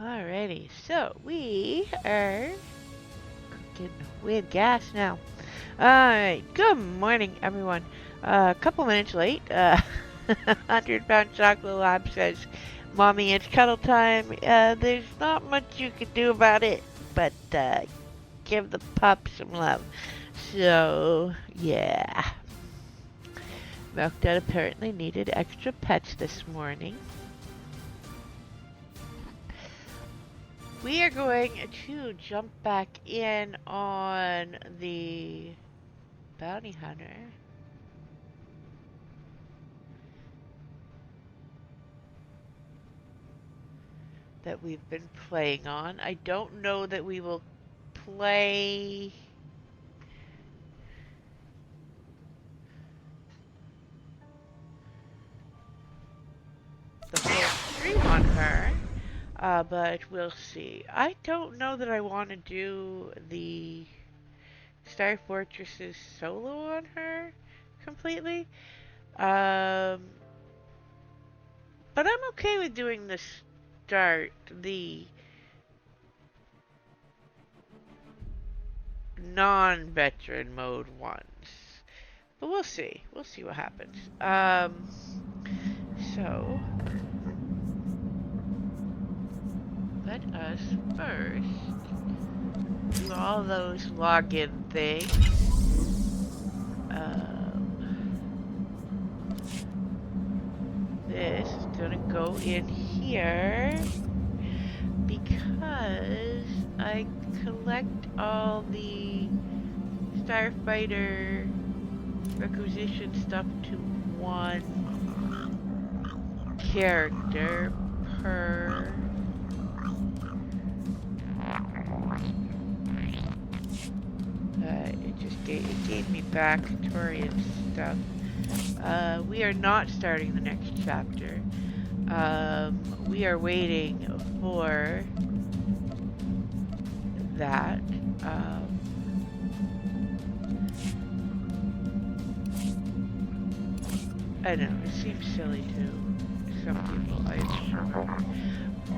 Alrighty, so we are cooking with gas now. Alright, good morning, everyone. A couple minutes late. 100-pound chocolate lab says, Mommy, it's cuddle time. There's not much you can do about it, but give the pup some love. So, yeah. Milk Dud apparently needed extra pets this morning. We are going to jump back in on the bounty hunter. That we've been playing on. I don't know that we will play the whole stream on her. But we'll see. I don't know that I want to do the Star Fortresses solo on her completely. But I'm okay with doing the non-veteran mode ones. But we'll see. We'll see what happens. So let us first do all those login things. This is gonna go in here because I collect all the Starfighter requisition stuff to one character per it gave me back Torian stuff. We are not starting the next chapter. We are waiting for that. I know, it seems silly to some people, I'm sure.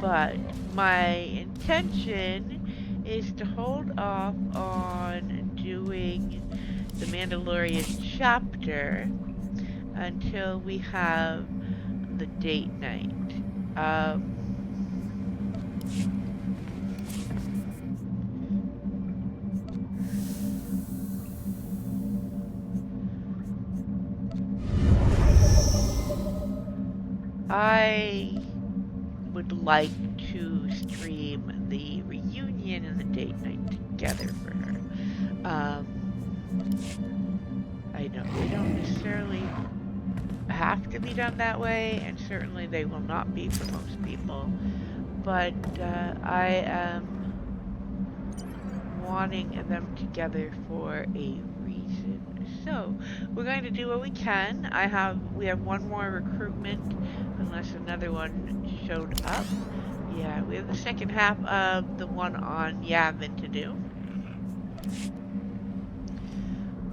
But my intention is to hold off on doing the Mandalorian chapter until we have the date night. I would like to stream the reunion and the date night together for her. I know they don't necessarily have to be done that way, and certainly they will not be for most people, but I am wanting them together for a reason. So we're going to do what we can. We have one more recruitment unless another one showed up. Yeah, we have the second half of the one on Yavin to do.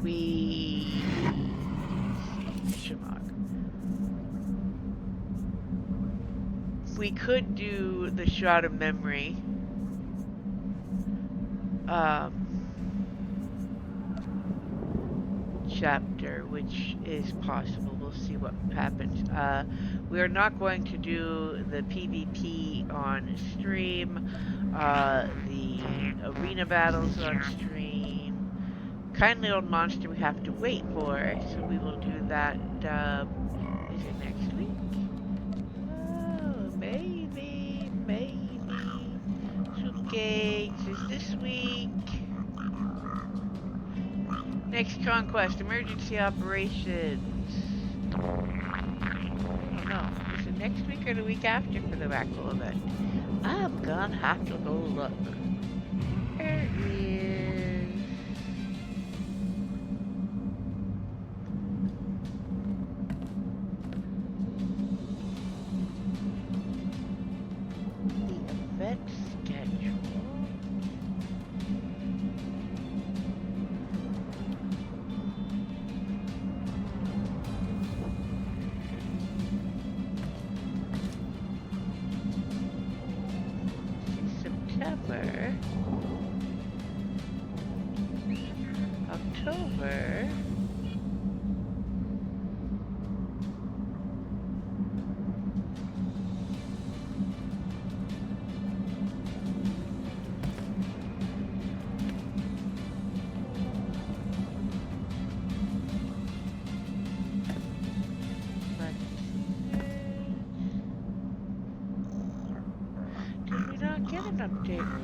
We could do the Shroud of Memory. Chapter, which is possible. We'll see what happens. We are not going to do the PvP on stream, the arena battles on stream. Kindly Old Monster we have to wait for, so we will do that, is it next week? Oh, maybe. Suitcase is this week. Next conquest, emergency operations. Oh no, is it next week or the week after for the Rackle event? I'm gonna have to go look. There it is. The event schedule. October. Did we not get an update post?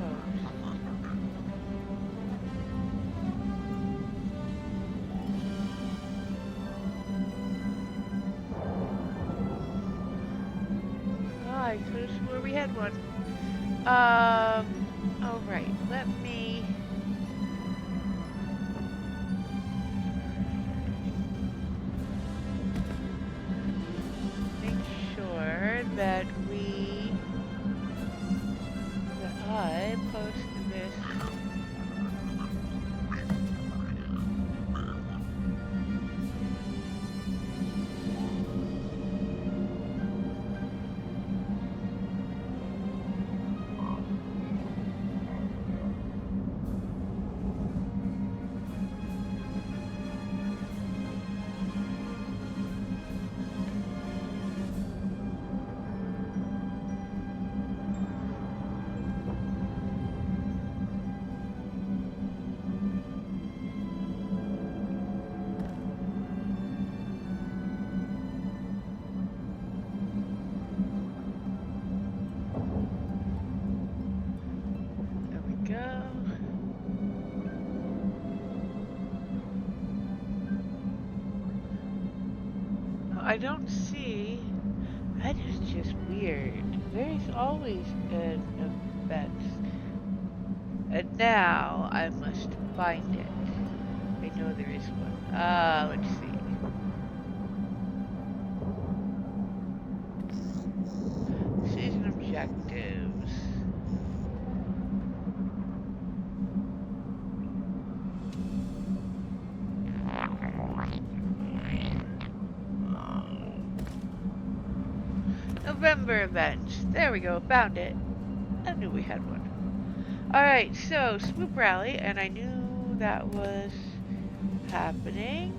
I could have swore we had one. Alright, let me... make sure that I post this. I don't see. That is just weird. There's always an event. And now I must find it. I know there is one. Let's see. Season objectives. November events. There we go. Found it. I knew we had one. Alright, so Swoop Rally, and I knew that was happening.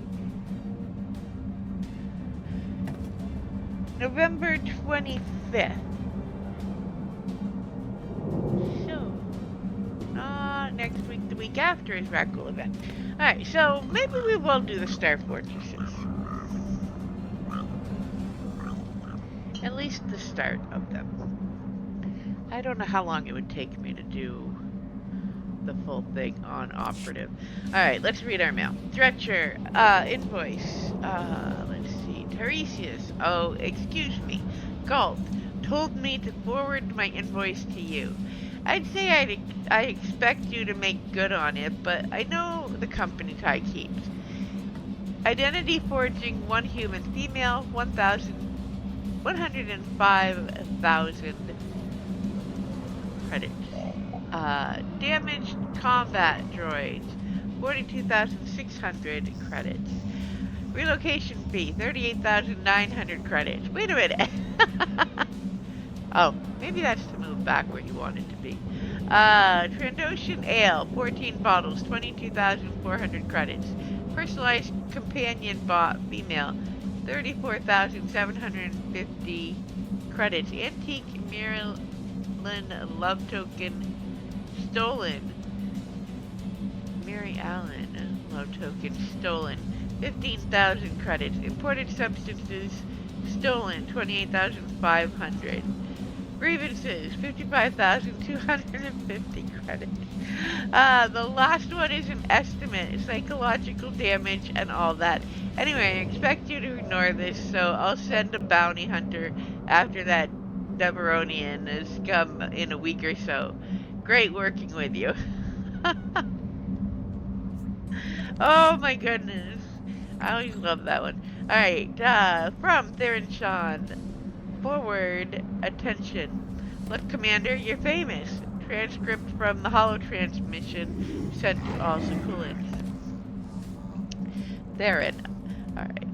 November 25th. So, not next week, the week after is Raccoon event. Alright, so maybe we will do the Star Fortresses. At least the start of them. I don't know how long it would take me to do the full thing on operative. Alright, let's read our mail. Stretcher, invoice, let's see, Tiresias, oh, excuse me, Galt, told me to forward my invoice to you. I'd say I expect you to make good on it, but I know the company Ty keeps. Identity forging, 1 human female, 105,000 credits. Damaged combat droids, 42,600 credits. Relocation fee, 38,900 credits. Wait a minute. Oh, maybe that's to move back where you want it to be. Trandoshan Ale, 14 bottles, 22,400 credits. Personalized companion bot, female, 34,750 credits. Antique Marilyn love token, stolen. Mary Allen love token, stolen. 15,000 credits. Imported substances, stolen. 28,500. Grievances, 55,250 credits. The last one is an estimate, psychological damage and all that. Anyway, I expect you to ignore this, so I'll send a bounty hunter after that Deveronian scum in a week or so. Great working with you. Oh my goodness. I always love that one. Alright, from Theron Sean. Forward, attention. Look, Commander, you're famous. Transcript from the holo transmission sent to all Zakulans. Theron. Alright.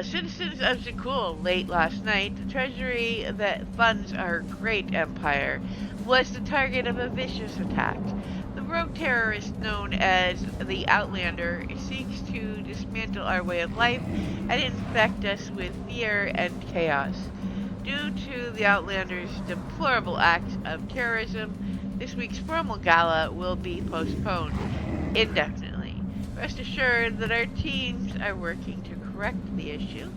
Citizens of Zakul late last night. The treasury that funds our great empire was the target of a vicious attack. The rogue terrorist known as the Outlander seeks to dismantle our way of life and infect us with fear and chaos. Due to the Outlander's deplorable acts of terrorism, this week's formal gala will be postponed indefinitely. Rest assured that our teams are working to correct the issue.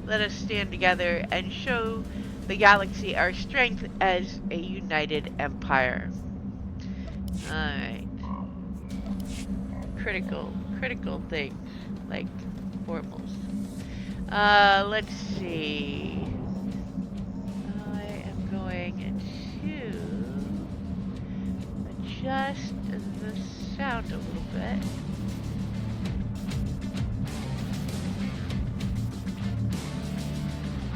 Let us stand together and show the galaxy our strength as a united empire. Alright. Critical things, like formals. Let's see. I am going to adjust the sound a little bit.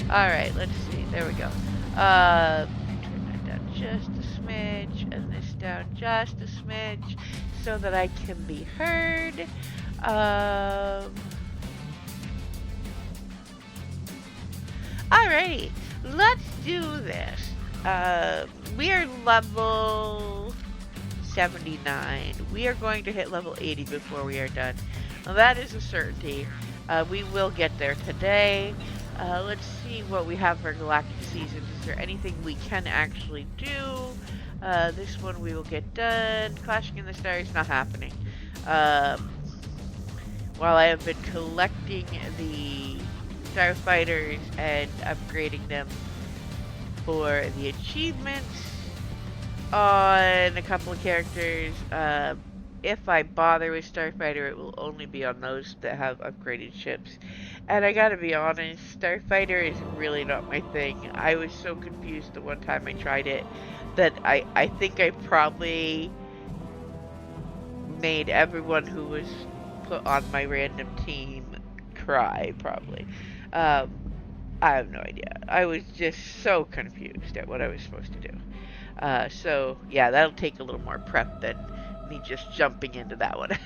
Alright, let's see. There we go. Turn that down just a smidge, and this down just a smidge, so that I can be heard. Alrighty, let's do this. We are level 79. We are going to hit level 80 before we are done. Now that is a certainty. We will get there today. Let's see what we have for Galactic Seasons. Is there anything we can actually do? This one we will get done. Clashing in the Stars, not happening. While I have been collecting the starfighters and upgrading them for the achievements on a couple of characters, if I bother with Starfighter, it will only be on those that have upgraded ships. And I gotta be honest, Starfighter is really not my thing. I was so confused the one time I tried it that I think I probably made everyone who was put on my random team cry, probably. I have no idea. I was just so confused at what I was supposed to do. So, yeah, that'll take a little more prep than me just jumping into that one.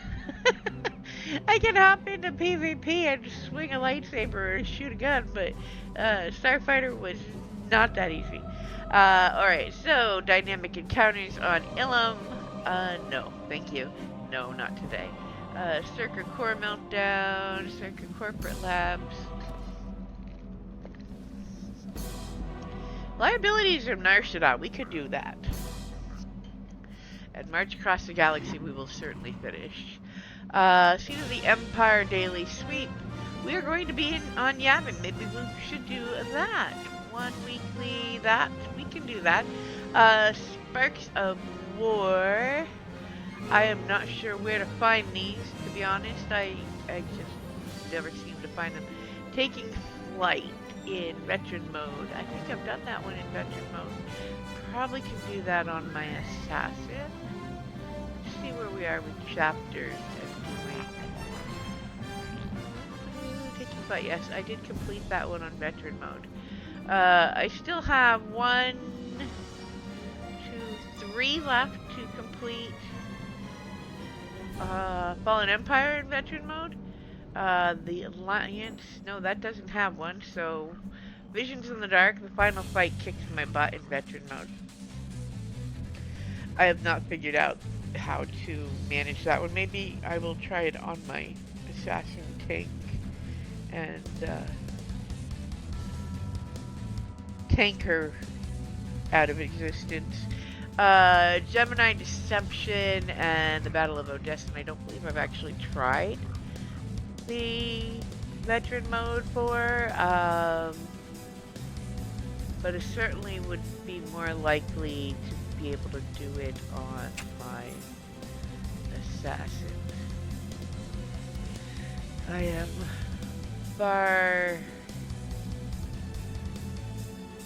I can hop into PvP and swing a lightsaber or shoot a gun, but Starfighter was not that easy. Alright, so dynamic encounters on Ilum. No, thank you. No, not today. Circa Core Meltdown, Circa Corporate Labs. Liabilities of Nar Shaddaa, we could do that. And March Across the Galaxy we will certainly finish. Scene of the Empire Daily Sweep. We are going to be on Yavin. Maybe we should do that. One weekly, that. We can do that. Sparks of War. I am not sure where to find these, to be honest. I just never seem to find them. Taking Flight in Veteran Mode. I think I've done that one in Veteran Mode. Probably can do that on my Assassin. Let's see where we are with chapters. Taking Flight, yes, I did complete that one on Veteran Mode. I still have 1, 2, 3 left to complete Fallen Empire in Veteran Mode. The Alliance, no, that doesn't have one, so Visions in the Dark, the final fight kicks my butt in Veteran Mode. I have not figured out how to manage that one. Maybe I will try it on my Assassin tank and tank her out of existence. Gemini Deception and the Battle of Odessa. I don't believe I've actually tried the Veteran Mode for, but it certainly would be more likely to be able to do it on my Assassin. I am far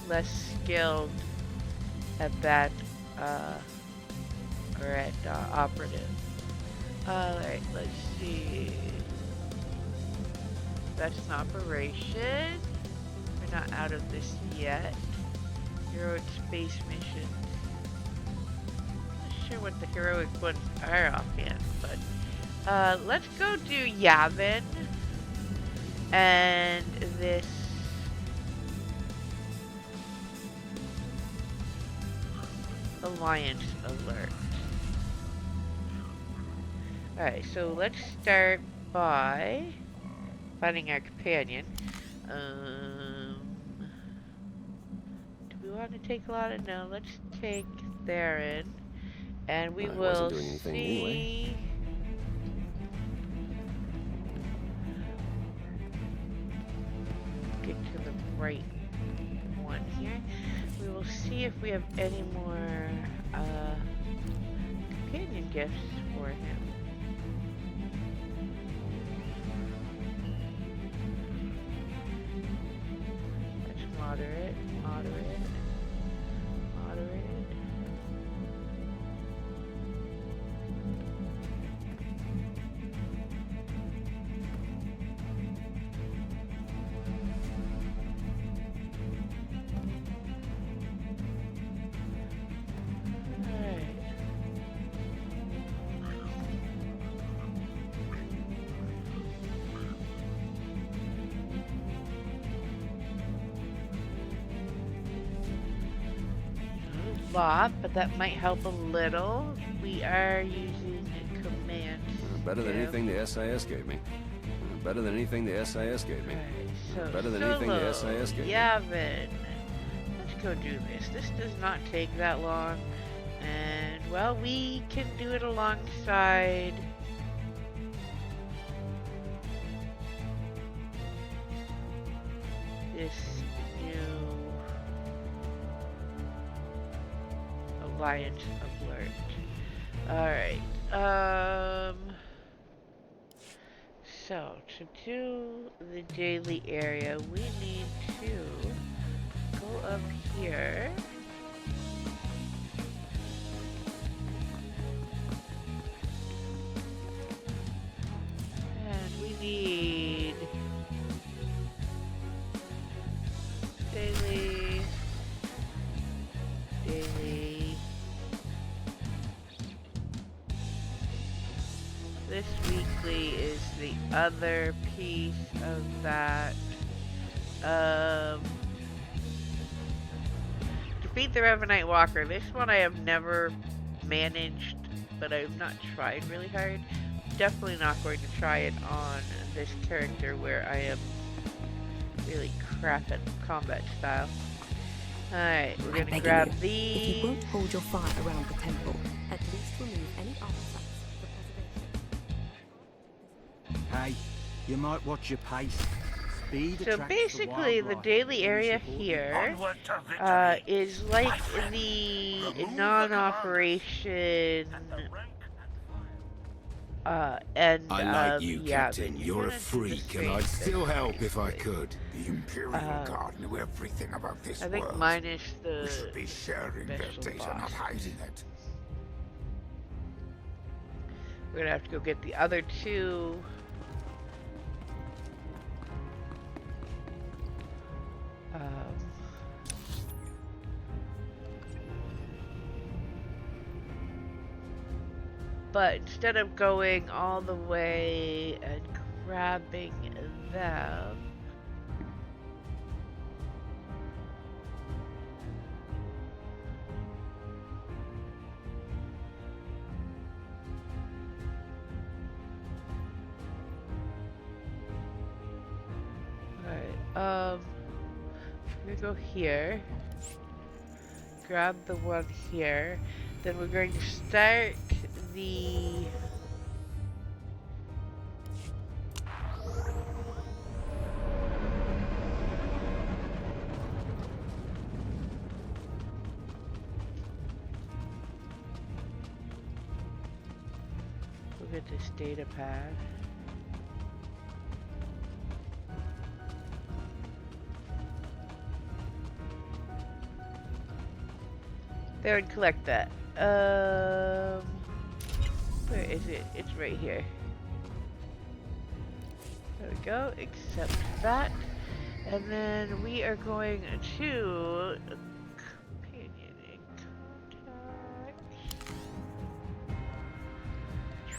less skilled at that, or at Operative. Alright, let's see. That's an operation. We're not out of this yet. Heroic space mission. Not sure what the heroic ones are offhand, but let's go do Yavin and this. Alliance alert. Alright, so let's start by finding our companion. Do we want to take a lot of... No, let's take Theron. And we will wasn't doing anything anyway. see... Get to the right one here. We will see if we have any more companion gifts for him. That's moderate, moderate, moderate. Lot, but that might help a little. We are using commands. Better than anything the SIS gave me. Better than anything the SIS gave me. Right, so better than anything the SIS gave me. Yavin. Let's go do this. This does not take that long. And, well, we can do it alongside this new Alliance alert. Alright. So, to do the daily area, we need to go up here. And we need daily, daily. This weekly is the other piece of that. Defeat the Revenite Walker. This one I have never managed, but I've not tried really hard. Definitely not going to try it on this character where I am really crap at combat style. Alright, we're gonna grab these. If you won't hold your fire around the temple, at least remove any artifacts for preservation. Hey, you might watch your pace. Speed So basically, the daily area here is like the non-operation end I of like you, Captain. You're a freak, and I'd still help if I could. The Imperial Guard knew everything about this I think world. minus We the should be sharing their special data, boss. not hiding it. We're gonna have to go get the other two. But instead of going all the way and grabbing them, alright, we're gonna go here, grab the one here, then we're going to start the look at this data pad. There and collect that. Where is it? It's right here. There we go. Accept that. And then we are going to companion and contacts.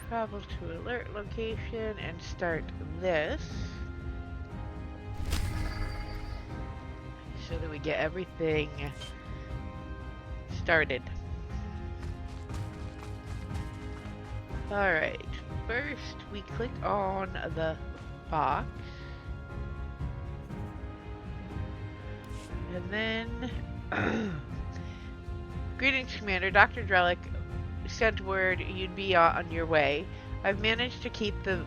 Travel to alert location and start this. So that we get everything started. Alright, first we click on the box. And then... Greetings, Commander. Dr. Drellick sent word you'd be on your way. I've managed to keep the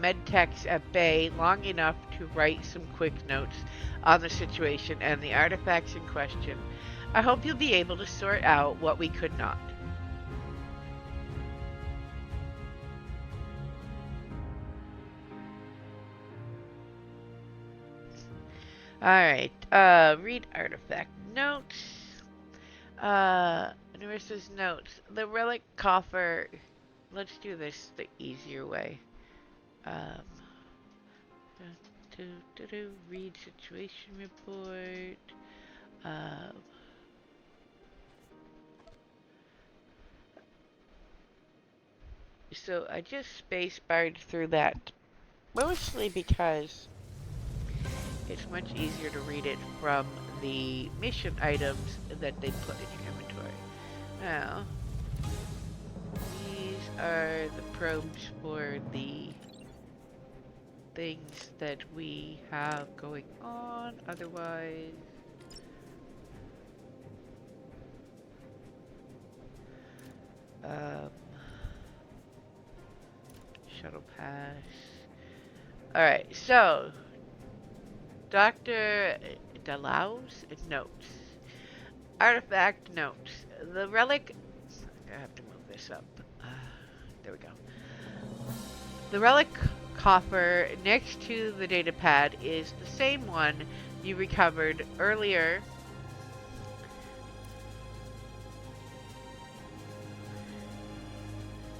medtechs at bay long enough to write some quick notes on the situation and the artifacts in question. I hope you'll be able to sort out what we could not. Alright, read artifact notes. Nerissa's notes. The relic coffer. Let's do this the easier way. Read situation report. So I just spacebarred through that, mostly because it's much easier to read it from the mission items that they put in your inventory. Now, these are the probes for the things that we have going on. Otherwise, shuttle pass. Alright, so Dr. Dalau's notes. Artifact notes. The relic... I have to move this up. There we go. The relic coffer next to the data pad is the same one you recovered earlier.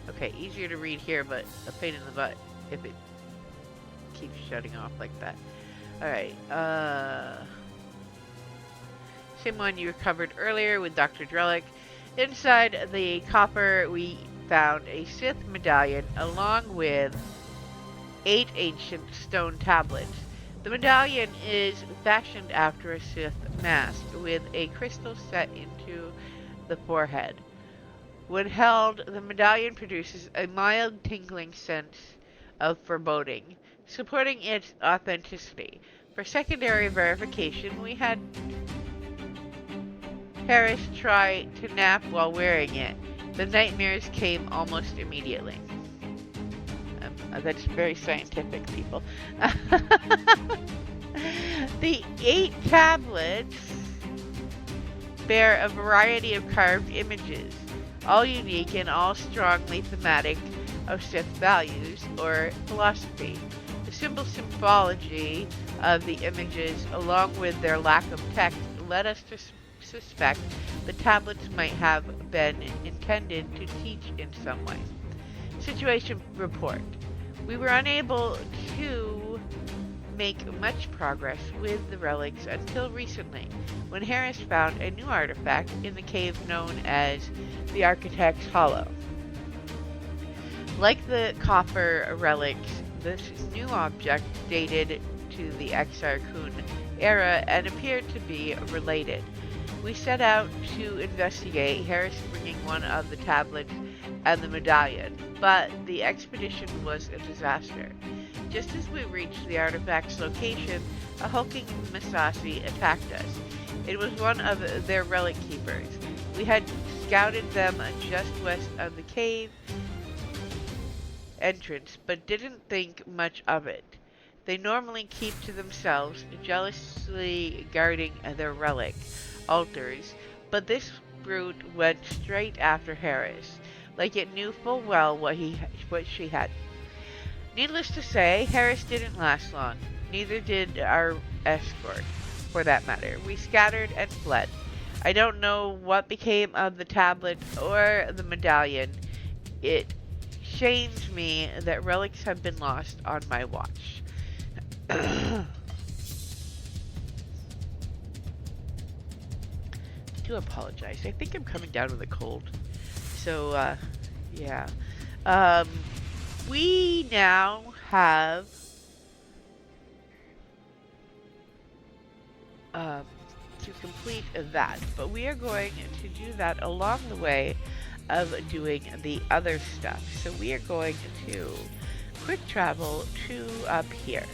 Okay, easier to read here, but a pain in the butt if it keeps shutting off like that. Alright, same one you recovered earlier with Dr. Drellick. Inside the coffer, we found a Sith medallion along with 8 ancient stone tablets. The medallion is fashioned after a Sith mask with a crystal set into the forehead. When held, the medallion produces a mild tingling sense of foreboding, supporting its authenticity. For secondary verification, we had Harris try to nap while wearing it. The nightmares came almost immediately. That's very scientific, people. The 8 tablets bear a variety of carved images, all unique and all strongly thematic of Sith values or philosophy. The simple symbology of the images, along with their lack of text, led us to suspect the tablets might have been intended to teach in some way. Situation report. We were unable to make much progress with the relics until recently, when Harris found a new artifact in the cave known as the Architect's Hollow. Like the coffer relics, this new object dated to the Exar Kun era and appeared to be related. We set out to investigate, Harris bringing one of the tablets and the medallion, but the expedition was a disaster. Just as we reached the artifact's location, a hulking Masasi attacked us. It was one of their relic keepers. We had scouted them just west of the cave entrance, but didn't think much of it. They normally keep to themselves, jealously guarding their relic altars, but this brute went straight after Harris, like it knew full well what she had. Needless to say, Harris didn't last long. Neither did our escort, for that matter. We scattered and fled. I don't know what became of the tablet or the medallion. It shames me that relics have been lost on my watch. I do apologize. I think I'm coming down with a cold. So, yeah. We now have to complete that, but we are going to do that along the way of doing the other stuff. So we are going to quick travel to up here.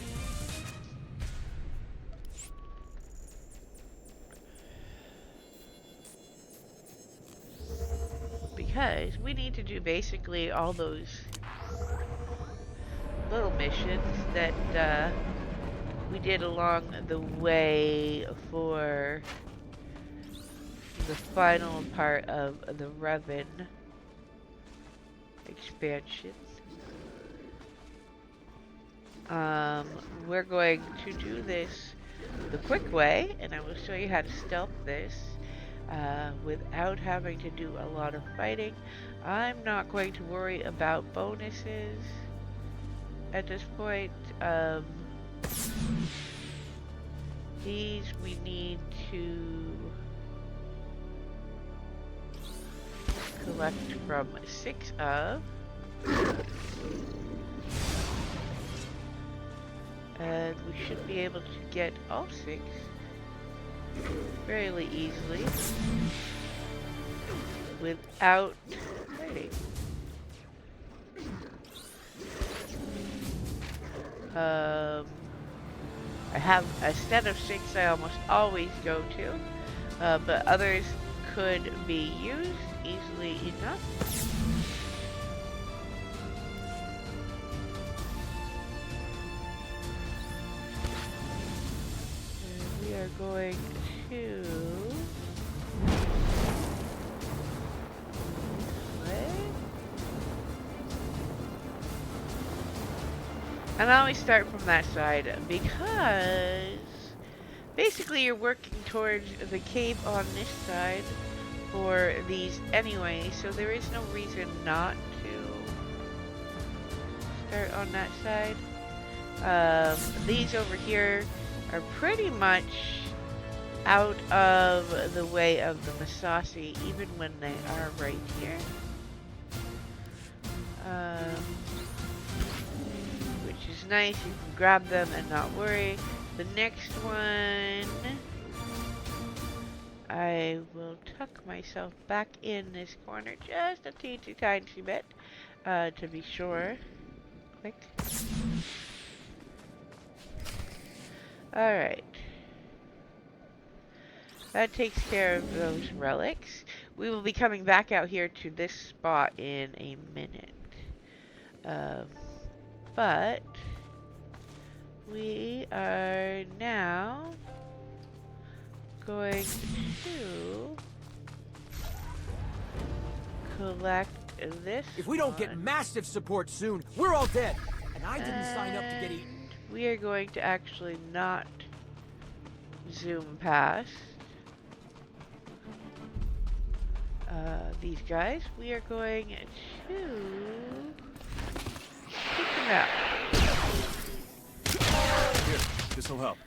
Because we need to do basically all those little missions that we did along the way for the final part of the Revan expansion. We're going to do this the quick way, and I will show you how to stealth this without having to do a lot of fighting. I'm not going to worry about bonuses at this point. These we need to collect from 6 of. And we should be able to get all 6 fairly easily without fighting. I have a set of 6 I almost always go to, but others could be used easily enough. And we are going to and I always start from that side because basically you're working towards the cave on this side for these anyway, so there is no reason not to start on that side. These over here are pretty much out of the way of the Masasi, even when they are right here. Which is nice, you can grab them and not worry. The next one, I will tuck myself back in this corner just a teensy tiny bit to be sure. Click. Alright. That takes care of those relics. We will be coming back out here to this spot in a minute. But we are now going to collect this. If we don't get massive support soon, we're all dead. And I didn't sign up to get eaten. We are going to actually not zoom past these guys. We are going to take them out. Here, this'll help.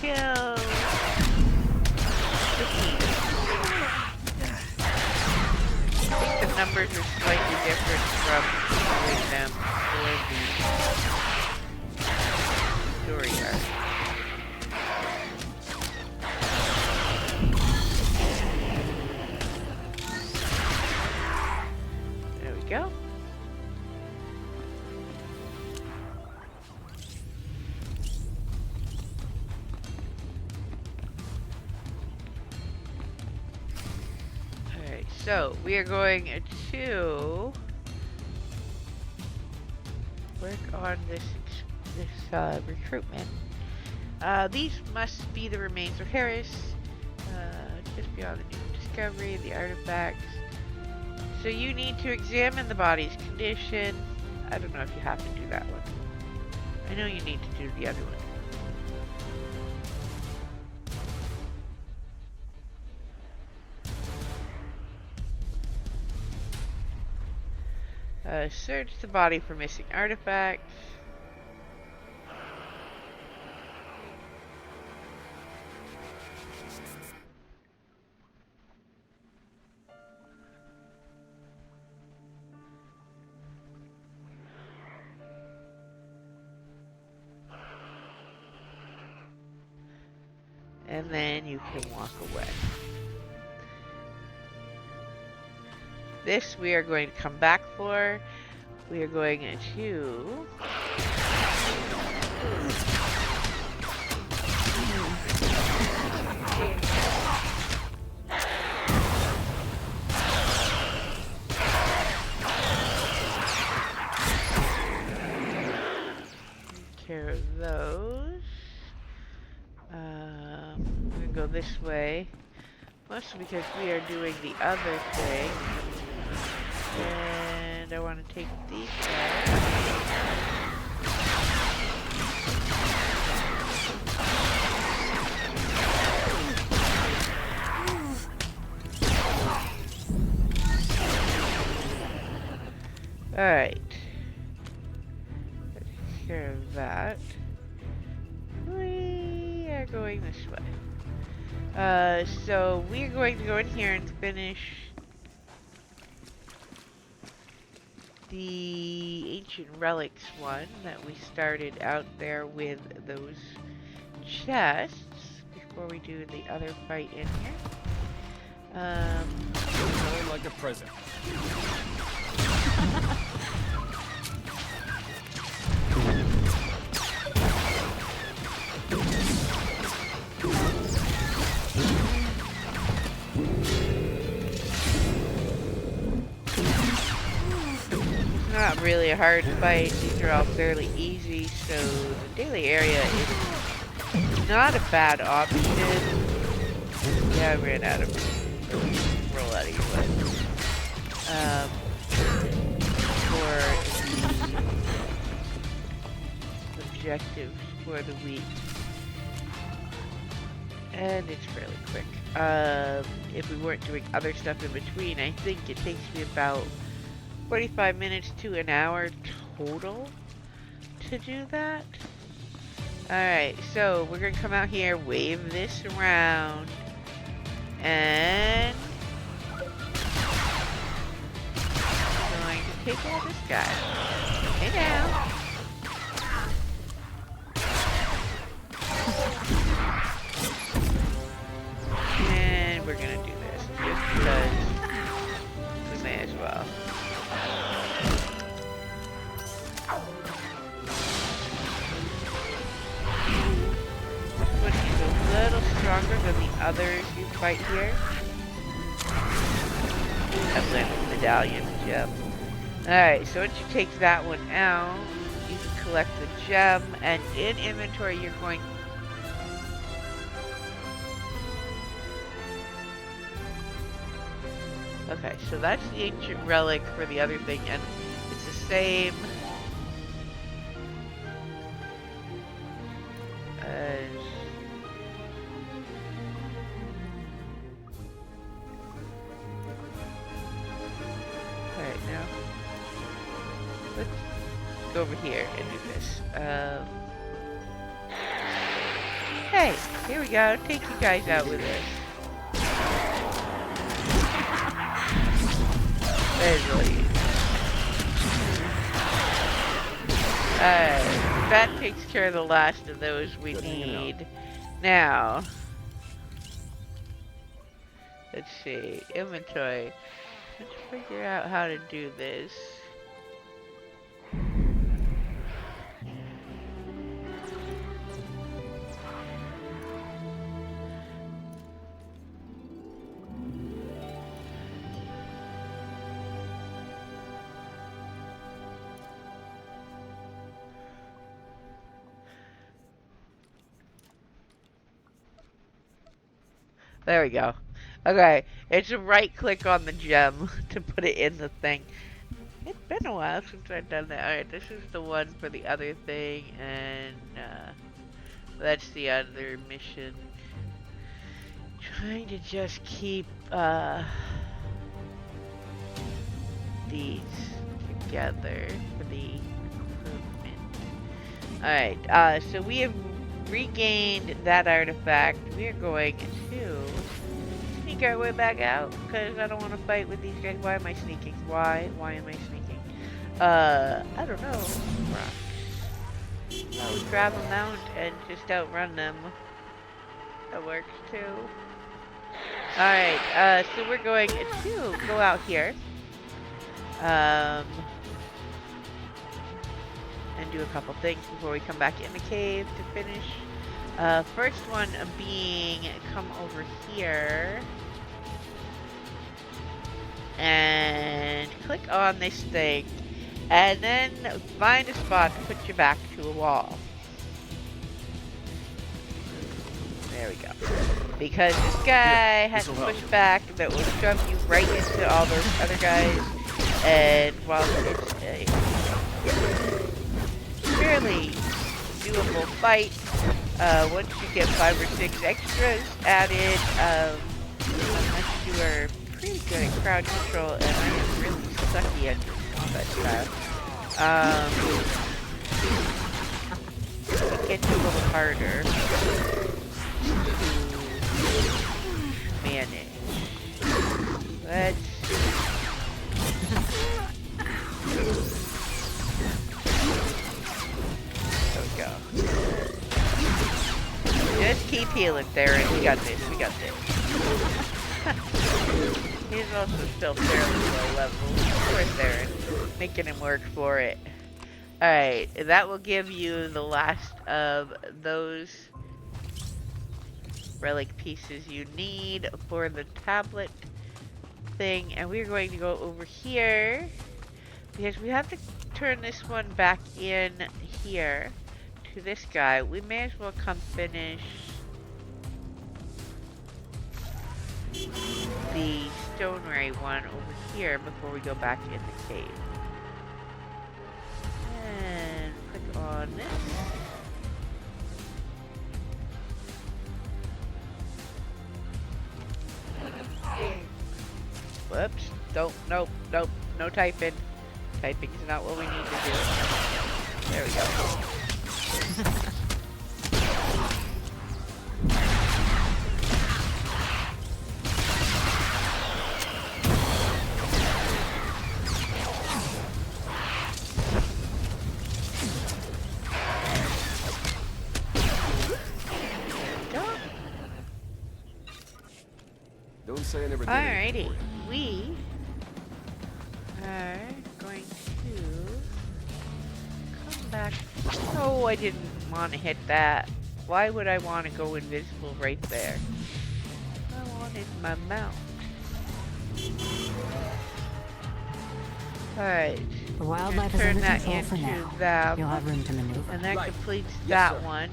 Kill the team. I think the numbers are slightly different from doing them for the story arc. There we go. Alright, so we are going to work on this recruitment. These must be the remains of Harris, just beyond the new discovery, the artifacts. So you need to examine the body's condition. I don't know if you have to do that one. I know you need to do the other one. Search the body for missing artifacts. And then you can walk away. This we are going to come back for. We are going to... care of those. We're gonna go this way, mostly because we are doing the other thing, and I want to take these guys. All right. Take care of that. We are going this way. So we're going to go in here and finish the ancient relics one that we started out there with those chests before we do the other fight in here. Really like a present. Not really a hard fight. These are all fairly easy, so the daily area is not a bad option. Yeah, I ran out of roll out of your way. For objectives for the week. And it's fairly quick. If we weren't doing other stuff in between, I think it takes me about 45 minutes to an hour total to do that. Alright, so we're gonna come out here, wave this around, and I'm going to take out this guy. Hey now. And we're gonna do this just because we may as well. A little stronger than the others you fight here. I've landed medallion gem. Alright, so once you take that one out, you can collect the gem, and in inventory you're going... Okay, so that's the ancient relic for the other thing, and it's the same as... Alright, now let's go over here and do this. Hey, here we go. Take you guys out with this. There's really easy. That takes care of the last of those we need. Now, let's see, inventory. Let's figure out how to do this. There we go. Okay, it's a right click on the gem to put it in the thing. It's been a while since I've done that. Alright, this is the one for the other thing, and that's the other mission. Trying to just keep these together for the recruitment. Alright, so we have regained that artifact. We are going to sneak our way back out because I don't want to fight with these guys. Why am I sneaking? Why am I sneaking? I don't know. Rocks. Oh, we grab a mount and just outrun them. That works too. Alright, so we're going to go out here And do a couple things before we come back in the cave to finish. First one being come over here and click on this thing and then find a spot to put your back to a wall. There we go. Because this guy has to push back that will shove you right into all those other guys, and while it's a fairly doable fight, once you get 5 or 6 extras added, unless you are pretty good at crowd control, and I am really sucky at combat style, it gets a little harder to manage. Let's... There we go. Just keep healing, Theron. We got this. We got this. He's also still fairly low level. Poor Theron. Making him work for it. Alright, that will give you the last of those relic pieces you need for the tablet thing. And we're going to go over here because we have to turn this one back in here to this guy. We may as well come finish the Stoneway one over here before we go back in the cave. And click on this. Whoops. Nope. No typing. Typing is not what we need to do. There we go. Don't say I never did. Alrighty. We are going to come back. Oh, I didn't want to hit that. Why would I want to go invisible right there? I wanted my mount. Alright. The wildlife is turn under that control for into now. that You'll have one. room to maneuver. And that Right. completes Yes, that sir. one.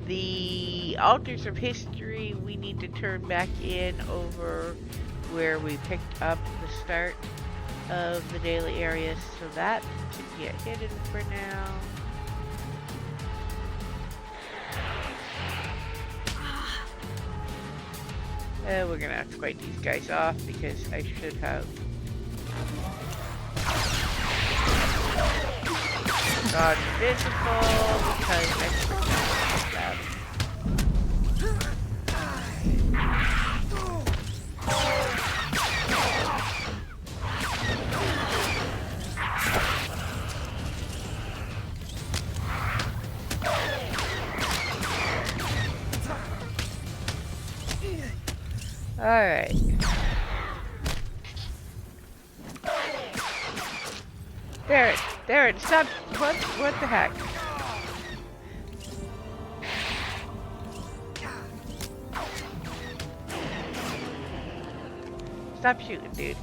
The Altars of History, we need to turn back in over where we picked up the start of the daily area, so that can get hidden for now. We're gonna have to fight these guys off because I should have gone invisible because I forgot that. Alright. Darren, stop! What the heck? Stop shooting, dude.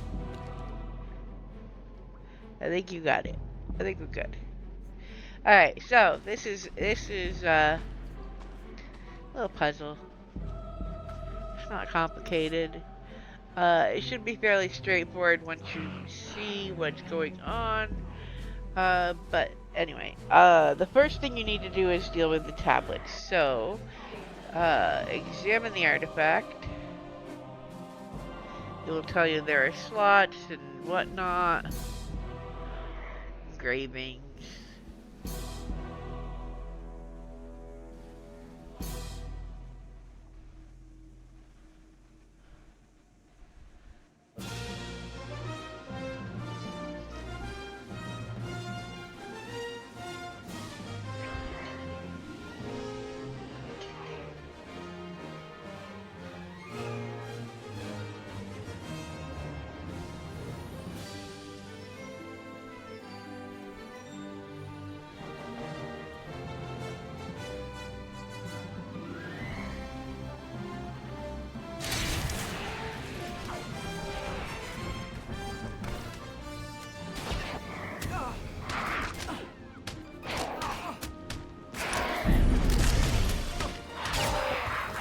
I think you got it. I think we're good. Alright, so this is a little puzzle. It's not complicated. It should be fairly straightforward once you see what's going on. But anyway, the first thing you need to do is deal with the tablets. So, examine the artifact. It will tell you there are slots and whatnot. Engravings.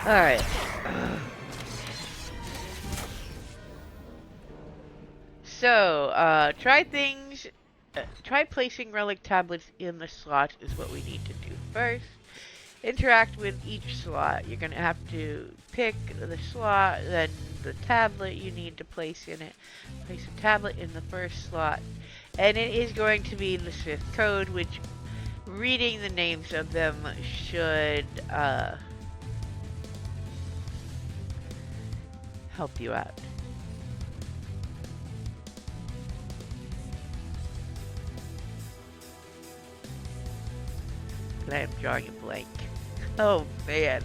Alright. So, try placing relic tablets in the slots is what we need to do first. Interact with each slot. You're gonna have to pick the slot, then the tablet you need to place in it. Place a tablet in the first slot. And it is going to be the Swift code, which reading the names of them should help you out. I am drawing a blank. Oh man,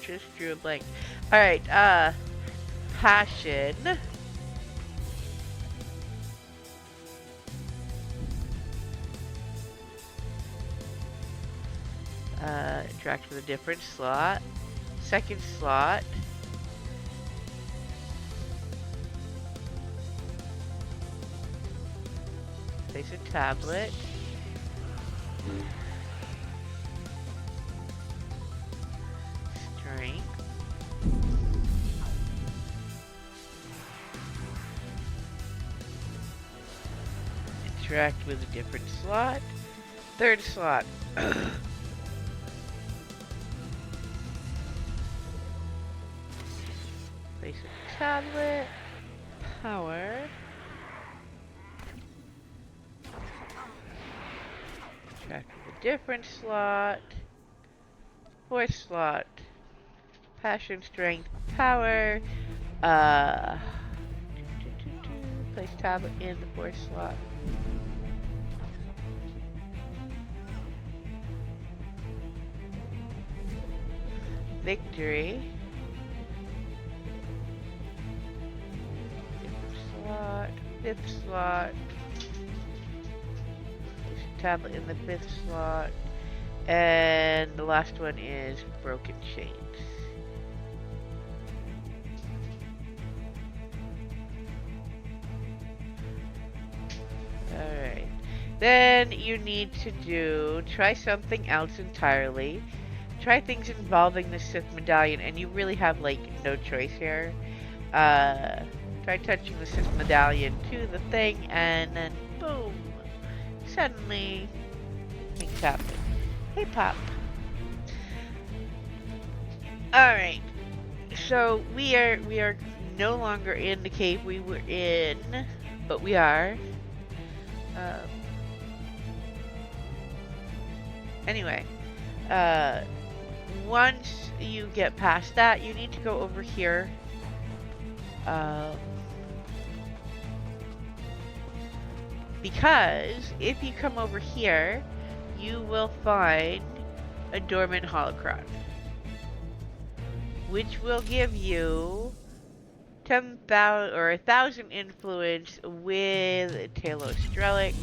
just drew a blank. Alright, passion. Interact with a different slot. Second slot. Place a tablet. Strength. Interact with a different slot. Third slot. Place a tablet. Power. Interact with a different slot. Fourth slot. Passion, strength, power. Place tablet in the fourth slot. Victory. Slot, fifth slot. Place a tablet in the fifth slot. And the last one is broken chains. Alright. Then you need to try something else entirely. Try things involving the Sith medallion, and you really have like no choice here. Try touching the Sith medallion to the thing, and then boom! Suddenly, things happen. Hey, Pop. Alright. So we are no longer in the cave we were in, but we are. Anyway, once you get past that, you need to go over here. Because if you come over here, you will find a dormant holocron, which will give you 10,000 or 1,000 influence with Talos Strelic.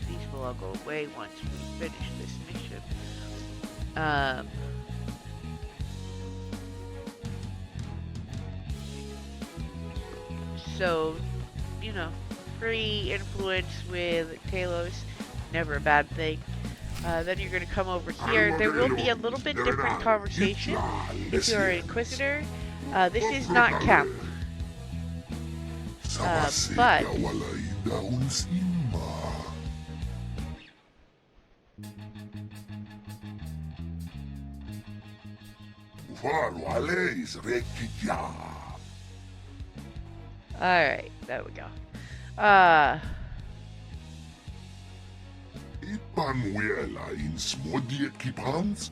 These will all go away once we finish this mission. So, you know, free influence with Talos, never a bad thing. Then you're going to come over here. There will be a little bit different conversation if you're an Inquisitor. This is not camp. But alright, there we go. Manuela in smodiet kipans?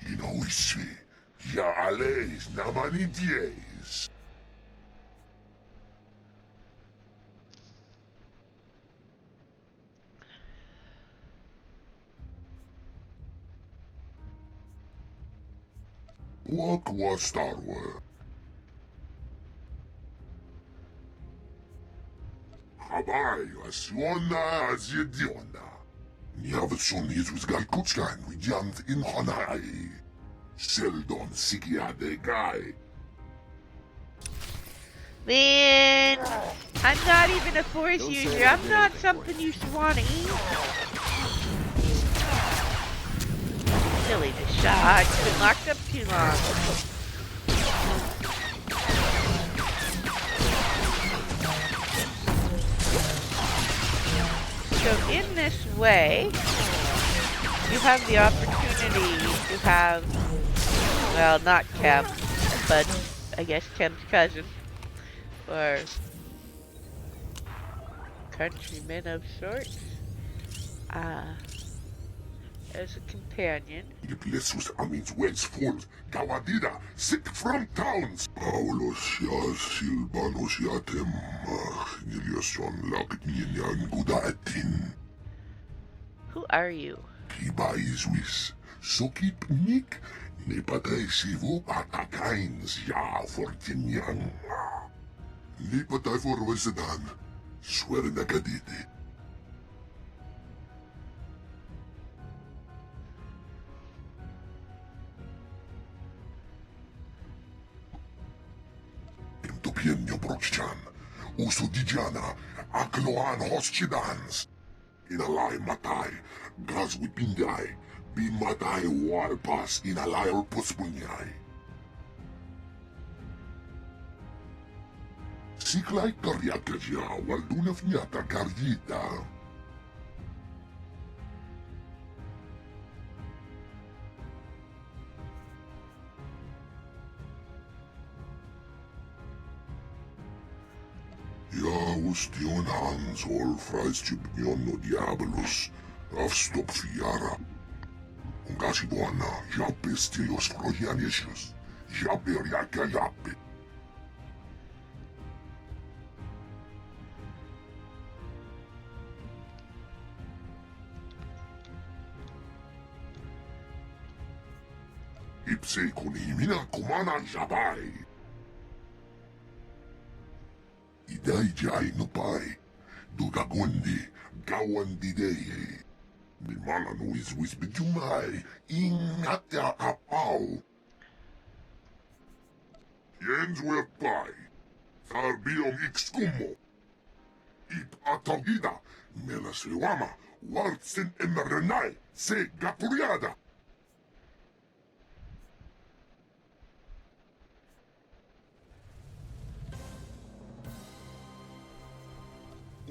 Inoisvi, ja aleis namanidies. What was Star Wars? Habaju, Suona Azidiona. Niavsun Izus Galkuchkan, we jumped in Honai. Seldon Sigia de Guy. man, I'm not even a force user. I'm not something you want to eat. Silly the shot. Been locked up too long. So in this way, you have the opportunity to have, well, not Chem, but I guess Chem's cousin, or countryman of sorts, as a companion. Iblessus amins Wells Falls, Gawadida, sick from towns. Paulos ja Silvanos ja Temma, Niljason Laknyan Gudatin. Who are you? Kiba Iswis, Sokip Nick, Nipatay Sivu Patakains ja Fortinyang. Nipatay for Wesedan, swear na kadidi. Imtupienio Brochchan, Usudidiana, Akloan Hoschidans. Inalay matay, gazwi pinday, bimatay walpas inalayol puspunyay. Siklay karyaka dya, waldunaf nyata karyita. Ja, ustion hans ol freistybnion no diabolus, avstop fiara. Ungasi buona, jappe stilios frojanesius, jappe riaka jappe. Ipse kunimina kumana jabai. Iday jay no pai, dugagundi, gawandideye. Mimala no iswis bijumay, ingata apau. Jens wer pai, tarbiom ixkumo. Ip atogida, melasewama, wartsin emerenai, se gapuriada.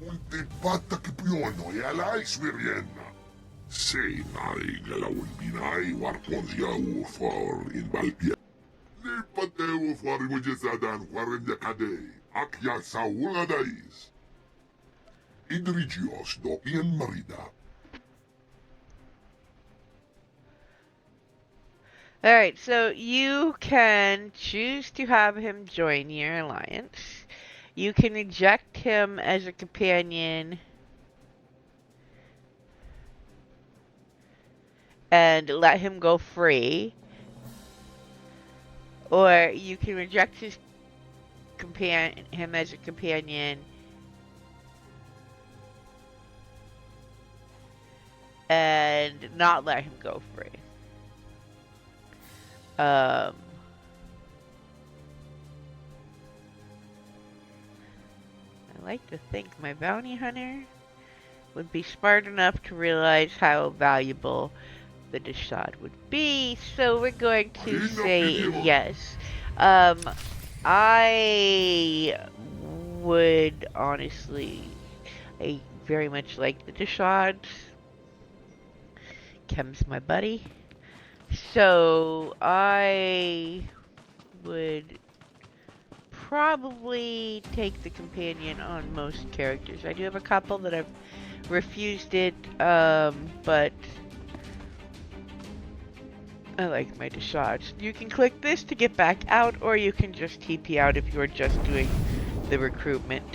Unte patta che piono e alai swirienna. Sei nai galawin binai warponzia u for in Balpia. Ne pateo for mujesadan warenda kadei. Akya sa wuladais. Idrigios do ien marida. Alright, so you can choose to have him join your alliance. You can reject him as a companion and let him go free. Or you can reject him as a companion and not let him go free. I like to think my bounty hunter would be smart enough to realize how valuable the Deshad would be, so we're going to say yes. I would honestly, I very much like the Deshad. Chem's my buddy. So I would probably take the companion on most characters. I do have a couple that I've refused it, but I like my Deshads. You can click this to get back out, or you can just TP out if you're just doing the recruitment.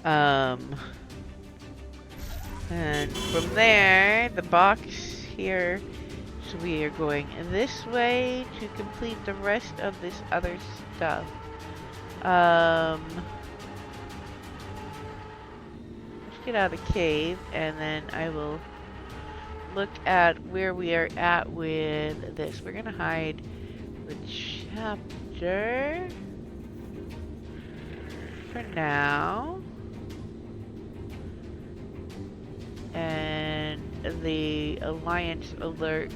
And from there, the box here, so we are going this way to complete the rest of this other stuff. Let's get out of the cave, and then I will look at where we are at with this. We're gonna hide the chapter for now, and the alliance alert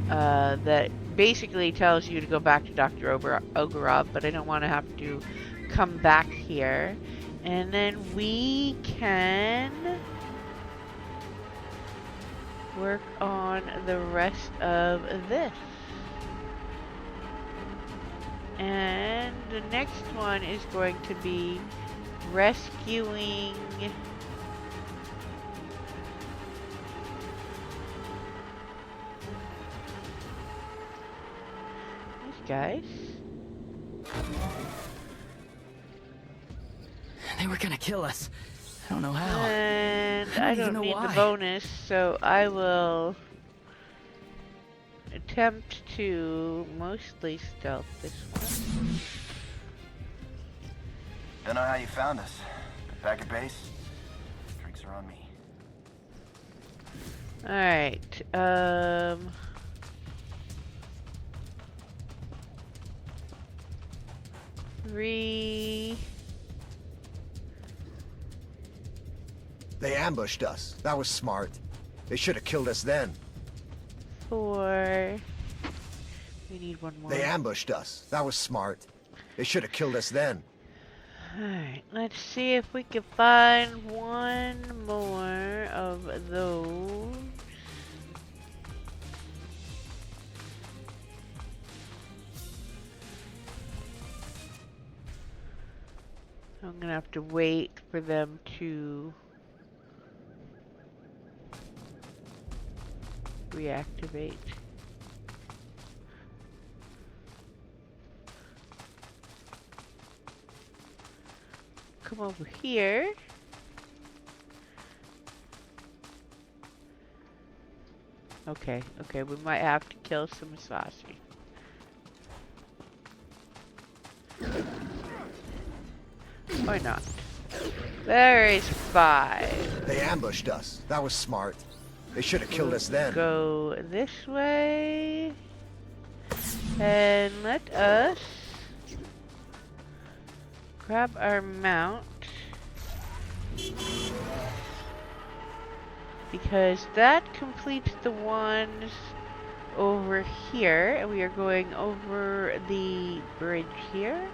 that basically tells you to go back to Dr. Ogorov, but I don't want to have to come back here. And then we can work on the rest of this. And the next one is going to be rescuing these guys. They were gonna kill us. I don't know how. And I I don't even don't know need why. the bonus, so I will attempt to mostly stealth this one. Don't know how you found us. Back at base? Drinks are on me. Alright, three. They ambushed us. That was smart. They should have killed us then. 4. We need one more. They ambushed us. That was smart. They should have killed us then. Alright, let's see if we can find one more of those. I'm gonna have to wait for them to reactivate. Come over here. Okay, we might have to kill some Musashi. Or not. There is 5. They ambushed us. That was smart. They should have killed us then. Go this way. And let us grab our mount. Because that completes the ones over here. And we are going over the bridge here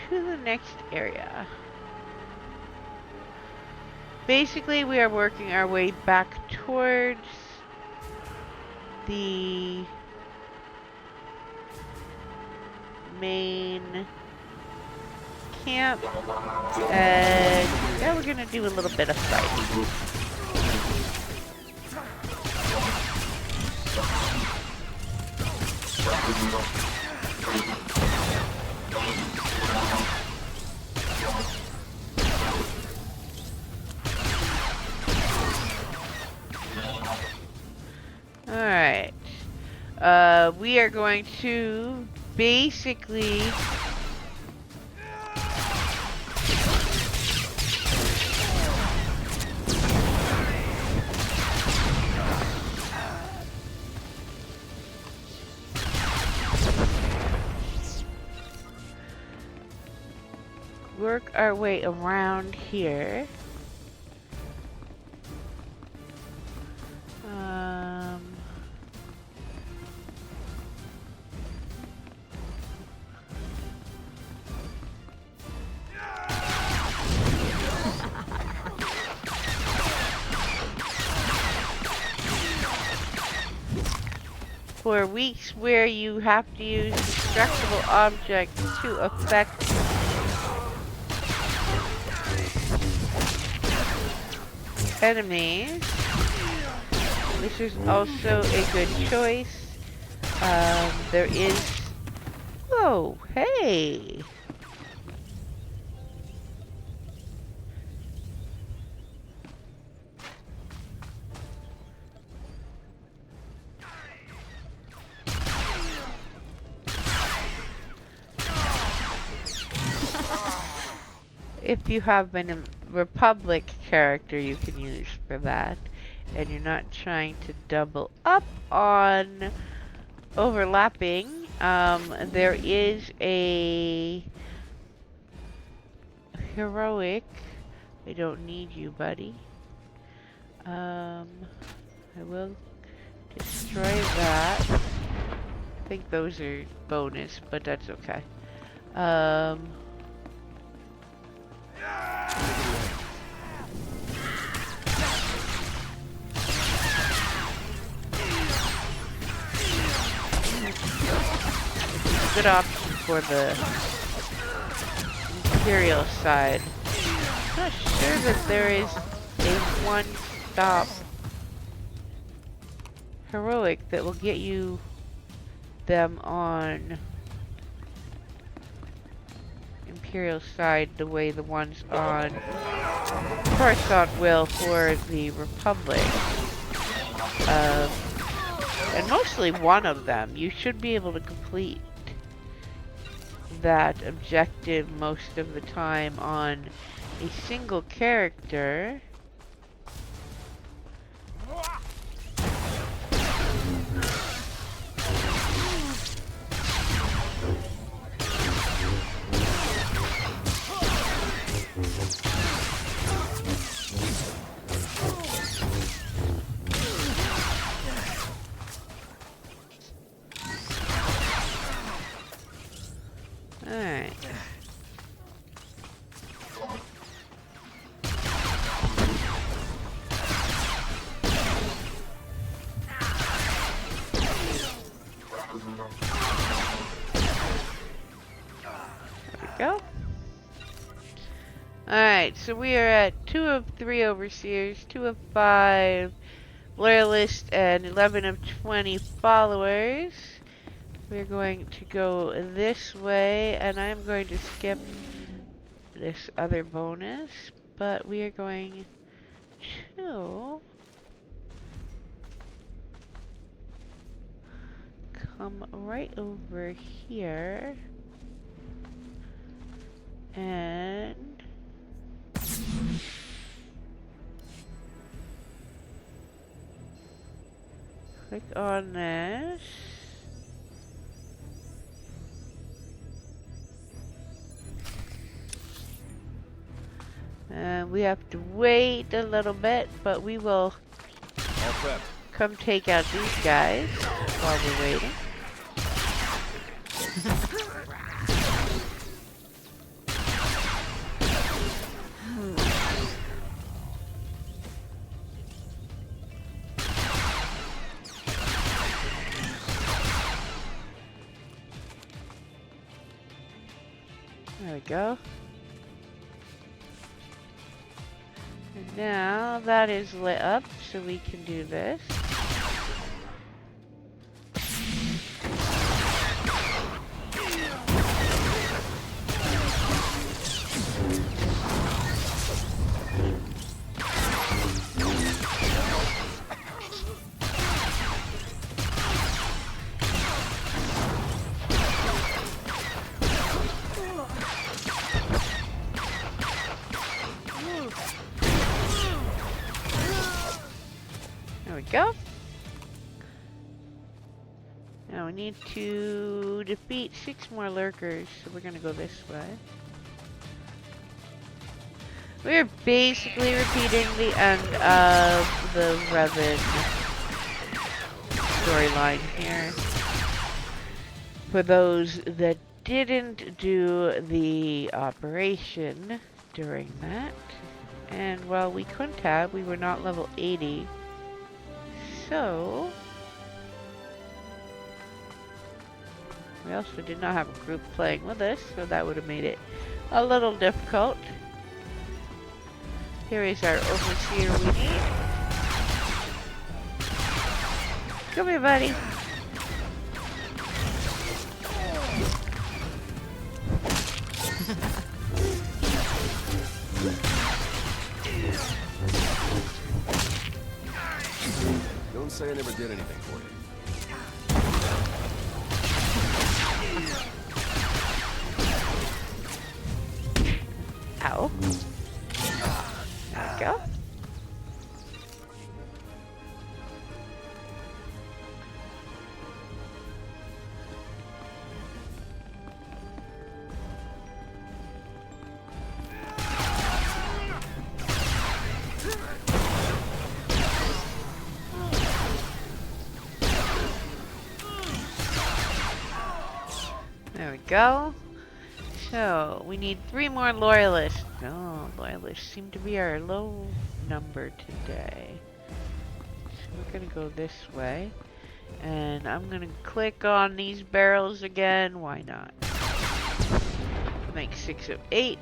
to the next area. Basically, we are working our way back towards the main camp, and now we're gonna do a little bit of fighting. Alright. We are going to basically work our way around here. For weeks where you have to use destructible objects to affect enemies, this is also a good choice. There is... Whoa, hey! If you have a Republic character you can use for that, and you're not trying to double up on overlapping, there is a heroic. I don't need you, buddy. I will Destroy that. I think those are bonus, but that's okay. Good option for the Imperial side. I'm not sure that there is a one-stop heroic that will get you them on Imperial side the way the ones on Coruscant will for the Republic. And mostly one of them. You should be able to complete that objective most of the time on a single character. Alright. There we go. Alright, so we are at 2 of 3 overseers, 2 of 5 loyalists, and 11 of 20 followers. We're going to go this way, and I'm going to skip this other bonus, but we are going to come right over here and click on this. We have to wait a little bit, but we will come take out these guys while we're waiting. There we go. And now that is lit up, so we can do this. There we go. Now we need to defeat 6 more lurkers, so we're gonna go this way. We're basically repeating the end of the Revan storyline here. For those that didn't do the operation during that, and while we couldn't have, we were not level 80. So, we also did not have a group playing with us, so that would have made it a little difficult. Here is our overseer we need. Come here, buddy. Don't say I never did anything for you. Ow. There we go. go. So, we need 3 more loyalists. Oh, loyalists seem to be our low number today. So we're gonna go this way. And I'm gonna click on these barrels again. Why not? Make 6 of 8.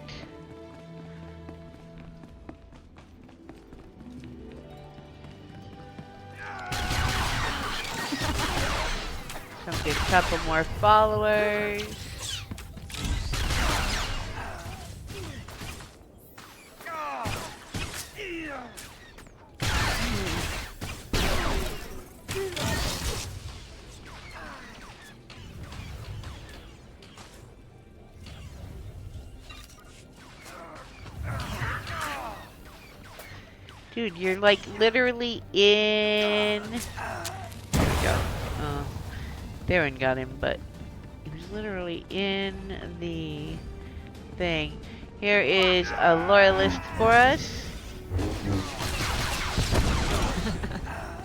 So I'm get a couple more followers. Dude, you're like literally in... There we go. Darren got him, but he was literally in the thing. Here is a loyalist for us.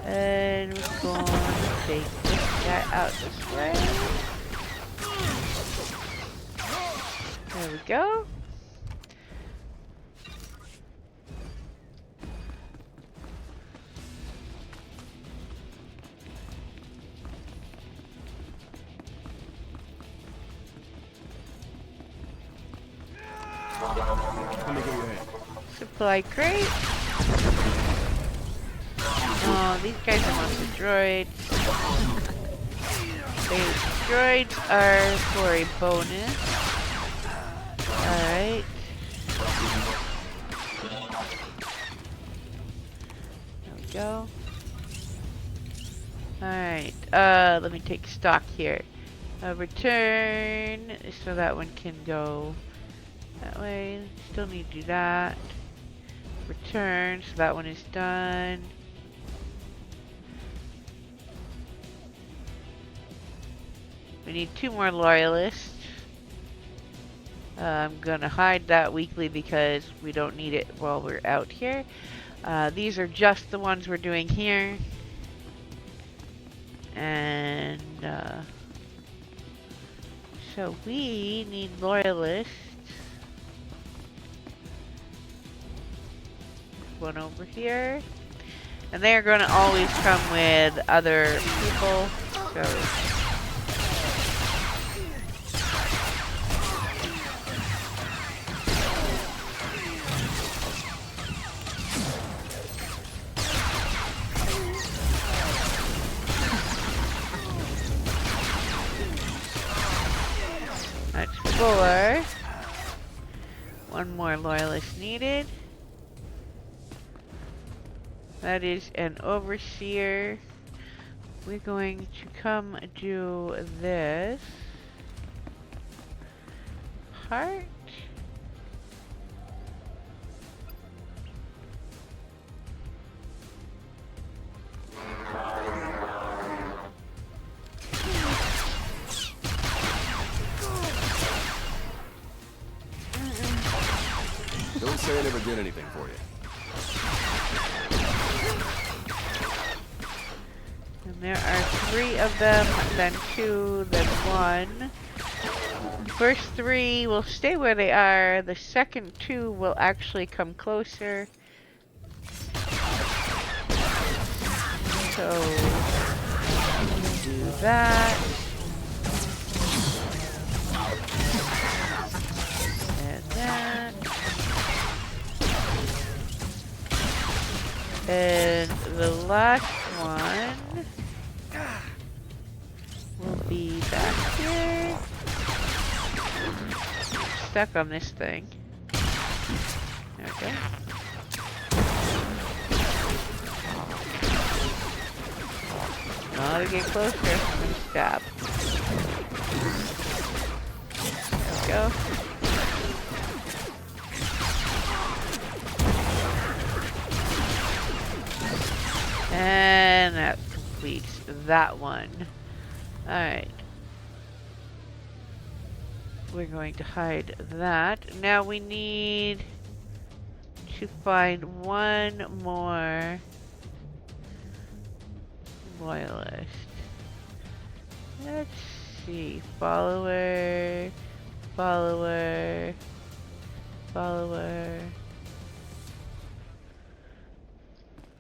And we're going to take this guy out this way. There we go. Supply crate. Oh, these guys are monster droids. The droids are for a bonus. Alright. There we go. Alright, let me take stock here. Return, so that one can go that way. Still need to do that. Return, so that one is done. We need 2 more loyalists. I'm gonna hide that weekly because we don't need it while we're out here. These are just the ones we're doing here. And so we need loyalists. One over here. And they are going to always come with other people. So that's 4. 1 more loyalist needed. That is an overseer. We're going to come do this part. Don't say I never did anything for you. And there are 3 of them, then 2, then 1. First 3 will stay where they are. The second 2 will actually come closer. So, do that. And that. And the last one will be back here. Stuck on this thing. There we go. Now to get closer, I'm gonna stab. There we go. And that completes that one. Alright. We're going to hide that. Now we need to find 1 more loyalist. Let's see. Follower, follower, follower.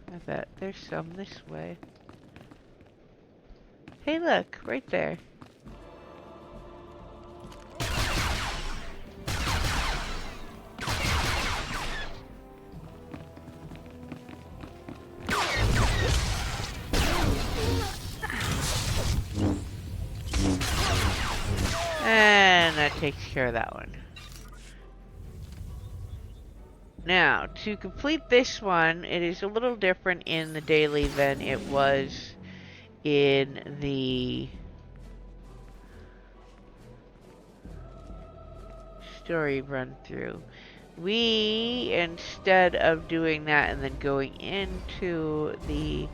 I bet there's some this way. Hey, look, right there. And that takes care of that one. Now, to complete this one, it is a little different in the daily than it was in the story run through. We, instead of doing that and then going into the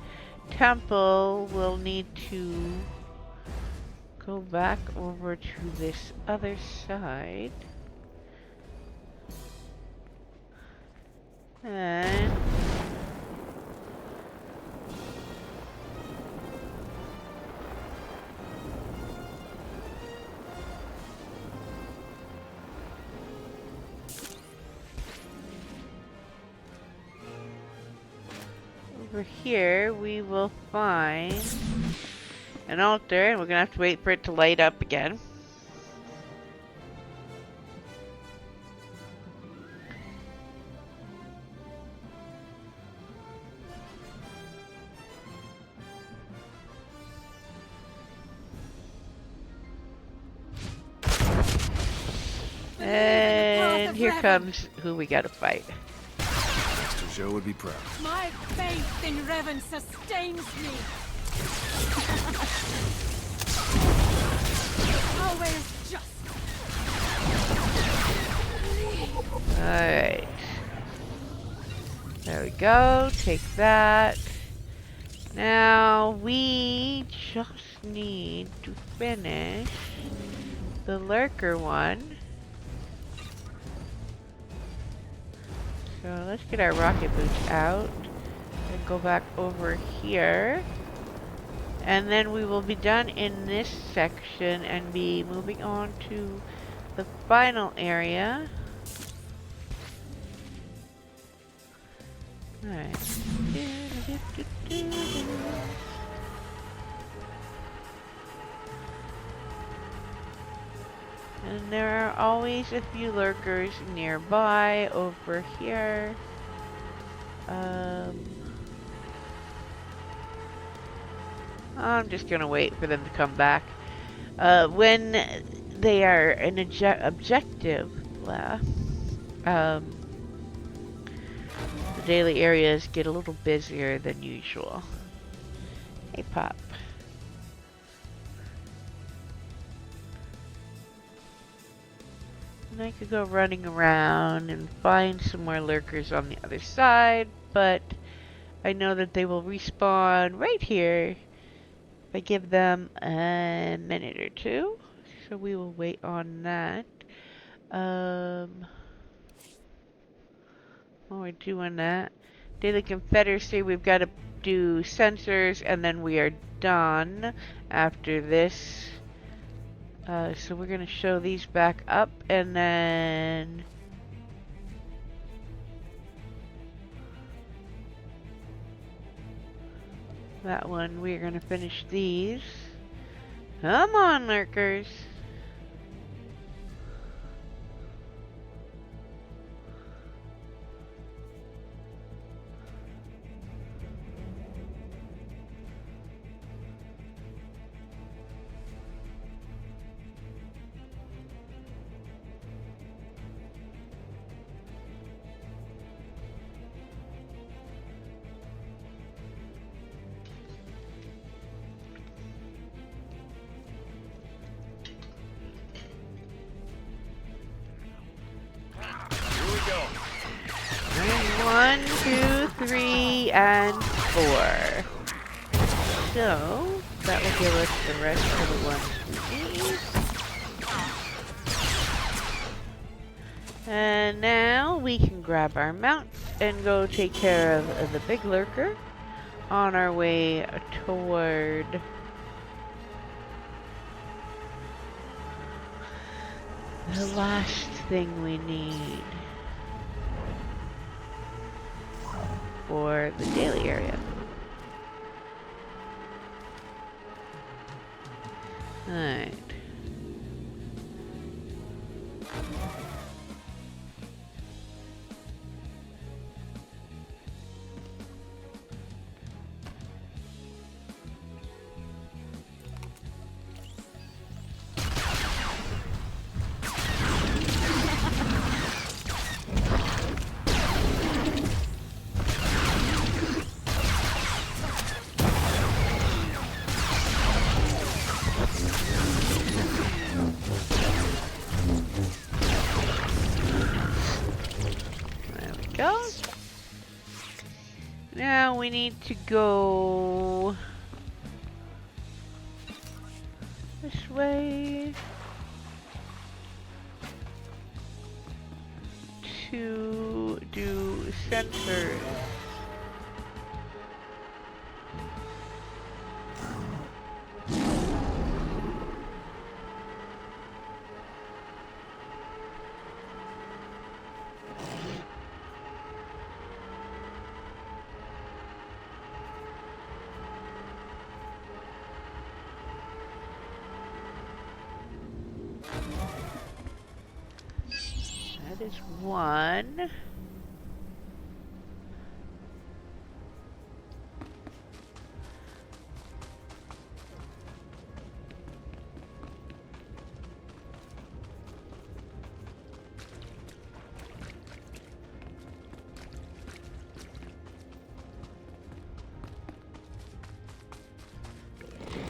temple, will need to go back over to this other side. And over here we will find an altar, and we're gonna have to wait for it to light up again. And here comes who we gotta fight. Master Joe would be proud. My faith in Revan sustains me. Always just. Alright. There we go. Take that. Now we just need to finish the lurker one. So let's get our rocket boots out and go back over here. And then we will be done in this section and be moving on to the final area. Alright. And there are always a few lurkers nearby over here. I'm just gonna wait for them to come back. When they are an objective, the daily areas get a little busier than usual. Hey, Pop. And I could go running around and find some more lurkers on the other side, but I know that they will respawn right here if I give them a minute or two. So we will wait on that. While we're doing that, Daily Confederacy, we've got to do sensors, and then we are done after this. So we're going to show these back up, and then that one, we're going to finish these. Come on, lurkers. And 1, 2, 3, and 4. So that will give us the rest of the ones we need. And now we can grab our mount and go take care of the big lurker on our way toward the last thing we need for the daily area. Alright. Go. Now we need to go this way to do sensors. That is one.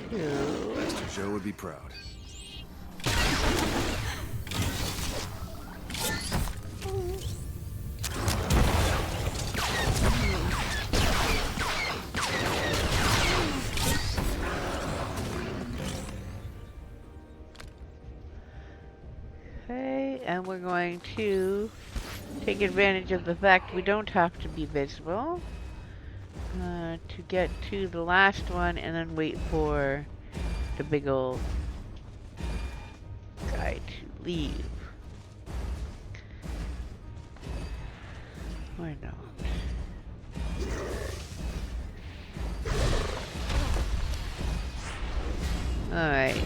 Two. Master Joe would be proud. Okay, and we're going to take advantage of the fact we don't have to be visible to get to the last one and then wait for the big old guy to leave. Or not. Alright.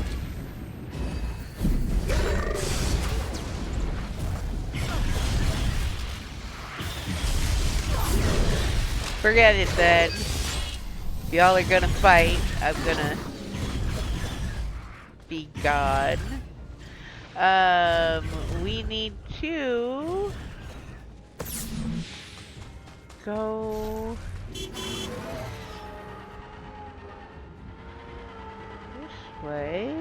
Forget it then. If y'all are gonna fight, I'm gonna be gone. We need to go this way.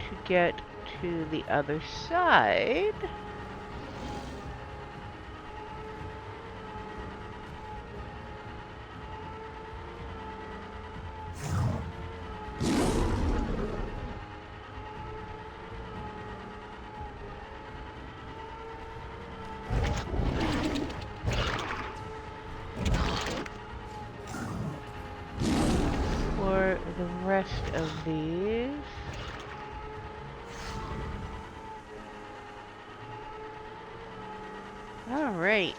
To get to the other side. For the rest of these. All right.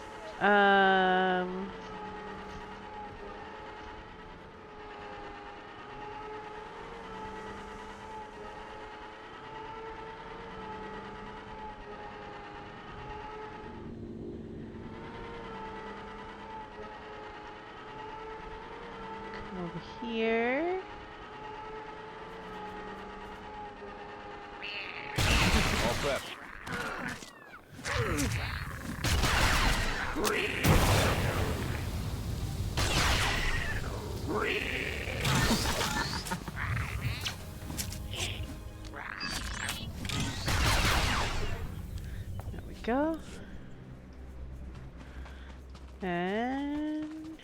Come over here. All prepped. There we go. And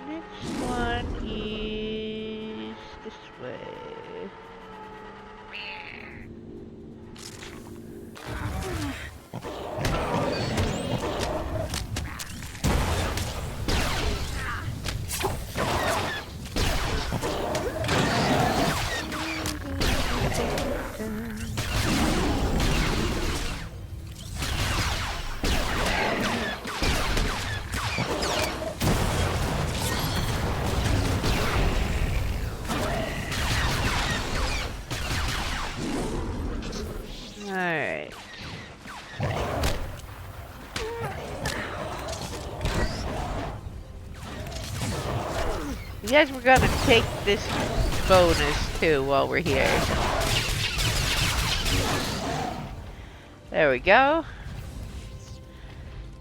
next one is this way. You guys were gonna take this bonus too while we're here. There we go.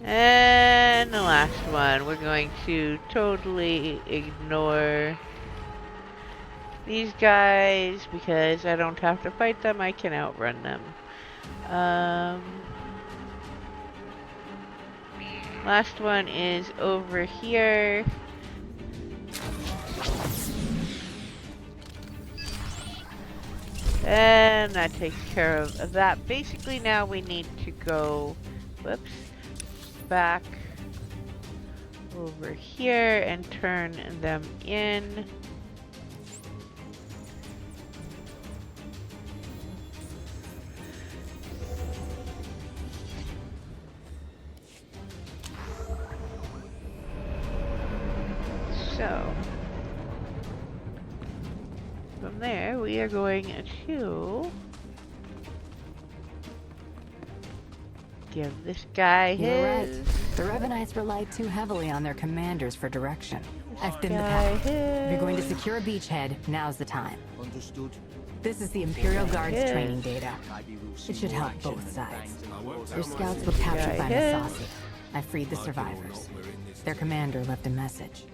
And the last one, we're going to totally ignore these guys because I don't have to fight them, I can outrun them. Last one is over here. And that takes care of that. Basically now we need to go, whoops, back over here and turn them in. So, from there, we are going to give this guy You're right. his. The Revenites relied too heavily on their commanders for direction. I've thinned the Guy path. If you're going to his. secure a beachhead, now's the time. Understood. This is the Imperial Guard's Yes. training data. Maybe we'll see It should more help action both than sides. bangs and I won't roars. tell Your my scouts were friends captured by Yeah. Masasi. I freed the like it or survivors. not, we're in this Their together. commander left a message.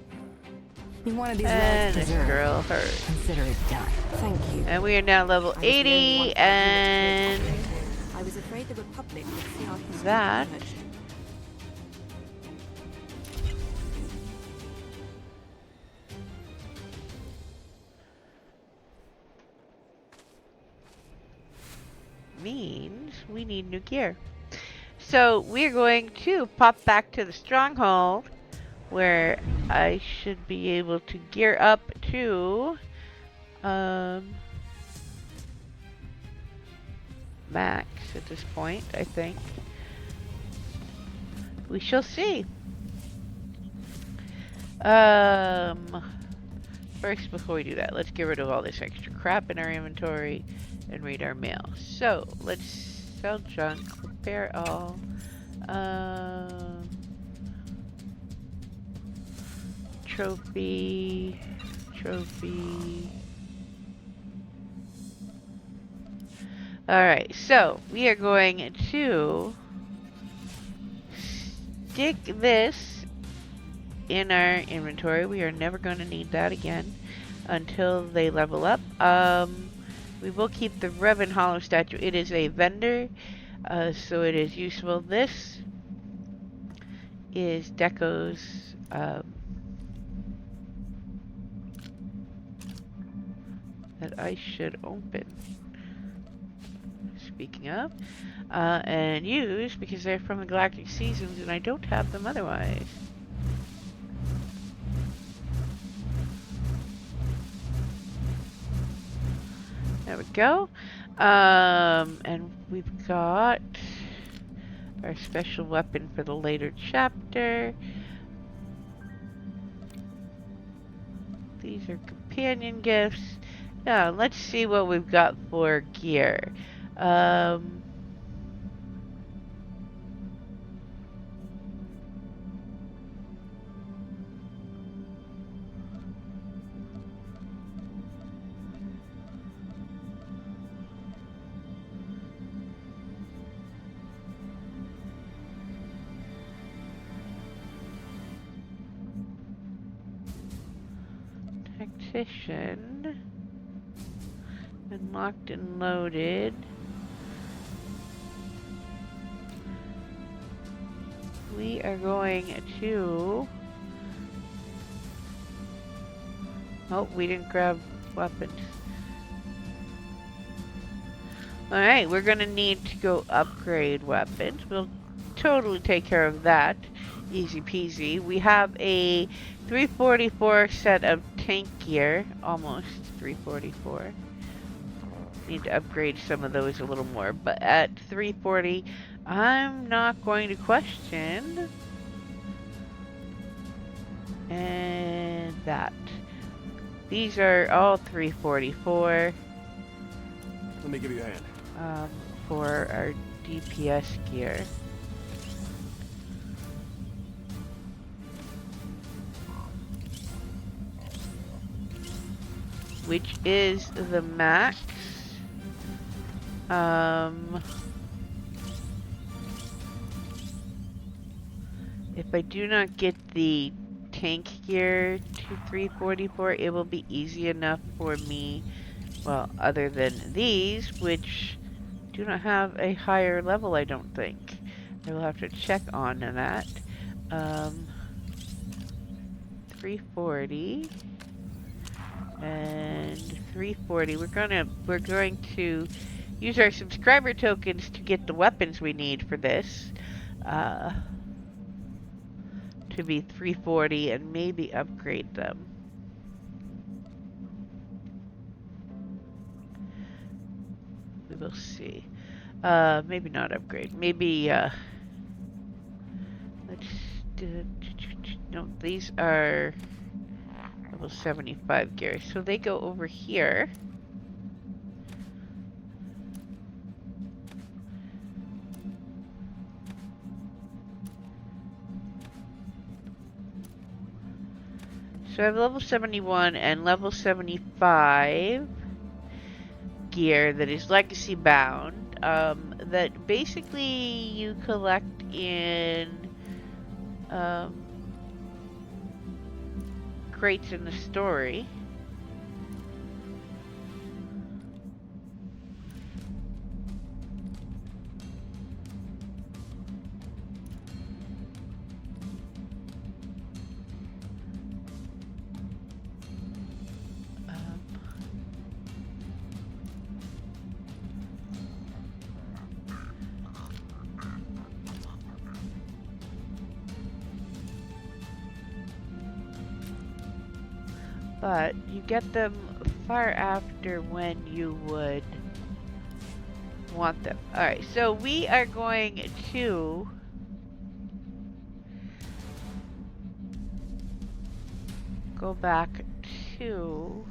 He wanted these And relics this preserved. girl hurt. Consider it done. Thank you. And we are now level I was the only 80, one and I was afraid the Republic would see our history that damaged. means we need new gear. So we're going to pop back to the stronghold where I should be able to gear up to max at this point, I think. We shall see. First, before we do that, let's get rid of all this extra crap in our inventory and read our mail. So, let's sell junk, repair all. Trophy. Alright, so we are going to stick this in our inventory. We are never going to need that again until they level up. We will keep the Revan Hollow statue. It is a vendor, so it is useful. This is Deco's that I should open. Speaking of, and use because they're from the Galactic Seasons and I don't have them otherwise. There we go. And we've got our special weapon for the later chapter. These are companion gifts. Now, let's see what we've got for gear. Tactician. And locked and loaded. We are going to... Oh, we didn't grab weapons. Alright, we're gonna need to go upgrade weapons. We'll totally take care of that. Easy peasy. We have a 344 set of tank gear. Almost 344. Need to upgrade some of those a little more. But at 340, I'm not going to question. And that. These are all 344. Let me give you a hand. For our DPS gear. which is the max. If I do not get the tank gear to 344, it will be easy enough for me, well, other than these, which do not have a higher level, I don't think. I will have to check on that. 340 and 340. We're going to use our subscriber tokens to get the weapons we need for this. To be 340 and maybe upgrade them. We will see. Maybe not upgrade. Maybe, let's do, no, these are level 75 gear. So they go over here. So I have level 71 and level 75 gear that is legacy bound, that basically you collect in crates in the story. But you get them far after when you would want them. Alright, so we are going to go back to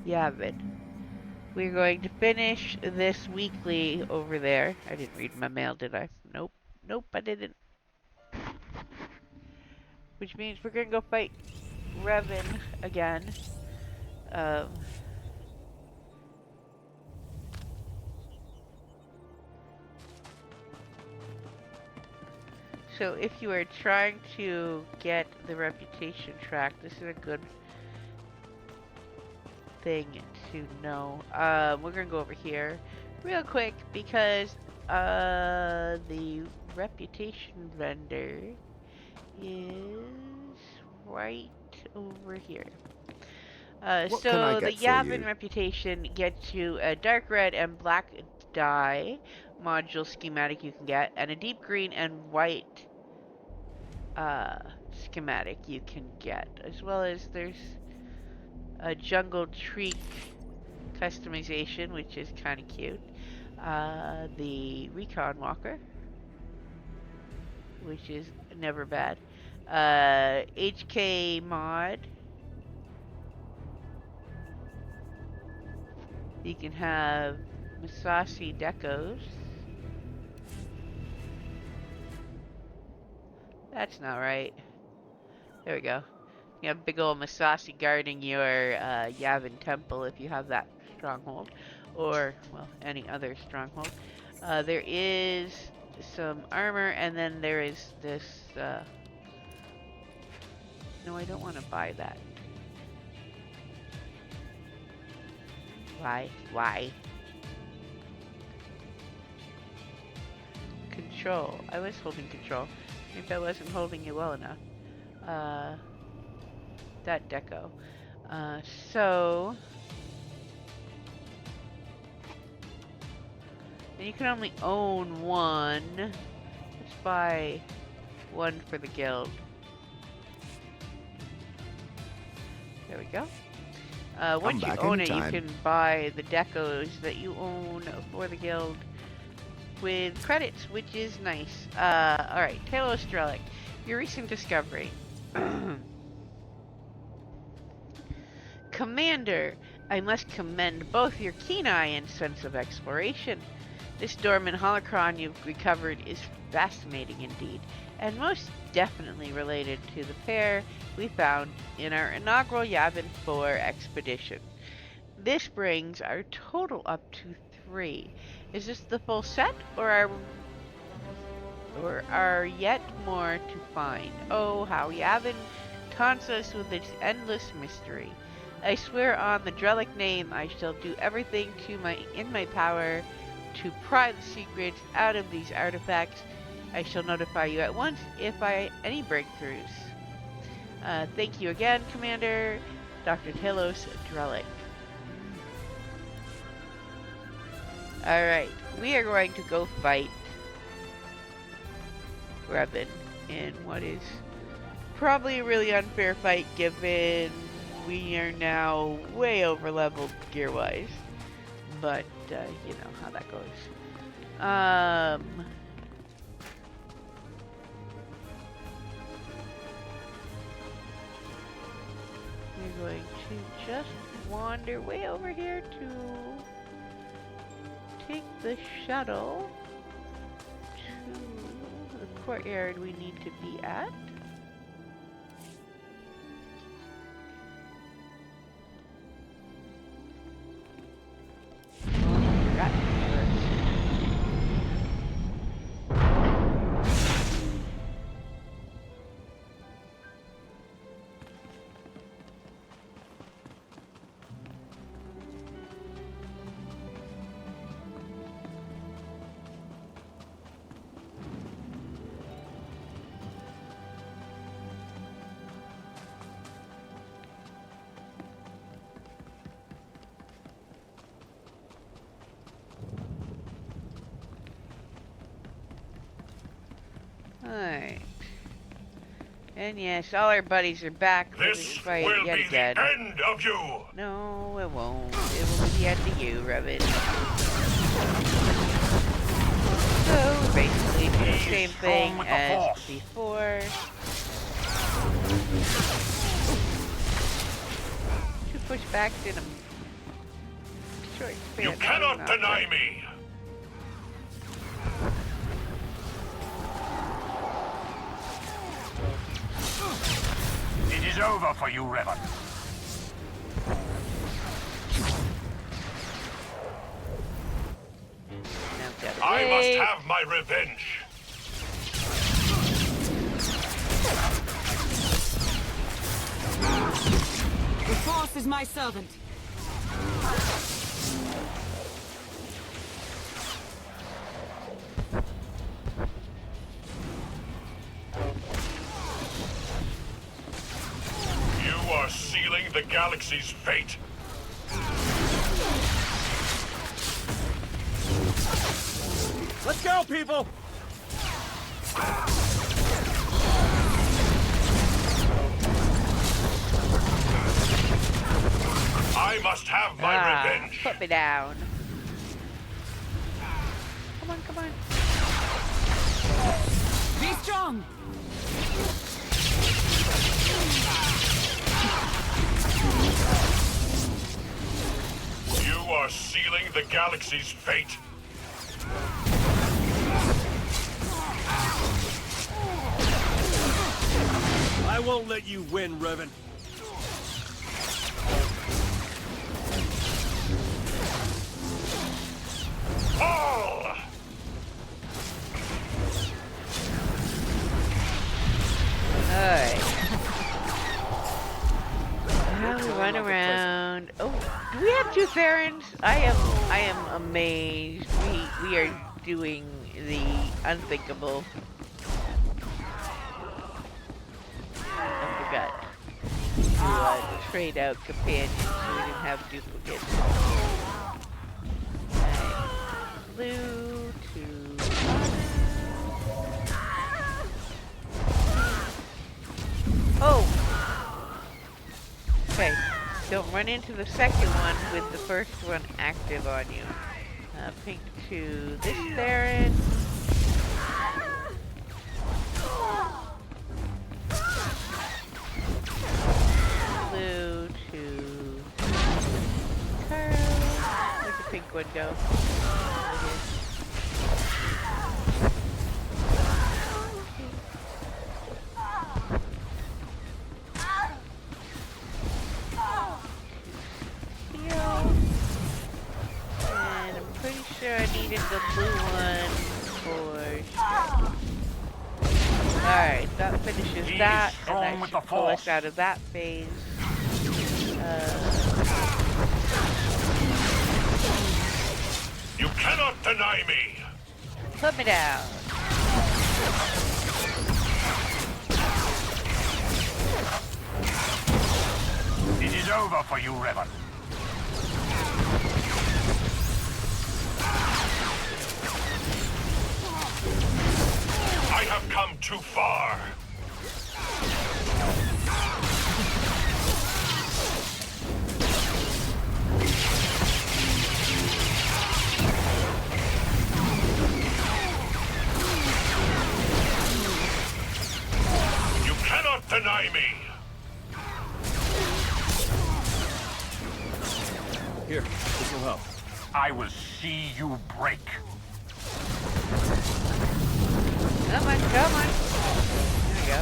Yavin. We're going to finish this weekly over there. I didn't read my mail, did I? Nope. Nope, I didn't. Which means we're gonna go fight Revan again. So if you are trying to get the reputation track, this is a good thing to know. We're gonna go over here real quick because the reputation vendor is right over here. So the Yavin reputation gets you a dark red and black dye module schematic you can get, and a deep green and white schematic you can get, as well as there's a jungle tree customization, which is kind of cute. The recon walker, which is never bad. HK mod. You can have Masasi decos. That's not right. There we go. You have big old Masasi guarding your Yavin temple if you have that stronghold. Or, well, any other stronghold. There is some armor, and then there is this... No, I don't want to buy that. Why? Why? Control. I was holding control. Maybe I wasn't holding it well enough. That deco. So... And you can only own one. Let's buy one for the guild. There we go. Once you own it, you can buy the decos that you own for the guild with credits, which is nice. Alright, Talos Strelic, your recent discovery. Commander, I must commend both your keen eye and sense of exploration. This dormant holocron you've recovered is fascinating indeed, and most definitely related to the pair we found in our inaugural Yavin 4 expedition. This brings our total up to 3. Is this the full set, or are yet more to find? Oh, how Yavin taunts us with its endless mystery. I swear on the Drellic name I shall do everything in my power to pry the secrets out of these artifacts. I shall notify you at once if any breakthroughs. Thank you again, Commander Dr. Talos Drellic. Alright, we are going to go fight Revan in what is probably a really unfair fight given we are now way over leveled gear wise. But, you know how that goes. We're going to just wander way over here to take the shuttle to the courtyard we need to be at. Alright. And yes, all our buddies are back for this fight yet again. The end of you! No, it won't. It will be the end of you, Revan. So, we're basically doing the same thing as before. Two pushbacks in a short span. You cannot deny me! It is over for you, Revan. I must have my revenge. The Force is my servant. You are sealing the galaxy's fate. Let's go, people! I must have my revenge. Put me down. Come on, come on. Be strong! You are sealing the galaxy's fate. I won't let you win, Revan. Fall! Alright. Now we run around. Oh, do we have two Therans? I am amazed. We are doing the unthinkable. I forgot to trade out companions so we didn't have duplicates. Okay. Blue to oh! Okay, don't run into the second one with the first one active on you. Pink to this Theron. Blue to Carl. Where'd the pink one go? the blue one for... Alright, that finishes that, and that should pull us out of that phase. You cannot deny me! Put me down. It is over for you, Revan. I have come too far. You cannot deny me. Here, this will help. I will see you break. Come on, come on. There we go.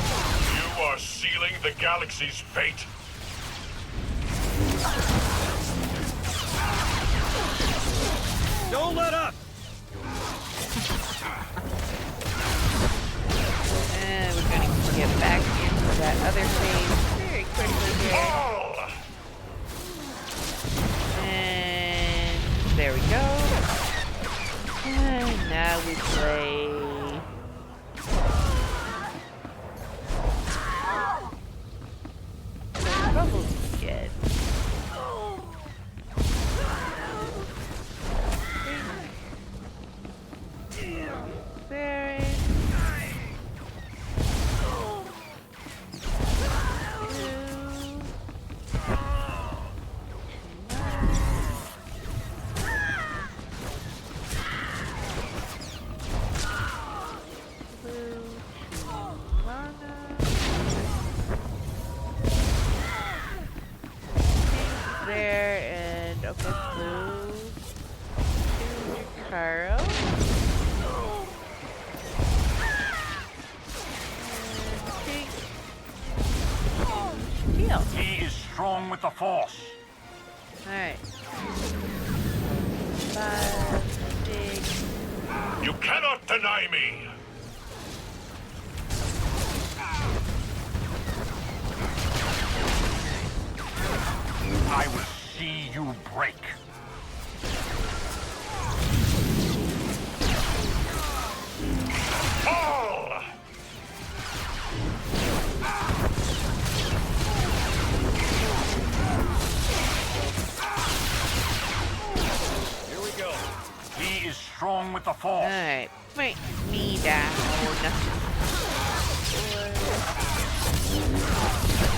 You are sealing the galaxy's fate. Don't let up! And we're going to get back into that other phase very quickly here. Fall! And there we go. And now we play... Bubbles again. Baron. There and okay, blue to Caro. And pink. Teal. He is strong with the Force. Alright. 5, 6. You cannot deny me. I will see you break. Fall! Here we go. He is strong with the Force. Alright, bring me down.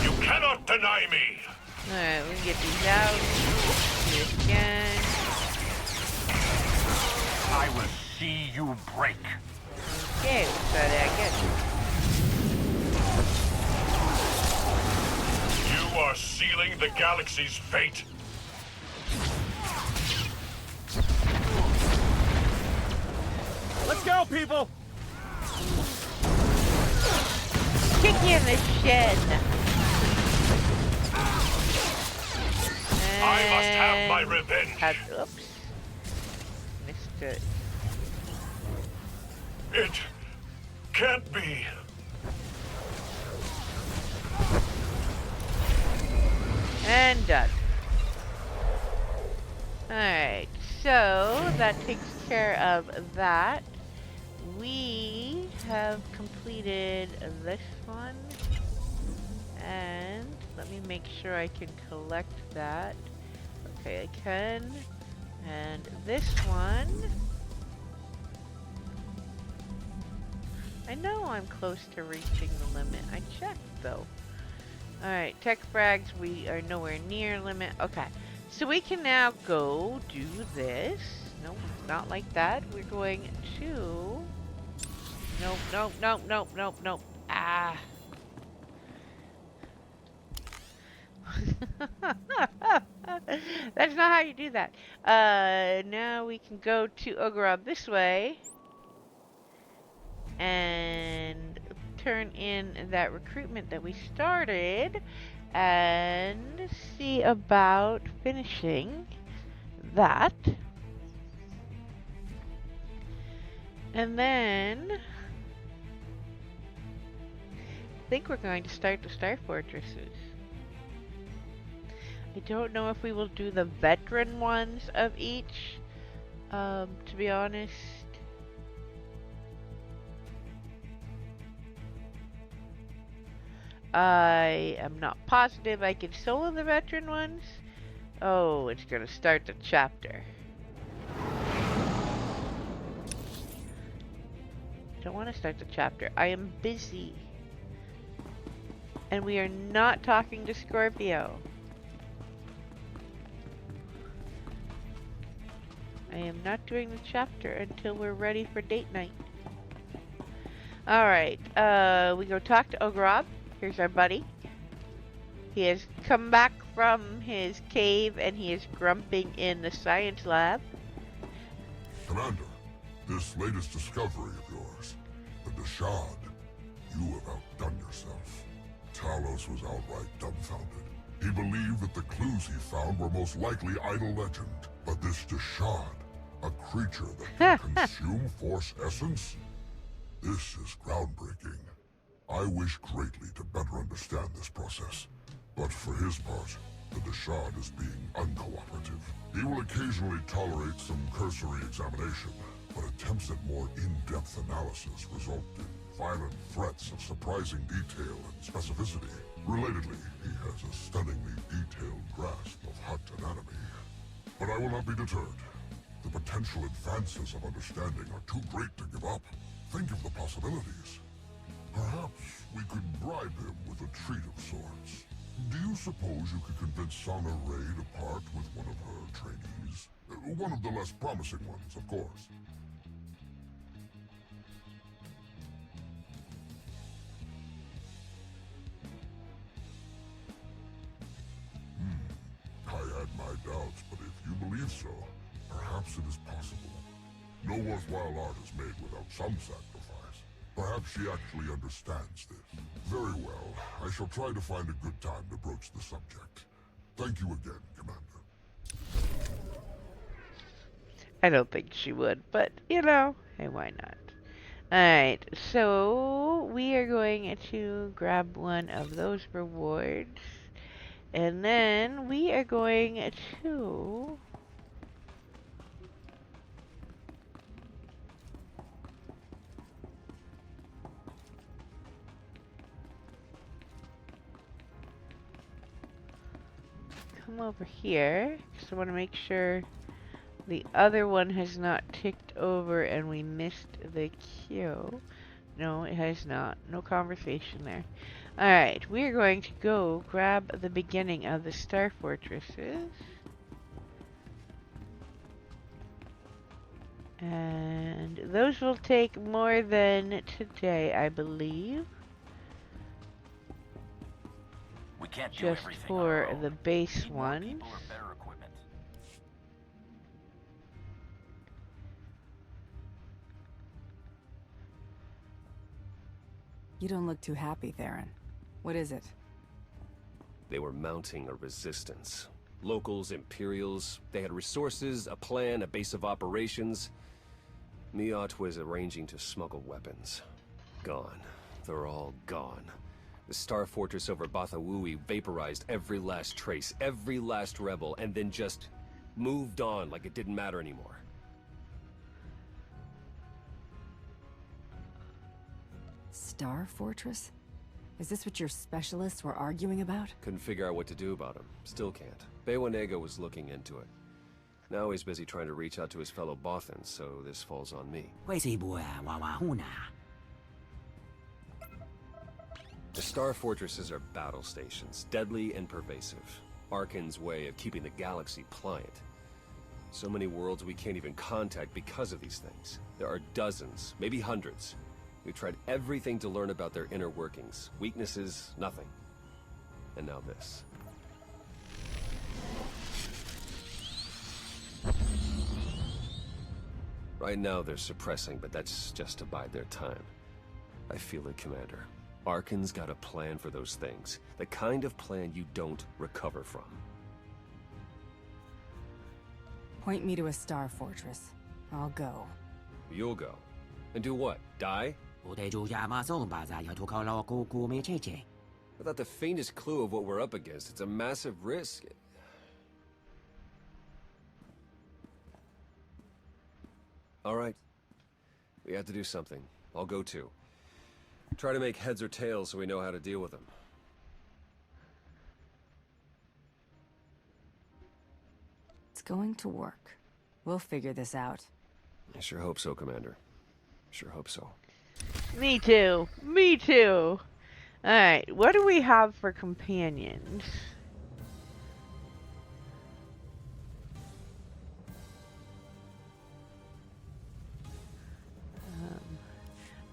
You cannot deny me. Alright, we can get these out. Do it again. I will see you break. Okay, let's try that again. You are sealing the galaxy's fate. Let's go, people! Kick you in the shin. I must have my revenge. Oops. Missed it. It can't be. And done. Alright, so that takes care of that. We have completed this one. And let me make sure I can collect that. Okay, I can. And this one. I know I'm close to reaching the limit. I checked though. Alright, tech frags, we are nowhere near limit. Okay, so we can now go do this. Nope, not like that. We're going to... Nope, nope, nope, nope, nope, nope. Ah. That's not how you do that. Now we can go to Ogorov this way. And turn in that recruitment that we started. And see about finishing that. And then I think we're going to start the Star Fortresses. I don't know if we will do the veteran ones of each, to be honest. I am not positive I can solo the veteran ones. Oh, it's gonna start the chapter. Don't want to start the chapter. I am busy. And we are not talking to Scorpio. I am not doing the chapter until we're ready for date night. Alright, we go talk to Ograb. Here's our buddy. He has come back from his cave and he is grumping in the science lab. Commander, this latest discovery of yours, the Dashad, you have outdone yourself. Talos was outright dumbfounded. He believed that the clues he found were most likely idle legend. But this Dashad, a creature that can consume Force essence? This is groundbreaking. I wish greatly to better understand this process. But for his part, the Dashad is being uncooperative. He will occasionally tolerate some cursory examination, but attempts at more in-depth analysis result in violent threats of surprising detail and specificity. Relatedly, he has a stunningly detailed grasp of hut anatomy. But I will not be deterred. The potential advances of understanding are too great to give up. Think of the possibilities. Perhaps we could bribe him with a treat of sorts. Do you suppose you could convince Sana Ray to part with one of her trainees? One of the less promising ones, of course. I had my doubts, but if you believe so, perhaps it is possible. No worthwhile art is made without some sacrifice. Perhaps she actually understands this. Very well. I shall try to find a good time to broach the subject. Thank you again, Commander. I don't think she would, but, you know, hey, why not? Alright, so we are going to grab one of those rewards. And then we are going to... come over here, because I want to make sure the other one has not ticked over and we missed the queue. No, it has not. No conversation there. Alright, we're going to go grab the beginning of the Star Fortresses. And those will take more than today, I believe. We can't do Just everything for on our own. the base We need more ones. people or better equipment. You don't look too happy, Theron. What is it? They were mounting a resistance. Locals, Imperials, they had resources, a plan, a base of operations. Miot was arranging to smuggle weapons. Gone. They're all gone. The Star Fortress over Bathawui vaporized every last trace, every last rebel, and then just moved on like it didn't matter anymore. Star Fortress? Is this what your specialists were arguing about? Couldn't figure out what to do about him. Still can't. Bewanego was looking into it. Now he's busy trying to reach out to his fellow Bothans, so this falls on me. The Star Fortresses are battle stations, deadly and pervasive. Arkan's way of keeping the galaxy pliant. So many worlds we can't even contact because of these things. There are dozens, maybe hundreds. We've tried everything to learn about their inner workings. Weaknesses, nothing. And now this. Right now they're suppressing, but that's just to bide their time. I feel it, Commander. Arkan's got a plan for those things. The kind of plan you don't recover from. Point me to a Star Fortress. I'll go. You'll go. And do what? Die? 我哋做廿碼鐘吧，就有套靠落個個咩車車。 Without the faintest clue of what we're up against, it's a massive risk. All right. We have to do something. I'll go too. Try to make heads or tails so we know how to deal with them. It's going to work. We'll figure this out. I sure hope so, Commander. Sure hope so. Me too. Me too. Alright, what do we have for companions?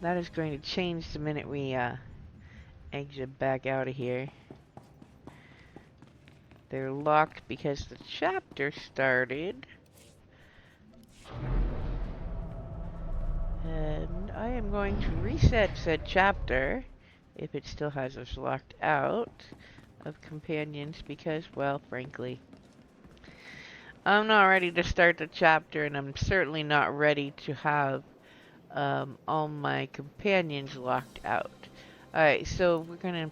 That is going to change the minute we exit back out of here. They're locked because the chapter started. And I am going to reset said chapter, if it still has us locked out of companions, because, well, frankly, I'm not ready to start the chapter, and I'm certainly not ready to have all my companions locked out. Alright, so we're gonna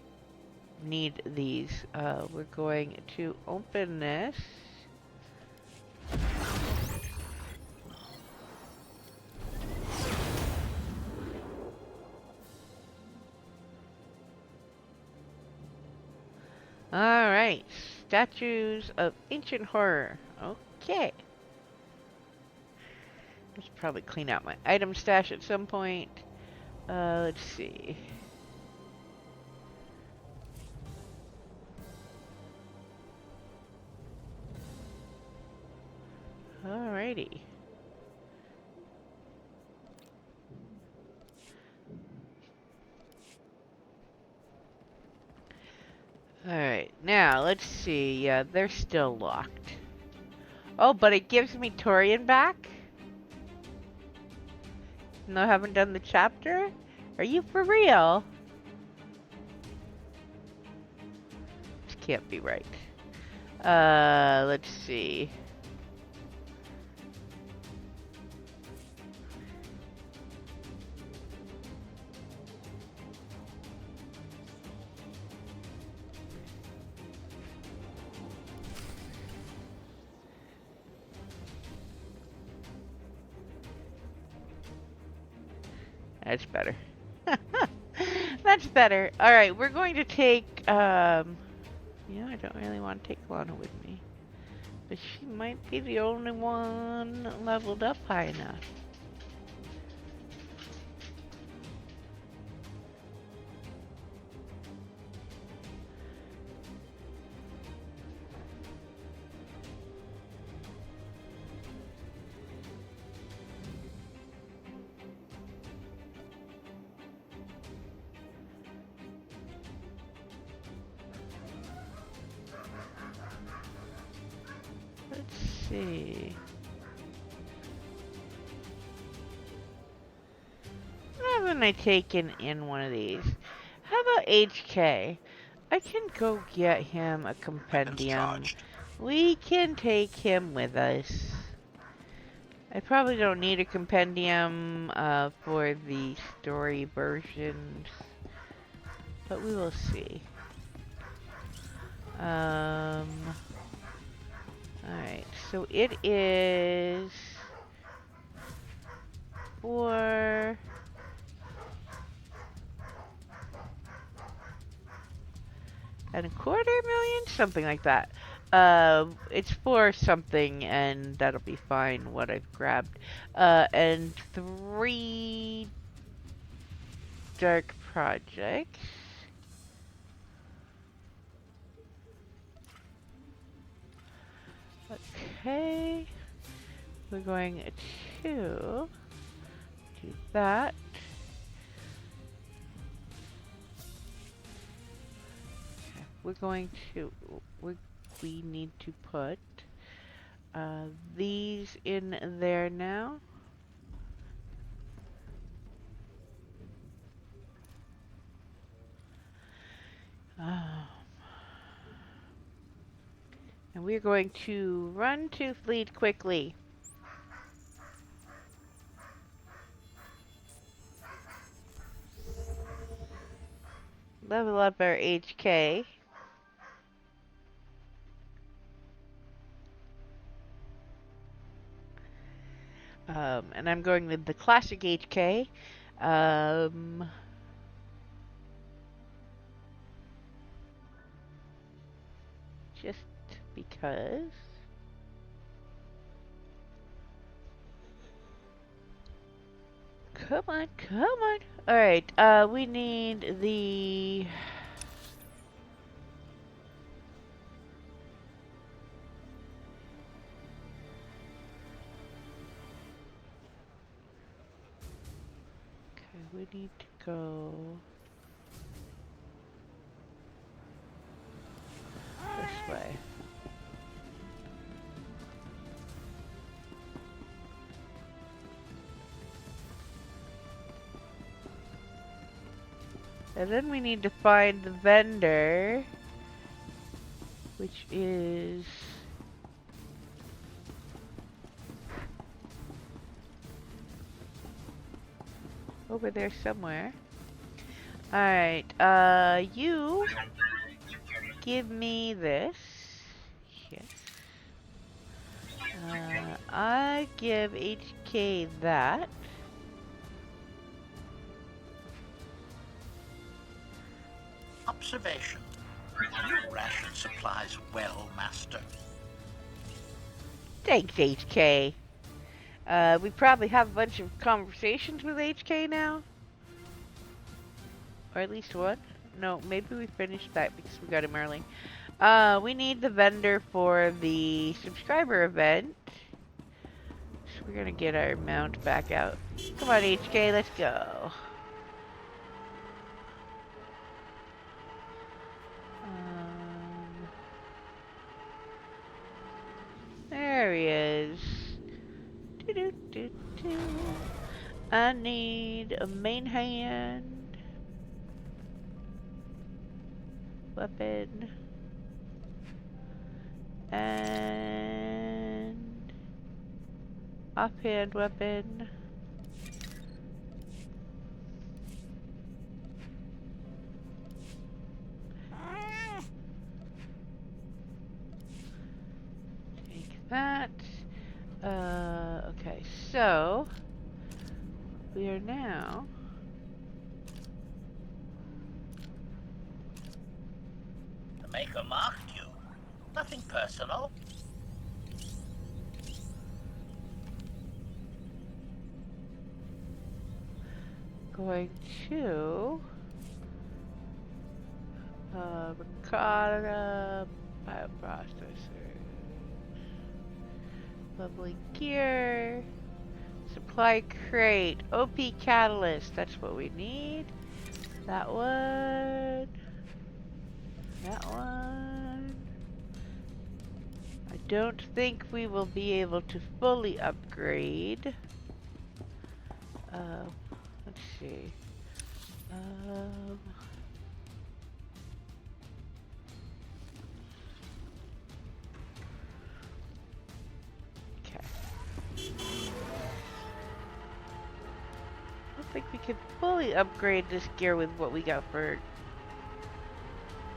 need these. We're going to open this. Alright, statues of ancient horror. Okay. Let's probably clean out my item stash at some point. Let's see. Alrighty. Alright, now let's see. Yeah, they're still locked. Oh, but it gives me Torian back? No, I haven't done the chapter? Are you for real? This can't be right. Let's see. That's better. That's better. Alright, we're going to take, I don't really want to take Lana with me. But she might be the only one leveled up high enough. See. Why haven't I taken in one of these? How about HK? I can go get him a compendium. We can take him with us. I probably don't need a compendium for the story versions, but we will see. Alright, so it is 4 and a quarter million, something like that. It's 4 something, and that'll be fine. What I've grabbed, and 3 dark projects. Okay, we're going to do that. Okay. We're going to, we need to put these in there now. And we're going to run to fleet quickly. level up our HK. And I'm going with the classic HK. Just because. Come on, come on. Alright, we need the... Okay, we need to go... this way. And then we need to find the vendor, which is over there somewhere. Alright, you give me this. Yes. I give HK that. Observation. Your ration supplies well, Master. Thanks, HK. We probably have a bunch of conversations with HK now. Or at least one. No, maybe we finished that because we got him early. We need the vendor for the subscriber event. So we're gonna get our mount back out. Come on, HK, let's go. There he is. I need a main hand. Weapon. And offhand weapon. Take that. Okay, so we are now The Maker marked you. Nothing personal. going to Ricotta bioprocessor, lovely gear, supply crate, OP catalyst. That's what we need. That one. That one. I don't think we will be able to fully upgrade. Let's see. Okay. I don't think we can fully upgrade this gear with what we got for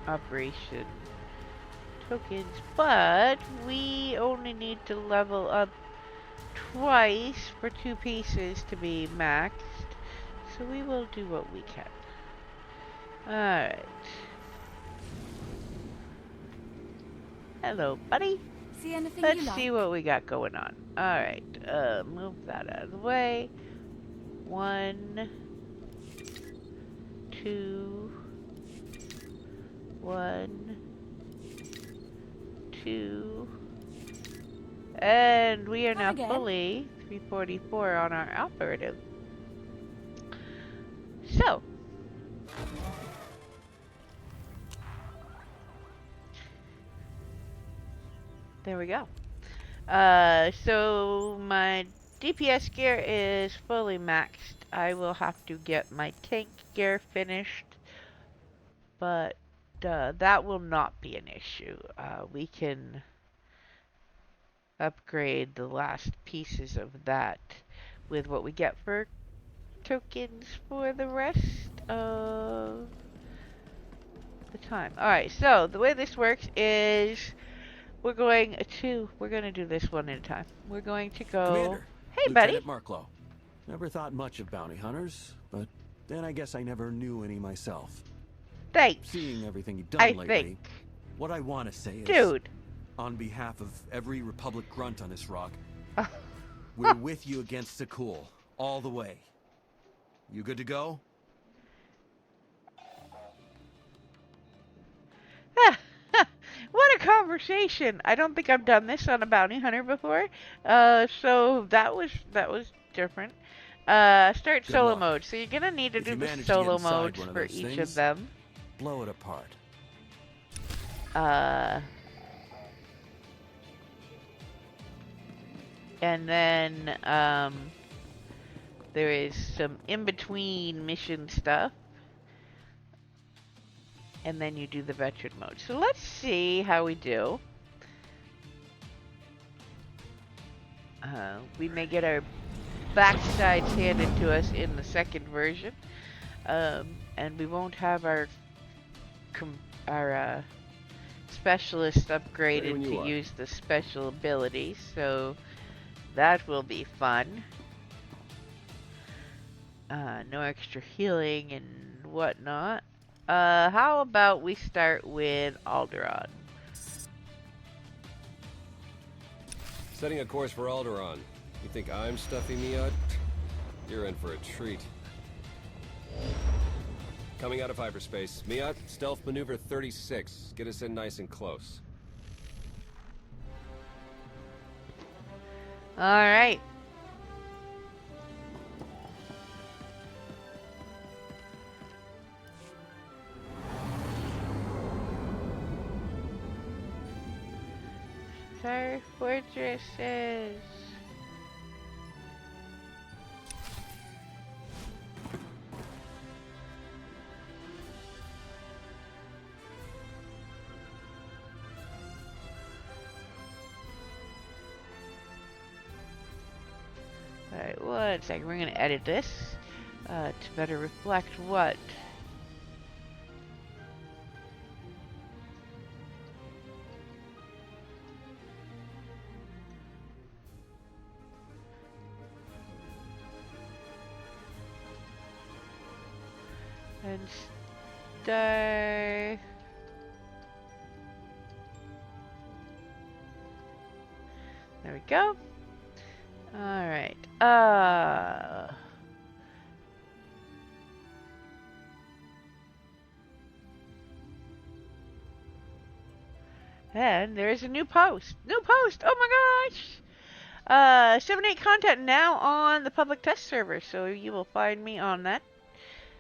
operation tokens, but we only need to level up twice for 2 pieces to be maxed, so we will do what we can. Alright. Hello, buddy. See anything Let's you like? see what we got going on. Alright, move that out of the way. 1, 2, 1, 2, and we are now fully 344 on our operative. So, there we go. So my DPS gear is fully maxed. I will have to get my tank gear finished, but that will not be an issue. We can upgrade the last pieces of that with what we get for tokens for the rest of time. Alright, so the way this works is we're going to do this one at a time. We're going to go... Commander, Hey, Lieutenant buddy. Marklow. Never thought much of bounty hunters, but then I guess I never knew any myself. Thanks. Seeing everything you've done lately, think. what I want to say is... Dude. On behalf of every Republic grunt on this rock, we're with you against Sekul, all the way. You good to go? What a conversation! I don't think I've done this on a bounty hunter before, so that was different. Start solo mode. So you're gonna need to do the solo modes for each of them. Blow it apart. And then there is some in-between mission stuff. And then you do the veteran mode. So let's see how we do. We may get our backsides handed to us in the second version. And we won't have our specialist upgraded to use the special abilities. So that will be fun. No extra healing and whatnot. How about we start with Alderaan? Setting a course for Alderaan. You think I'm stuffy, Miot? You're in for a treat. Coming out of hyperspace. Miot, stealth maneuver 36. Get us in nice and close. Alright. Star fortresses. Alright, 1 second. We're gonna edit this to better reflect what. And star. There we go. Alright. And there's a new post. New post! Oh my gosh! 7.8 content now on the public test server, so you will find me on that.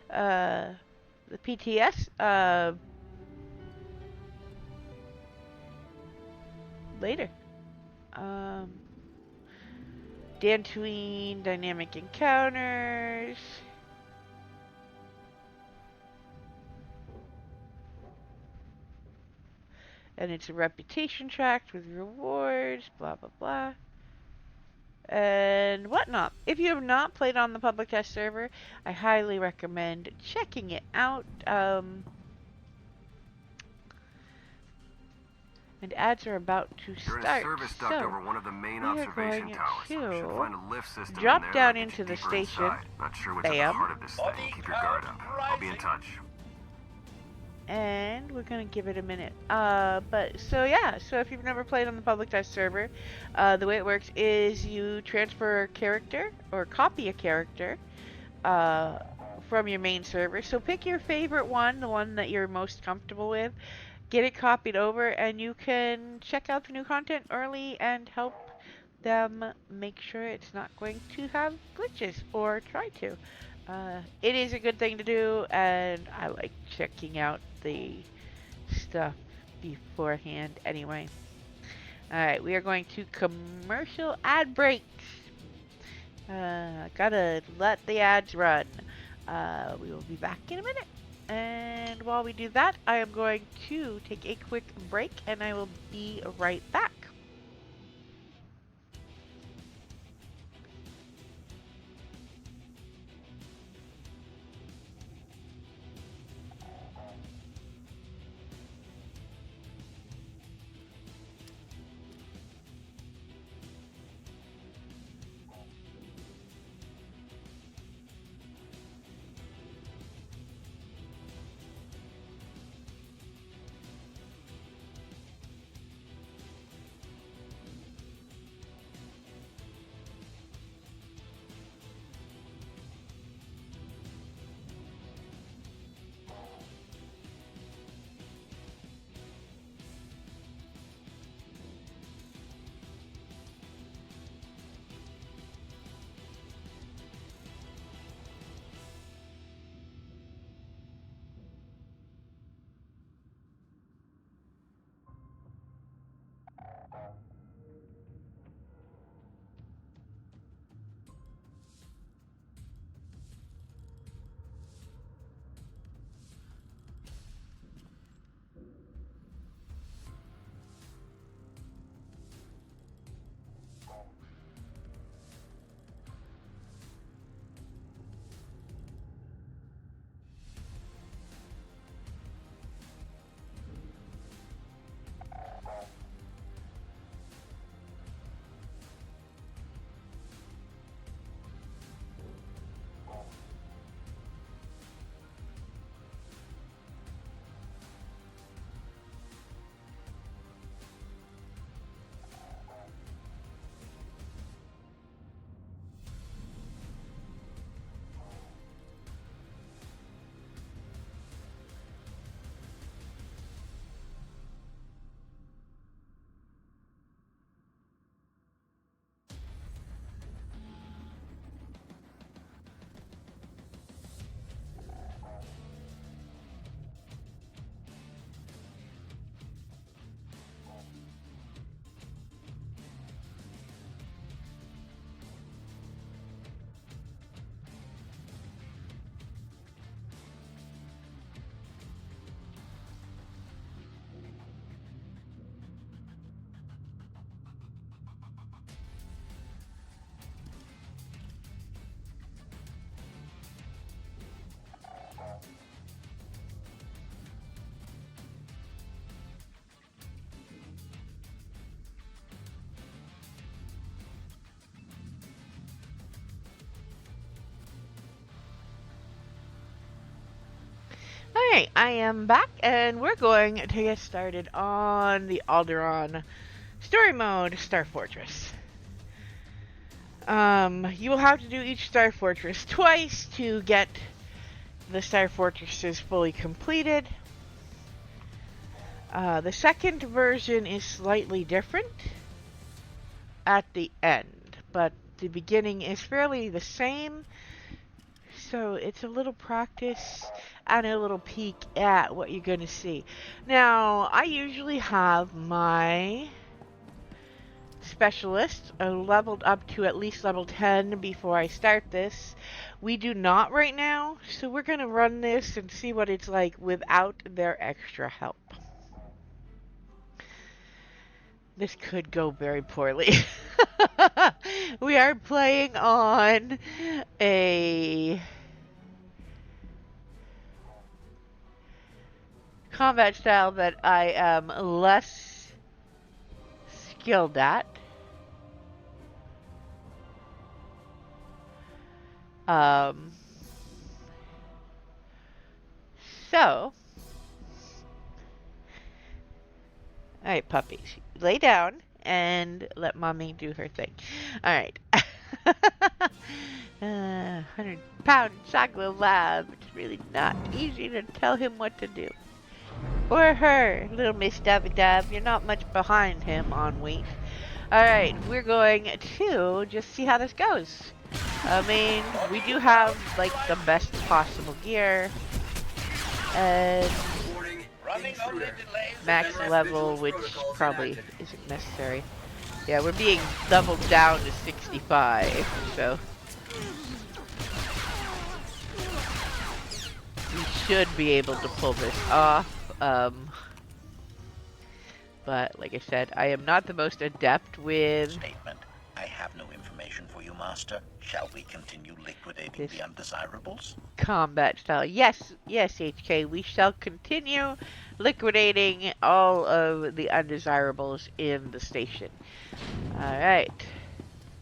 The PTS, later. Dantooine dynamic encounters. And it's a reputation tract with rewards, blah blah blah. And whatnot. If you have not played on the public test server, I highly recommend checking it out. And ads are about to start. You're in a service duct over one of the main observation towers. Should find a lift system drop in there down to into the deeper station. inside. Not sure what's at the heart of this thing. Keep your guard up. I'll be in touch. And we're gonna give it a minute. So if you've never played on the public test server, the way it works is you transfer a character or copy a character from your main server. So pick your favorite one, the one that you're most comfortable with, get it copied over, and you can check out the new content early and help them make sure it's not going to have glitches or try to. It is a good thing to do, and I like checking out the stuff beforehand anyway. Alright, we are going to commercial ad breaks. Gotta let the ads run. We will be back in a minute. And while we do that, I am going to take a quick break, and I will be right back. Alright, I am back, and we're going to get started on the Alderaan story mode Star Fortress. You will have to do each Star Fortress twice to get the Star Fortresses fully completed. The second version is slightly different at the end, but the beginning is fairly the same. So it's a little practice and a little peek at what you're going to see. Now, I usually have my specialist leveled up to at least level 10 before I start this. We do not right now, so we're going to run this and see what it's like without their extra help. This could go very poorly. We are playing on a combat style that I am less skilled at. So, alright, puppies, lay down and let mommy do her thing. Alright. 100-pound chocolate lab. It's really not easy to tell him what to do. Or her, little Miss Dubby-Dub. You're not much behind him on weight. Alright, we're going to just see how this goes. I mean, we do have, like, the best possible gear. And max level, which probably isn't necessary. Yeah, we're being leveled down to 65, so we should be able to pull this off. But like I said, I am not the most adept with statement. I have no information for you, Master. Shall we continue liquidating the undesirables? Combat style. Yes, yes, HK. We shall continue liquidating all of the undesirables in the station. Alright.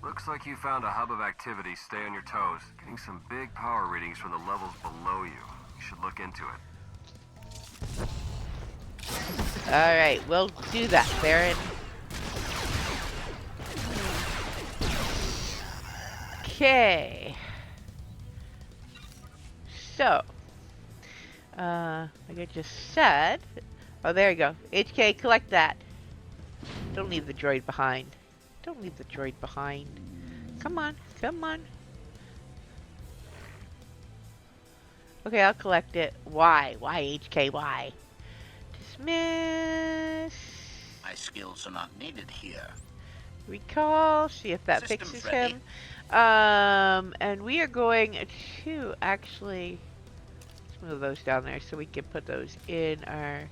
Looks like you found a hub of activity. Stay on your toes. Getting some big power readings from the levels below you. You should look into it. Alright, we'll do that, Baron. Okay. So, like I just said, oh, there you go. HK, collect that. Don't leave the droid behind. Don't leave the droid behind. Come on, come on. Okay, I'll collect it. Why? Why, HK? Why? Dismiss. My skills are not needed here. Recall. See if that Systems fixes ready. him. And we are going to actually let's move those down there so we can put those in our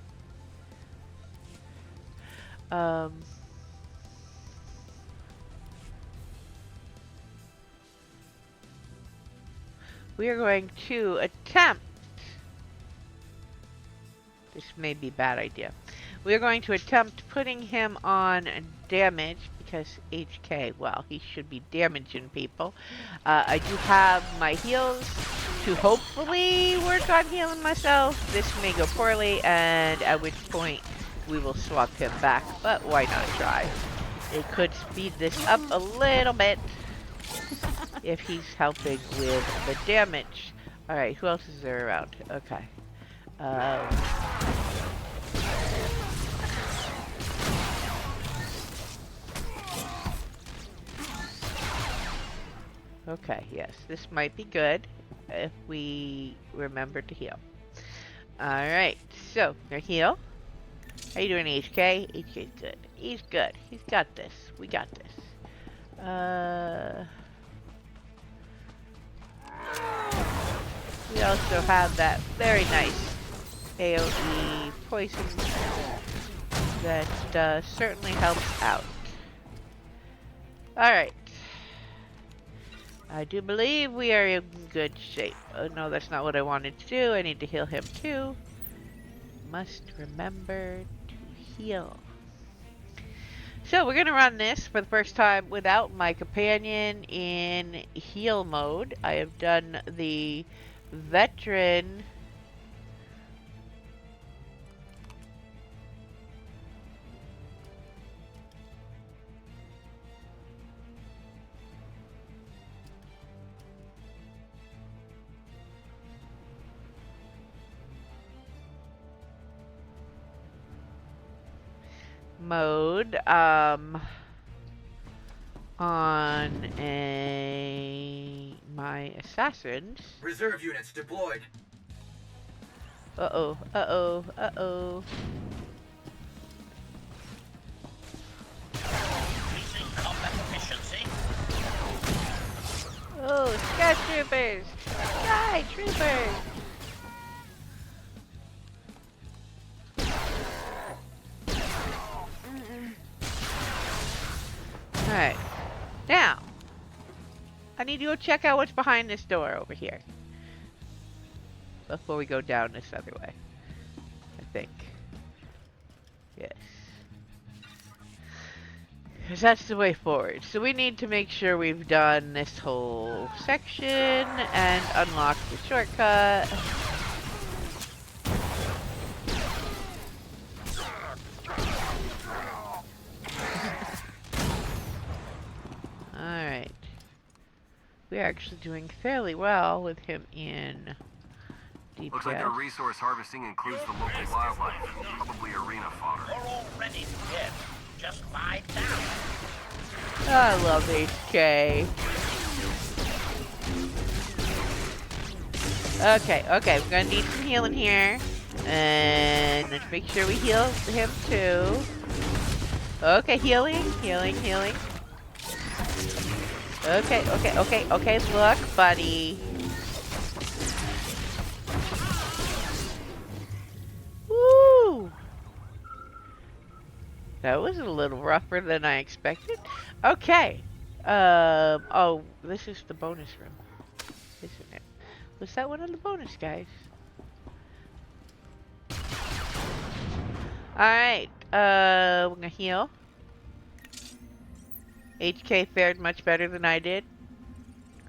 we are going to attempt, this may be a bad idea, we are going to attempt putting him on damage because HK, well, he should be damaging people. I do have my heals to hopefully work on healing myself. This may go poorly, and at which point we will swap him back, but why not try? It could speed this up a little bit if he's helping with the damage. Alright, who else is there around? Okay. Okay, yes, this might be good if we remember to heal. Alright, so, gonna heal. How you doing, HK? HK's good. He's good. He's got this. We got this. We also have that very nice AoE poison that certainly helps out. Alright. I do believe we are in good shape. Oh no, that's not what I wanted to do. I need to heal him too. Must remember to heal. So we're going to run this for the first time without my companion in heal mode. I have done the veteran mode on my assassins. Reserve units deployed. Uh-oh, uh-oh, uh-oh. Increasing combat efficiency. Oh, sky troopers! Sky troopers! Alright. Now, I need to go check out what's behind this door over here. Before we go down this other way. I think. Yes. Because that's the way forward. So we need to make sure we've done this whole section and unlock the shortcut. Alright. We're actually doing fairly well with him in DPS. Looks like their resource harvesting includes the local wildlife. Probably arena fodder. You're already dead. Just lie down. I love HK. Okay, okay, we're gonna need some healing here. And let's make sure we heal him too. Okay, healing, healing, healing. Okay, okay, okay, okay, look, buddy. Woo! That was a little rougher than I expected. Okay. Oh, this is the bonus room, isn't it? Was that one of the bonus guys? Alright, we're gonna heal. HK fared much better than I did.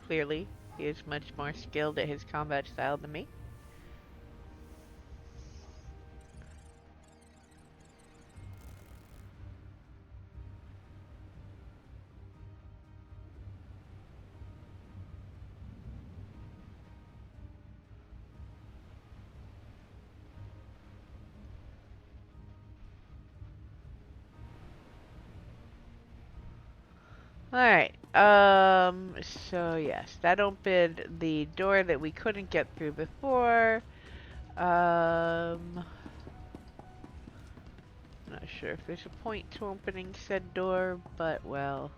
Clearly, he is much more skilled at his combat style than me. Alright, so yes, that opened the door that we couldn't get through before. Not sure if there's a point to opening said door, but well.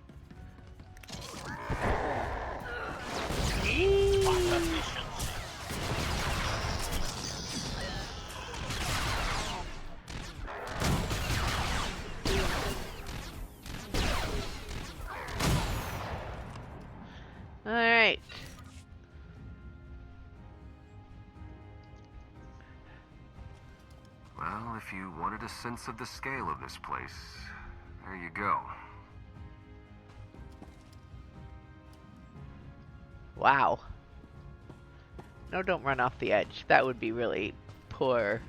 Alright. Well, if you wanted a sense of the scale of this place, there you go. Wow. No, don't run off the edge. That would be really poor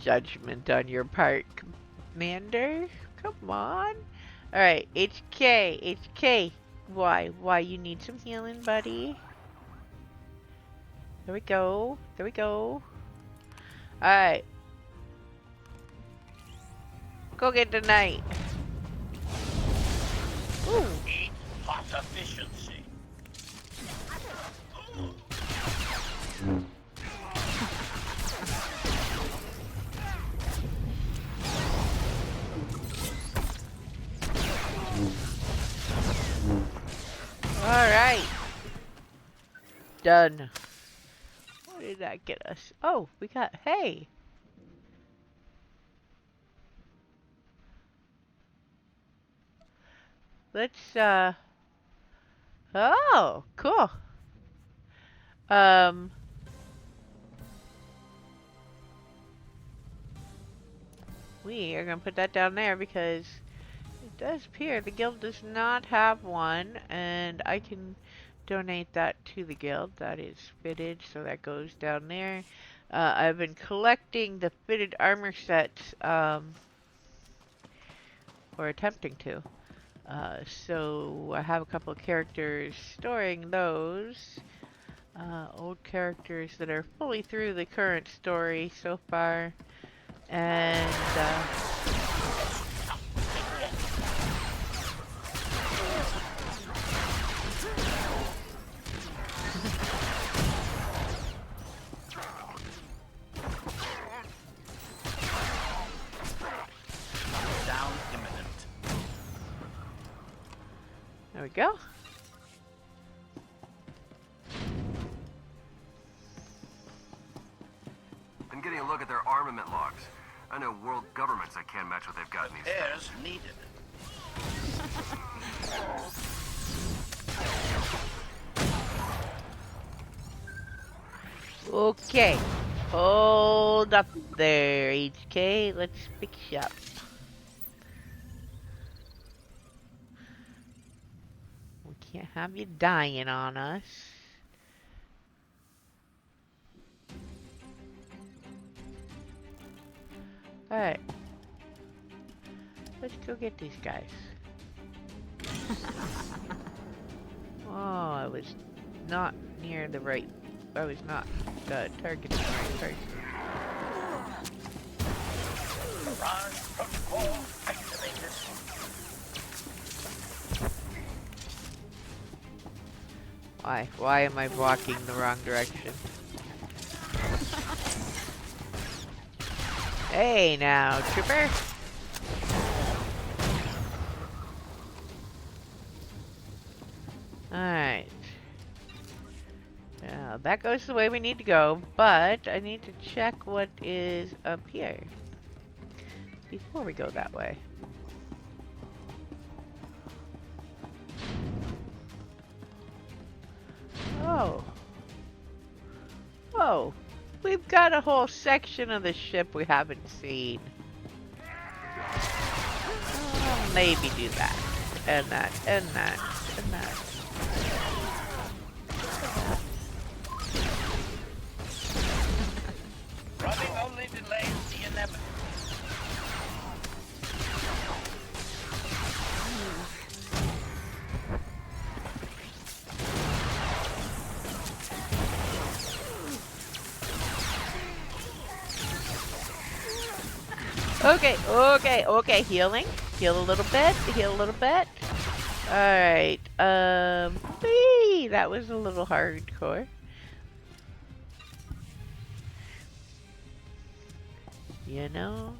judgment on your part, Commander. Come on. Alright, HK, HK. Why you need some healing, buddy? There we go. There we go. Alright. Go get the knight. Ooh. Eat hot efficiency. Alright. Done. What did that get us? Oh, we got hay. Let's, oh, cool. We are going to put that down there because it does appear the guild does not have one, and I can donate that to the guild. That is fitted, so that goes down there. I've been collecting the fitted armor sets, or attempting to. So I have a couple of characters storing those. Old characters that are fully through the current story so far. And we go. I'm getting a look at their armament logs. I know world governments that can't match what they've got in these Repairs needed. Okay. Hold up there, HK. Let's fix you up. We can't have you dying on us. Alright. Let's go get these guys. Oh, I was not near the right... I was not targeting the right person. Barrage protocol activated. Why? Why am I walking the wrong direction? Hey now, trooper! Alright. Now, that goes the way we need to go, but I need to check what is up here before we go that way. Oh. Whoa. We've got a whole section of the ship we haven't seen. I'll maybe do that. And that, and that, and that. Running only delays the inevitable. Okay, healing. Heal a little bit, heal a little bit. Alright, whee, that was a little hardcore. You know,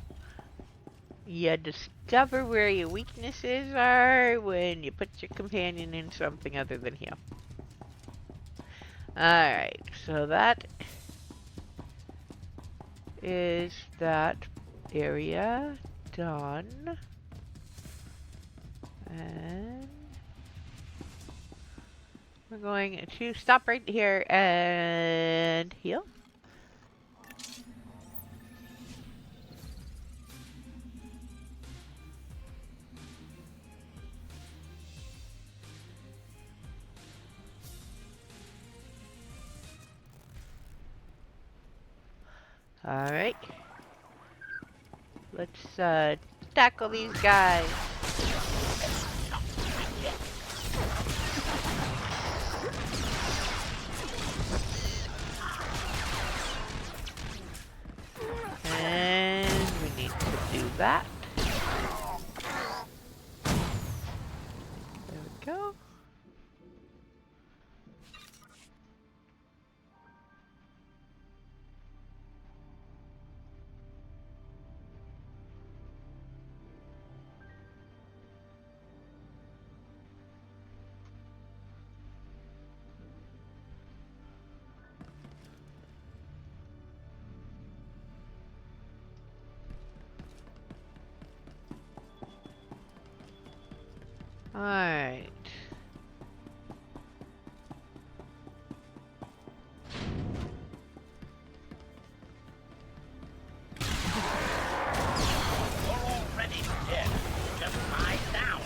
you discover where your weaknesses are when you put your companion in something other than heal. Alright, so that is that area done. And we're going to stop right here and heal. Alright. Let's tackle these guys. And we need to do that. There we go. Alright. You're already dead. Just lie down.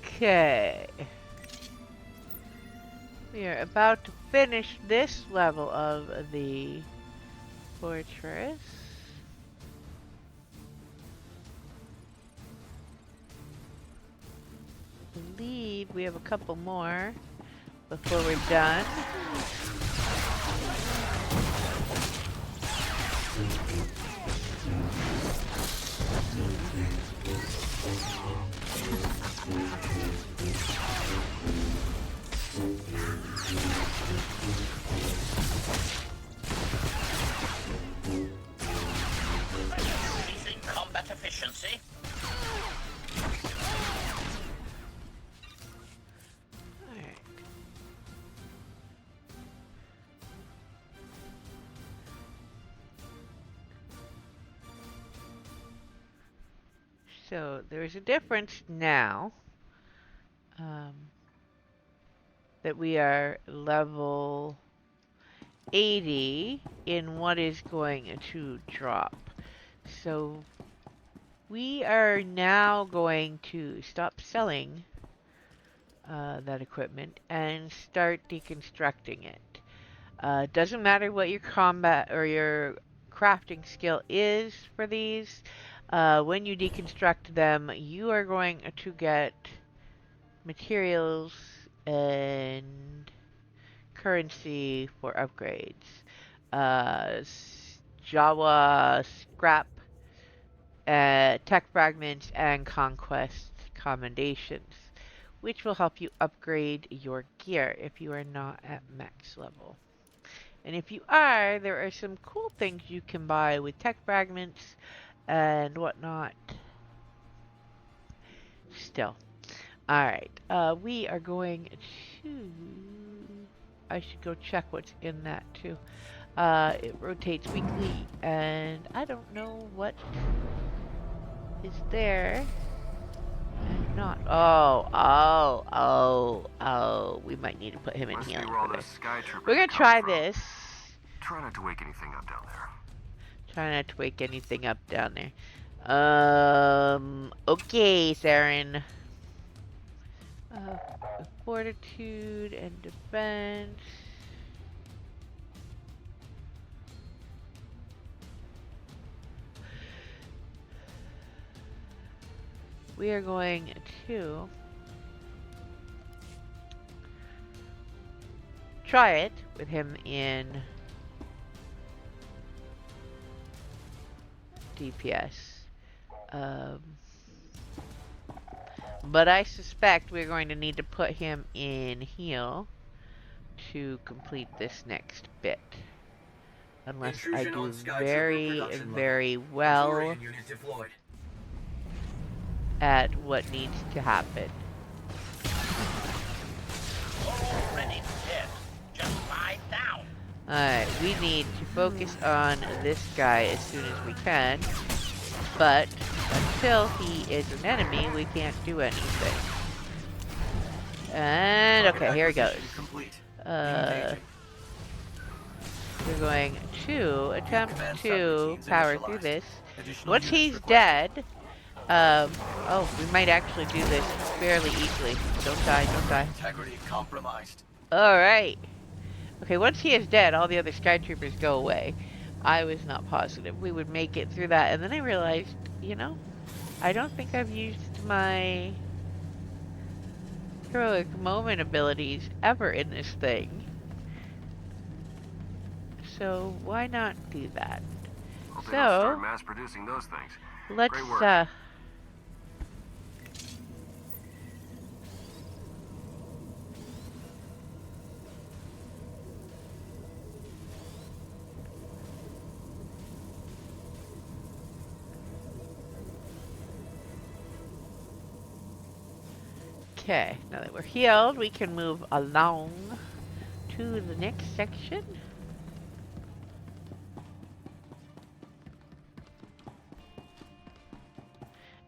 Okay. We are about to finish this level of the fortress. I believe we have a couple more before we're done. efficiency. Alright. So there's a difference now that we are level 80 in what is going to drop. So we are now going to stop selling that equipment and start deconstructing it. Doesn't matter what your combat or your crafting skill is for these. When you deconstruct them, you are going to get materials and currency for upgrades. Jawa scrap, tech fragments, and conquest commendations, which will help you upgrade your gear if you are not at max level. And if you are, there are some cool things you can buy with tech fragments and whatnot. Still. Alright, we are going to... I should go check what's in that too. It rotates weekly, and I don't know what is there. And not... Oh. We might need to put him in healing for this. We're gonna try this. Try not to wake anything up down there. Try not to wake anything up down there. Okay, Saren. Fortitude and defense. We are going to try it with him in DPS. But I suspect we're going to need to put him in heal to complete this next bit. Unless I do very, very well at what needs to happen. Already dead. Just lie down. Alright, we need to focus on this guy as soon as we can. But until he is an enemy, we can't do anything. And okay, here he goes. We're going to attempt to power through this. Once he's dead, oh, we might actually do this fairly easily. Don't die, don't die. Integrity compromised. Alright. Okay, once he is dead, all the other Sky Troopers go away. I was not positive we would make it through that, and then I realized, you know, I don't think I've used my heroic moment abilities ever in this thing. So why not do that? Hope they don't start mass producing those things. Let's Great work. Okay, now that we're healed, we can move along to the next section.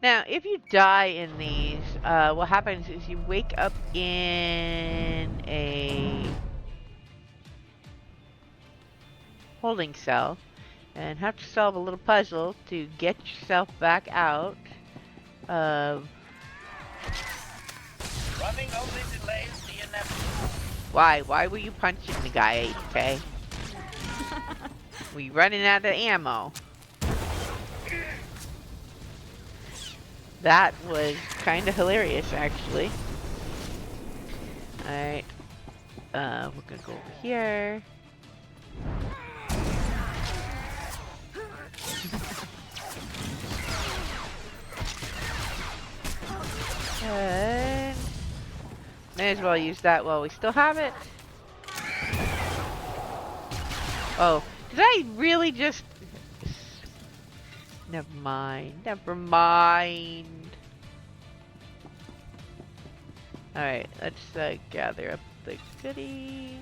Now, if you die in these, what happens is you wake up in a holding cell and have to solve a little puzzle to get yourself back out of... Running only delays the inevitable. Why were you punching the guy, okay? Were you running out of ammo? That was kind of hilarious, actually. Alright. We're gonna go over here. And may as well use that while we still have it. Oh, did I really just Never mind. Never mind. Alright, let's gather up the goodies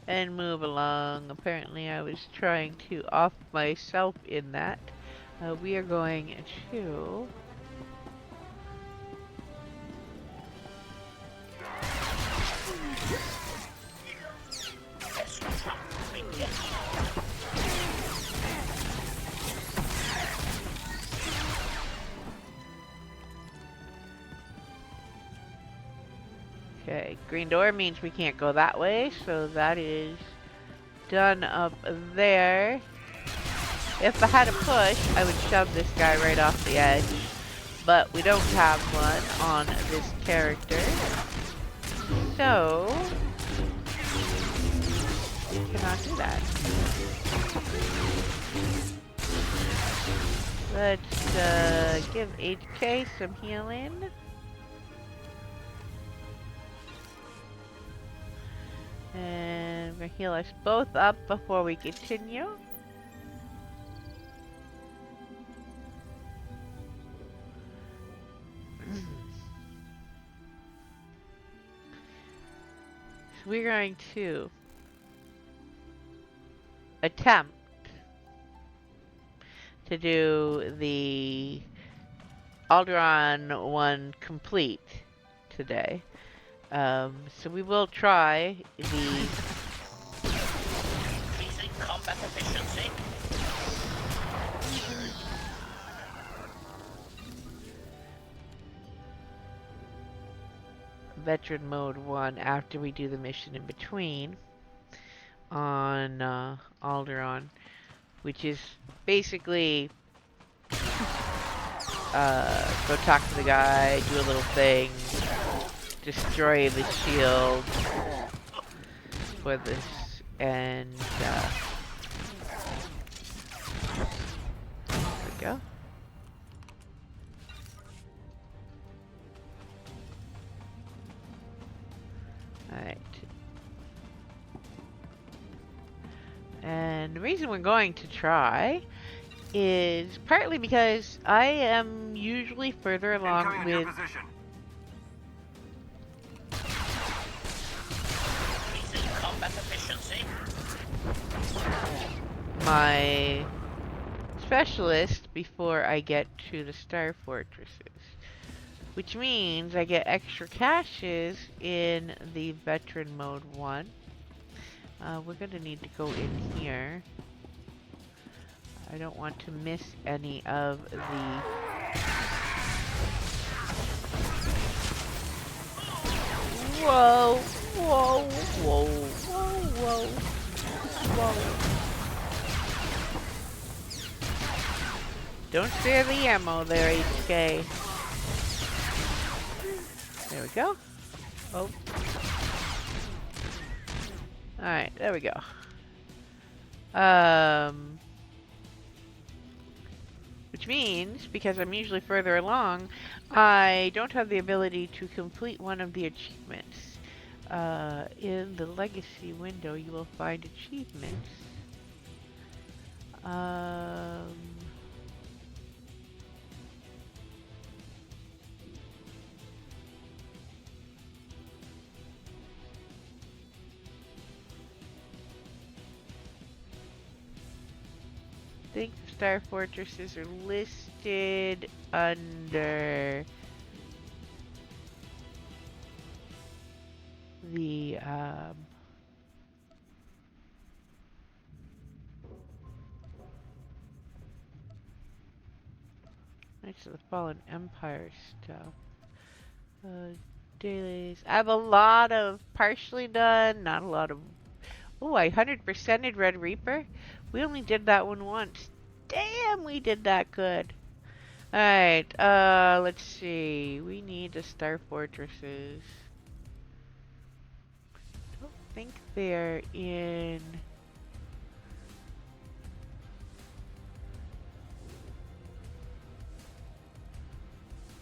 and move along. Apparently I was trying to off myself in that. We are going to... Okay, green door means we can't go that way, so that is done up there. If I had a push, I would shove this guy right off the edge, but we don't have one on this character, so we cannot do that. Let's give HK some healing. And we're gonna heal us both up before we continue. So we're going to attempt to do the Alderaan one complete today. So we will try the increasing combat efficiency. veteran mode 1 after we do the mission in between on Alderaan, which is basically go talk to the guy, do a little thing, destroy the shield for this, and there we go. Alright. And the reason we're going to try is partly because I am usually further along with my specialist before I get to the Star Fortresses, which means I get extra caches in the veteran mode 1. We're gonna need to go in here. I don't want to miss any of the whoa, whoa, whoa, whoa, whoa, whoa. Don't spare the ammo there, HK. There we go. Oh. Alright, there we go. Which means, because I'm usually further along, I don't have the ability to complete one of the achievements. In the Legacy window, you will find achievements. I think the Star Fortresses are listed under the next to the Fallen Empire stuff. Dailies. I have a lot of partially done, not a lot of. Oh, I 100%ed Red Reaper. We only did that one once. Damn, we did that good. Alright, let's see. We need the Star Fortresses. I don't think they're in...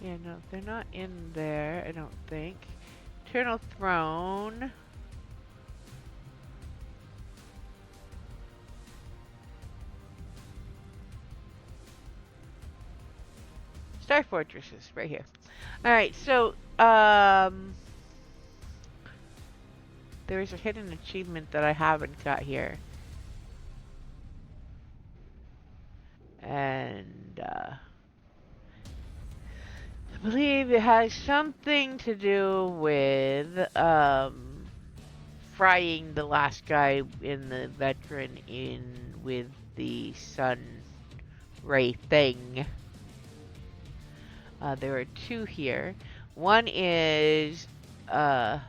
Yeah, no, they're not in there, I don't think. Eternal Throne. Star Fortresses, right here. Alright, so, there's a hidden achievement that I haven't got here. And, I believe it has something to do with, frying the last guy in the veteran in with the sun ray thing. There are two here. One is, the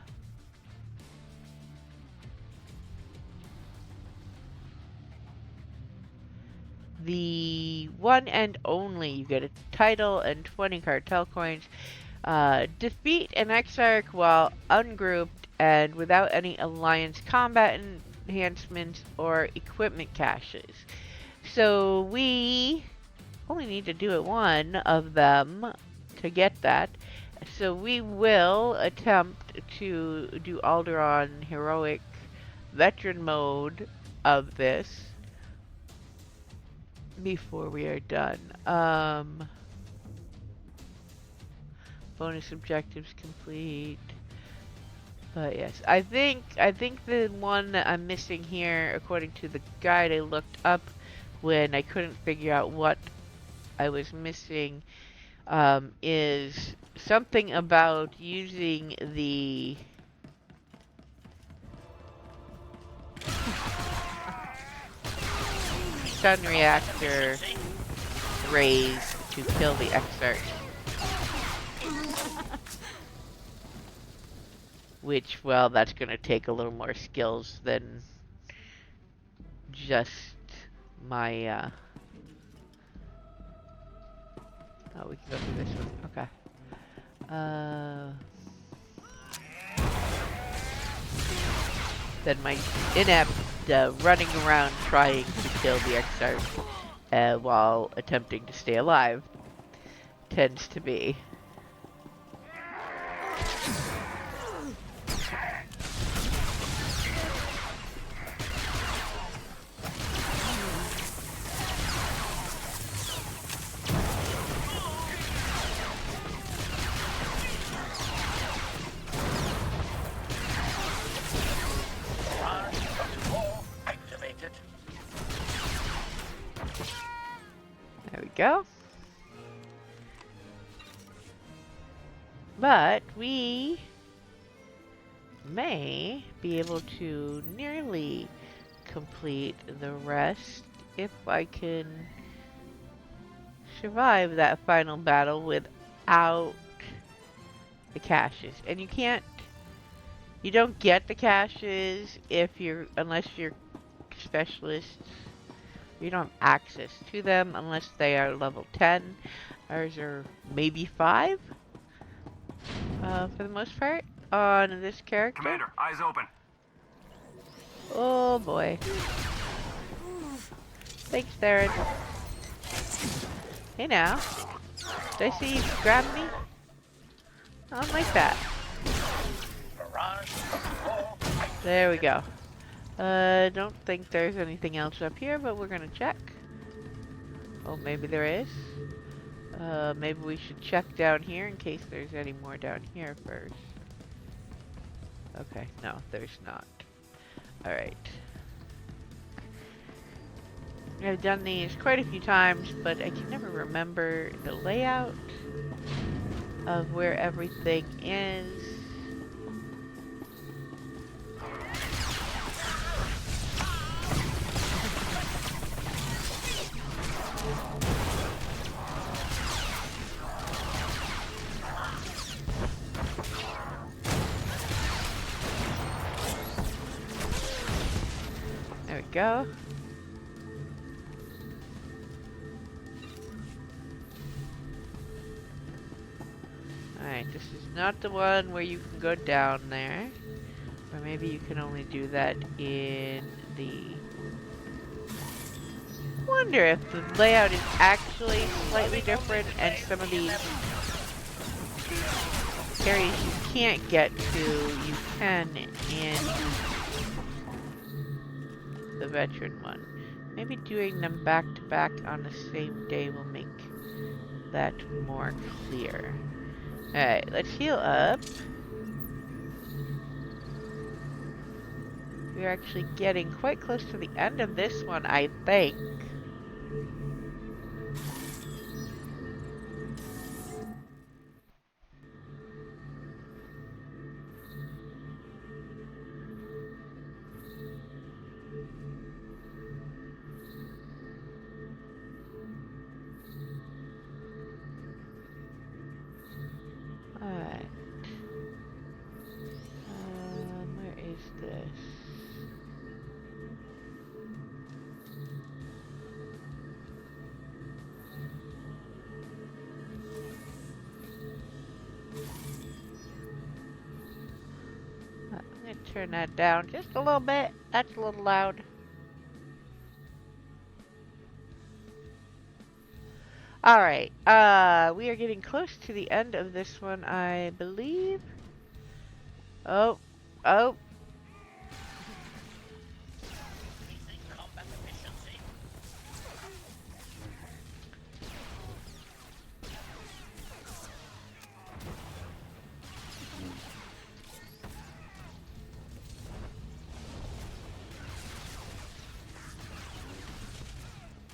one and only. You get a title and 20 cartel coins. Defeat an Exarch while ungrouped and without any alliance combat enhancements or equipment caches. So we only need to do it one of them to get that. So we will attempt to do Alderaan Heroic Veteran mode of this before we are done. Bonus objectives complete. But yes, I think the one that I'm missing here, according to the guide I looked up when I couldn't figure out what I was missing, is something about using the sun reactor rays to kill the Exarch. Which, well, that's going to take a little more skills than just my, oh, we can go through this one. Okay. Then my inept running around trying to kill the Exarch while attempting to stay alive tends to be. There we go. But we may be able to nearly complete the rest if I can survive that final battle without the caches. And you don't get the caches unless you're specialists. You don't have access to them unless they are level 10. Ours are maybe 5 for the most part on this character. Commander, eyes open. Oh boy. Thanks, Theron. Hey now. Did I see you grab me? I don't like that. There we go. Don't think there's anything else up here, but we're gonna check. Oh, maybe there is. Maybe we should check down here in case there's any more down here first. Okay, no, there's not. Alright. I've done these quite a few times, but I can never remember the layout of where everything is. There we go. Alright, this is not the one where you can go down there. Or maybe you can only do that in the... I wonder if the layout is actually slightly different and some of these areas you can't get to, you can in the veteran one. Maybe doing them back to back on the same day will make that more clear. Alright, let's heal up. We're actually getting quite close to the end of this one, I think. Alright. Where is this? I'm gonna turn that down just a little bit. That's a little loud. Alright, we are getting close to the end of this one, I believe. Oh, oh.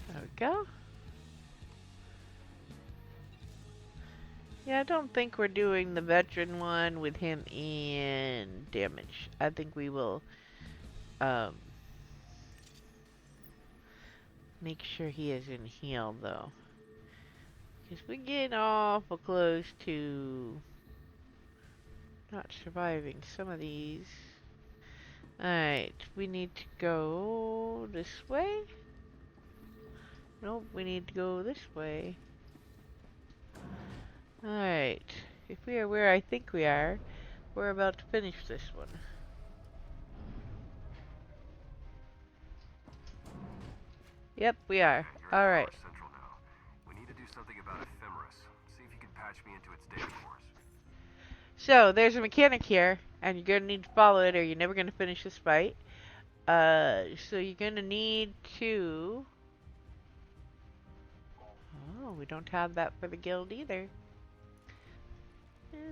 There we go. Yeah, I don't think we're doing the veteran one with him in damage. I think we will make sure he is in heal though. Because we get awful close to not surviving some of these. Alright, we need to go this way. Nope, we need to go this way. Alright, if we are where I think we are, we're about to finish this one. Yep, we are. Alright. We need to do something about Ephemeris. See if you can patch me into its data cores. So, there's a mechanic here, and you're gonna need to follow it or you're never gonna finish this fight. So you're gonna need to... Oh, we don't have that for the guild either.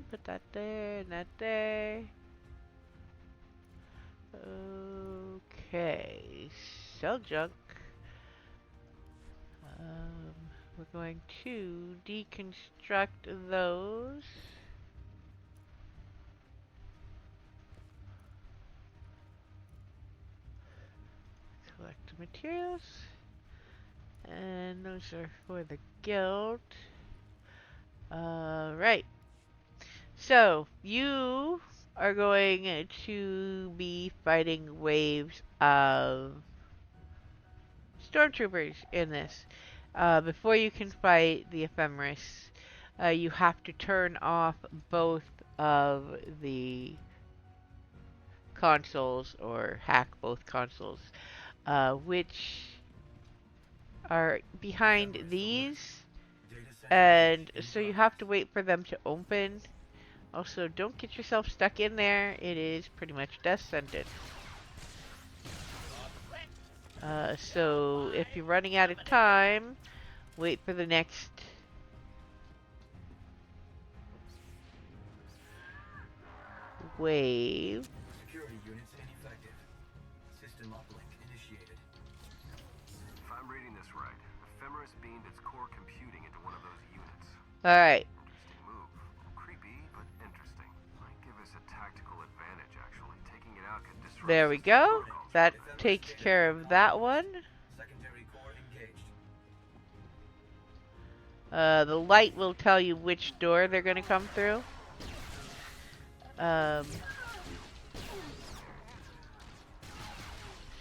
Put that there, and that there. Okay, sell junk. We're going to deconstruct those. Collect the materials. And those are for the guild. Right. So, you are going to be fighting waves of stormtroopers in this. Before you can fight the Ephemeris, you have to turn off both of the consoles, or hack both consoles, which are behind these, and so you have to wait for them to open. Also, don't get yourself stuck in there. It is pretty much death sentence. So if you're running out of time, wait for the next wave. Security units ineffective. System uplink initiated. If I'm reading this right, Ephemeris beamed its core computing into one of those units. Alright. Interesting move. Creepy, but interesting. Might give us a tactical advantage, actually. Taking it out could disrupt. There we go. That takes care of that one. Secondary core engaged. The light will tell you which door they're going to come through.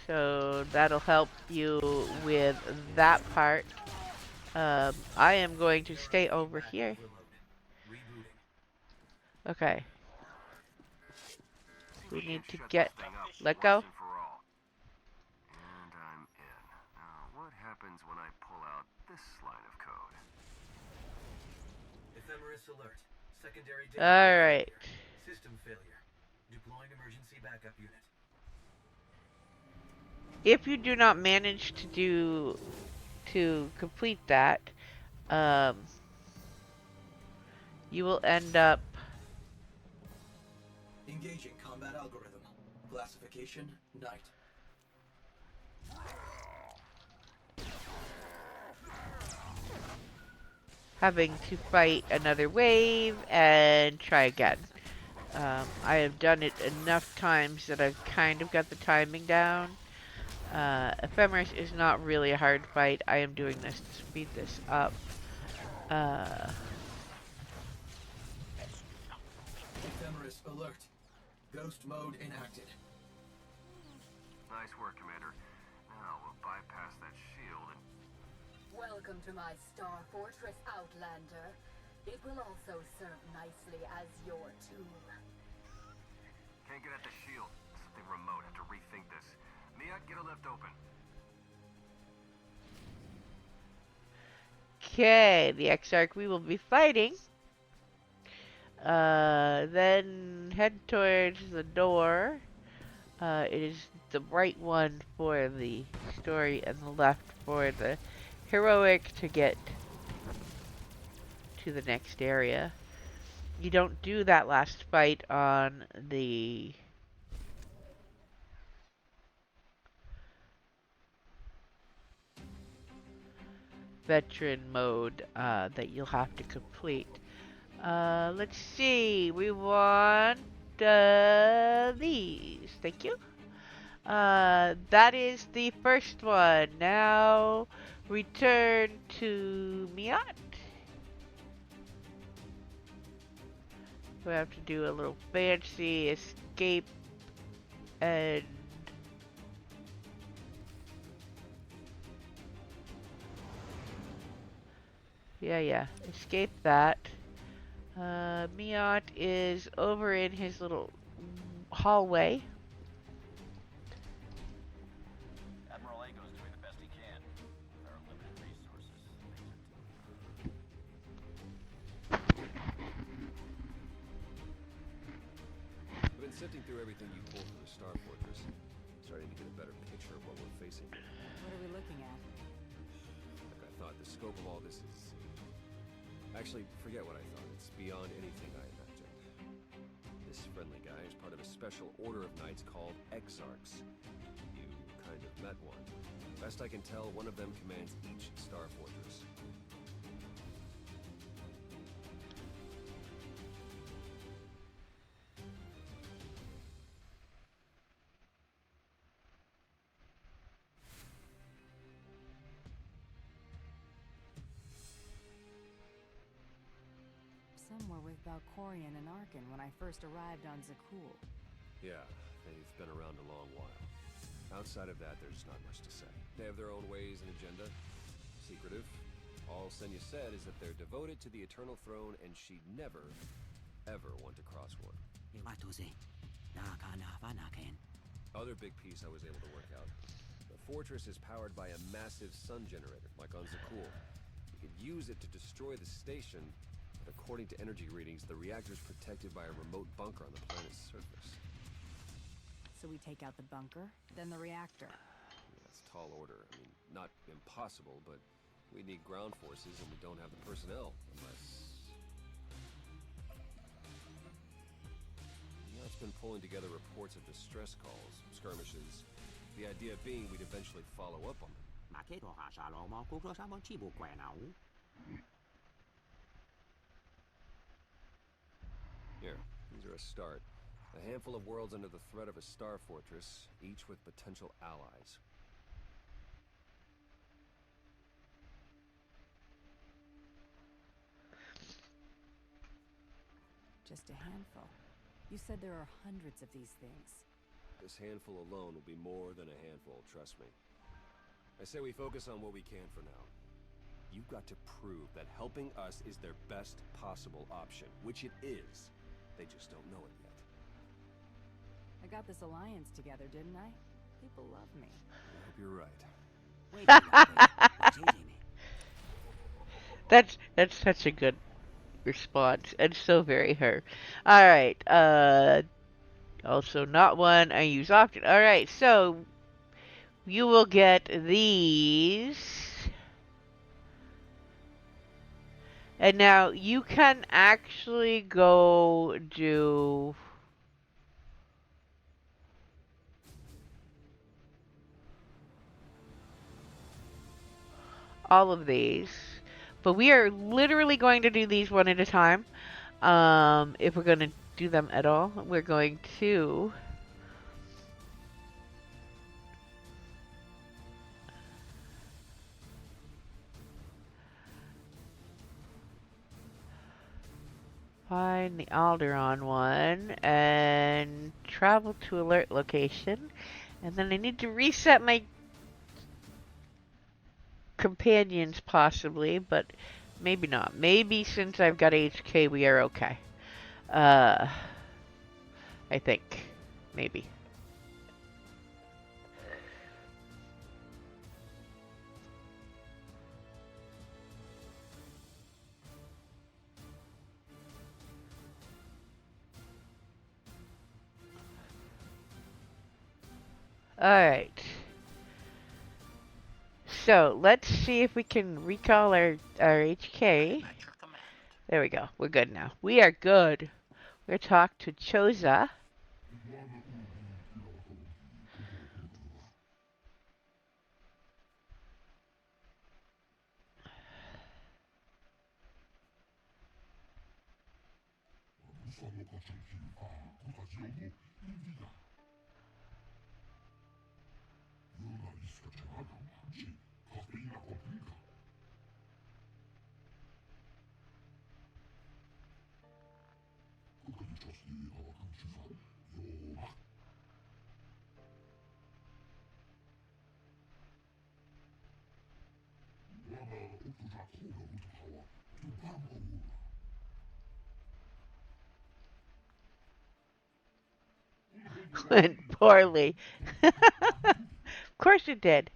So that'll help you with that part. I am going to stay over here. Okay. We need to get... Let go. And I'm in. Now, what happens when I pull out this line of code? Ephemeris alert. Secondary data. Alright. System failure. Deploying emergency backup unit. If you do not manage to complete that, you will end up engaging combat algorithm. Classification: Knight. having to fight another wave and try again. I have done it enough times that I've kind of got the timing down. Ephemeris is not really a hard fight. I am doing this to speed this up. Ephemeris alert. Ghost mode enacted. Nice work, Commander. Now we'll bypass that shield and... Welcome to my Star Fortress, Outlander. It will also serve nicely as your tomb. Can't get at the shield. Something remote. Have to rethink this. Mia, get a lift open. Okay, the Exarch we will be fighting. Then head towards the door. It is the right one for the story and the left for the heroic to get to the next area. You don't do that last fight on the veteran mode that you'll have to complete. Let's see. We want these. Thank you. That is the first one. Now return to Miat. We have to do a little fancy escape and yeah. Escape that. Miat is over in his little hallway. Admiral Ago's doing the best he can. There are limited resources. I've been sifting through everything you pulled from the Star Fortress. Starting to get a better picture of what we're facing here. What are we looking at? Like I thought, the scope of all this is... Actually, forget what I thought. It's beyond anything I imagined. This friendly guy is part of a special order of knights called Exarchs. You kind of met one. Best I can tell, one of them commands each Star Fortress. Some were with Valkorion and Arkan when I first arrived on Zakul. Yeah, they've been around a long while. Outside of that, there's not much to say. They have their own ways and agenda. Secretive. All Senya said is that they're devoted to the Eternal Throne, and she'd never, ever want to cross one. Other big piece I was able to work out. The fortress is powered by a massive sun generator, like on Zakul. You could use it to destroy the station, but according to energy readings, the reactor's protected by a remote bunker on the planet's surface. So we take out the bunker, then the reactor. Yeah, that's tall order. I mean, not impossible, but we need ground forces and we don't have the personnel, unless... It's been pulling together reports of distress calls, skirmishes. The idea being we'd eventually follow up on them. Here, these are a start. A handful of worlds under the threat of a star fortress, each with potential allies. Just a handful. You said there are hundreds of these things. This handful alone will be more than a handful, trust me. I say we focus on what we can for now. You've got to prove that helping us is their best possible option, which it is. They just don't know it yet. I got this alliance together, didn't I? People love me. I hope you're right. That's such a good response, and so very her. Alright, also not one I use often. Alright, so you will get these And now you can actually go do all of these, but we are literally going to do these one at a time. If we're going to do them at all, we're going to find the Alderon one and travel to alert location. And then I need to reset my companions possibly, but maybe not. Maybe since I've got HK we are okay. I think. Maybe. Alright. So, let's see if we can recall our HK. There we go. We're good now. We are good. We're gonna talk to Choza. Went poorly. Of course it did.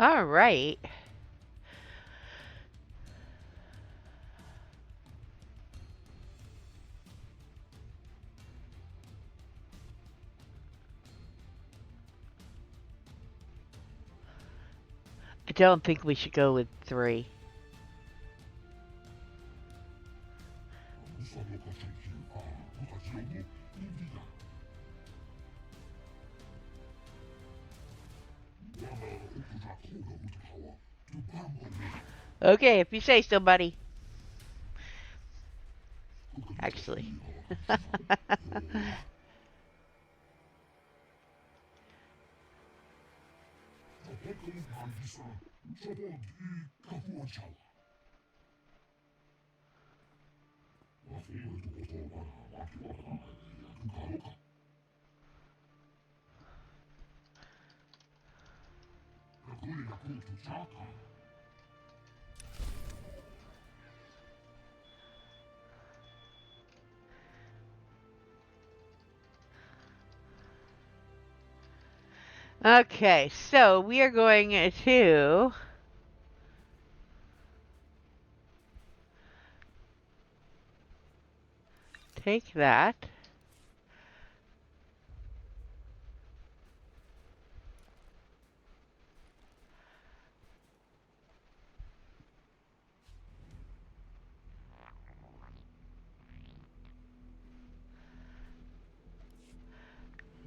All right. I don't think we should go with 3. Okay, if you say so, buddy. Actually. Okay, so we are going to take that.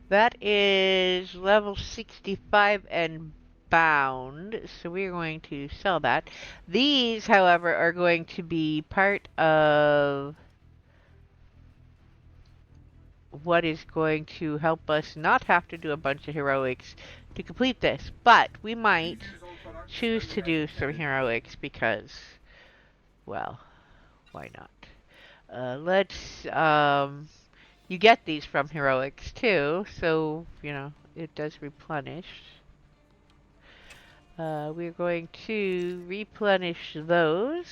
That is level 65 and bound, so we're going to sell that. These, however, are going to be part of what is going to help us not have to do a bunch of heroics to complete this. But we might choose to do some heroics because, well, why not? You get these from heroics too, so, you know, it does replenish. we're going to replenish those.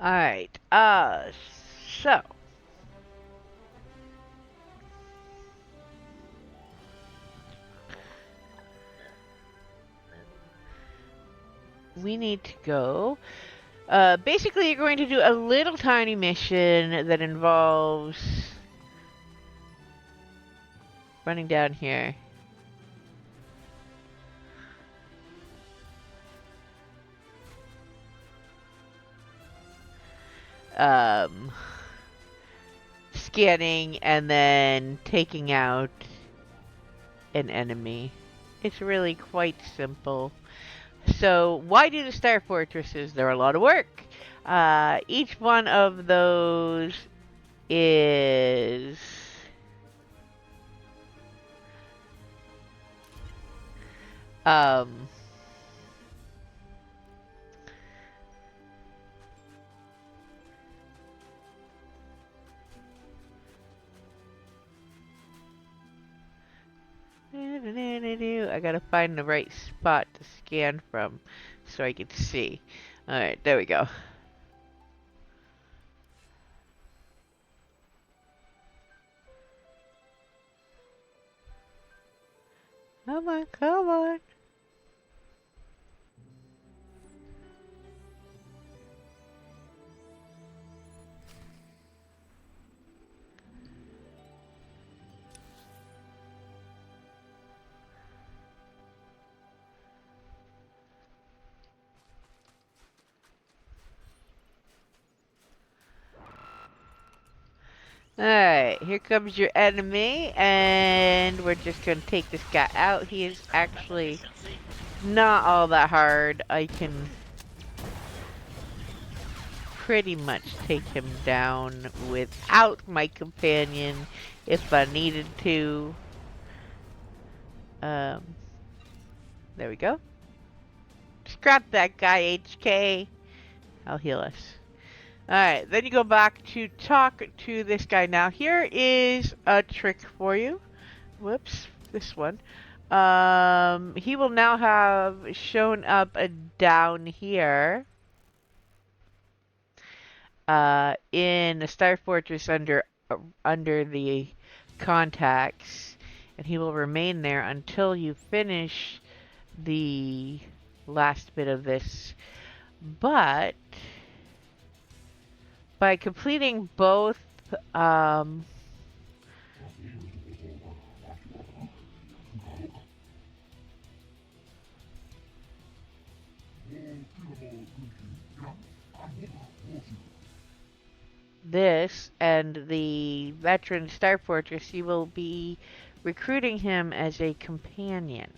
Alright, so. We need to go. Basically, you're going to do a little tiny mission that involves running down here. Scanning and then taking out an enemy. It's really quite simple. So, why do the Star Fortresses? They're a lot of work. Each one of those is I gotta find the right spot to scan from so I can see. Alright, there we go. Come on, come on. Alright, here comes your enemy, and we're just gonna take this guy out. He is actually not all that hard. I can pretty much take him down without my companion if I needed to. There we go. Scrap that guy, HK. I'll heal us. Alright, then you go back to talk to this guy. Now, here is a trick for you. Whoops, this one. He will now have shown up down here. In the Star Fortress under the contacts. And he will remain there until you finish the last bit of this. But by completing both this and the veteran Star Fortress, you will be recruiting him as a companion.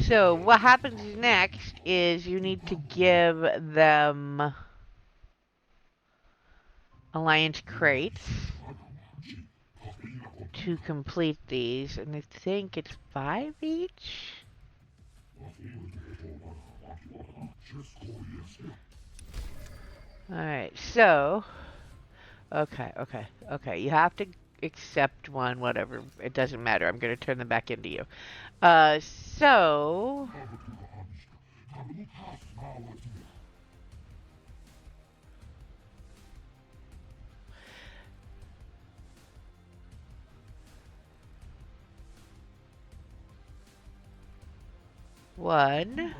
So what happens next is you need to give them alliance crates to complete these, and I think it's 5 each. Alright, so okay, you have to accept one, whatever, it doesn't matter, I'm gonna turn them back into you. So one,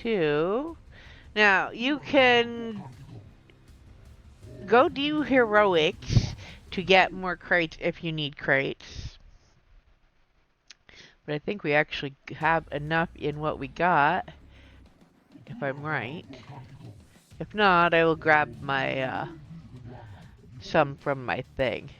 two. Now you can go do heroics to get more crates if you need crates. But I think we actually have enough in what we got, if I'm right. If not, I will grab my, some from my thing.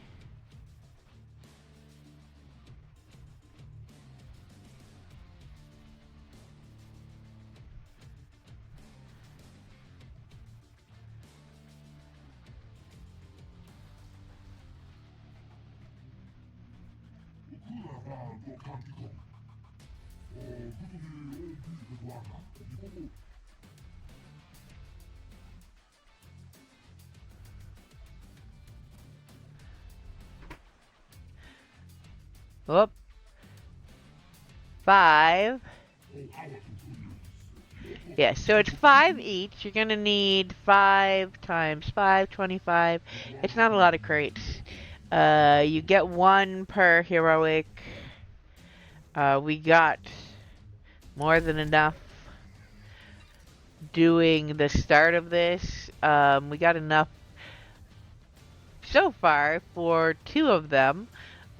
Whoop. 5. Yeah, so it's 5 each. You're gonna need 5 times 5, 25. It's not a lot of crates. You get 1 per heroic. We got more than enough doing the start of this. We got enough so far for 2 of them.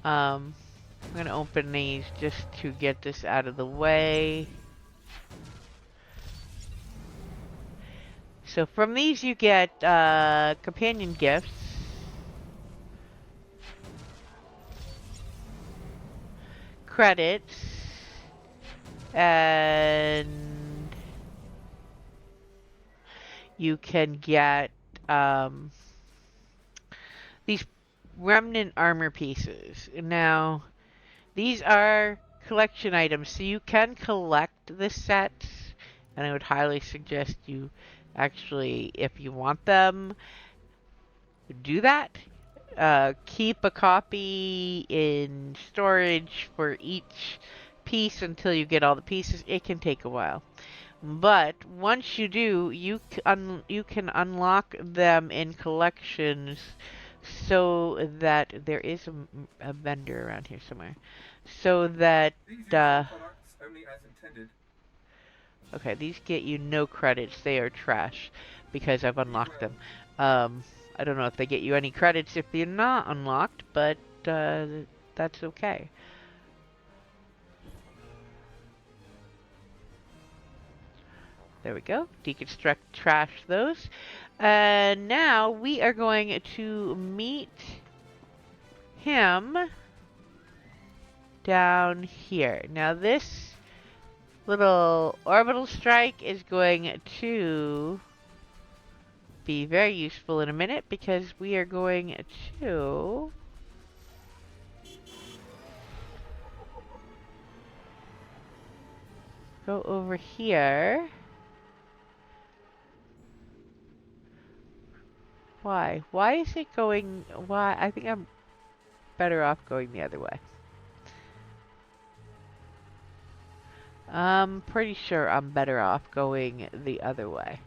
I'm gonna open these just to get this out of the way. So from these you get companion gifts. Credits. And you can get these remnant armor pieces. Now, these are collection items, so you can collect the sets, and I would highly suggest you actually, if you want them, do that. Keep a copy in storage for each piece until you get all the pieces. It can take a while. But once you do, you can unlock them in collections so that there is a vendor around here somewhere. So that, okay, these get you no credits. They are trash because I've unlocked them. I don't know if they get you any credits if they're not unlocked, but that's okay. There we go. Deconstruct, trash those. And now we are going to meet him down here. Now this little orbital strike is going to be very useful in a minute because we are going to go over here. Why? Why is it going... Why? I think I'm better off going the other way. I'm pretty sure I'm better off going the other way.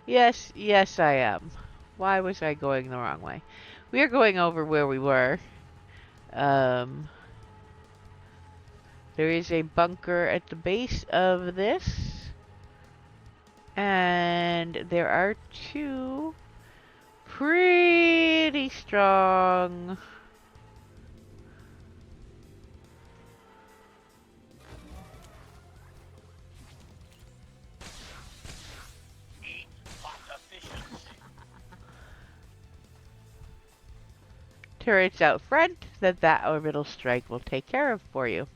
Yes, yes I am. Why was I going the wrong way? We are going over where we were. There is a bunker at the base of this. And there are 2... pretty strong turrets out front that orbital strike will take care of for you.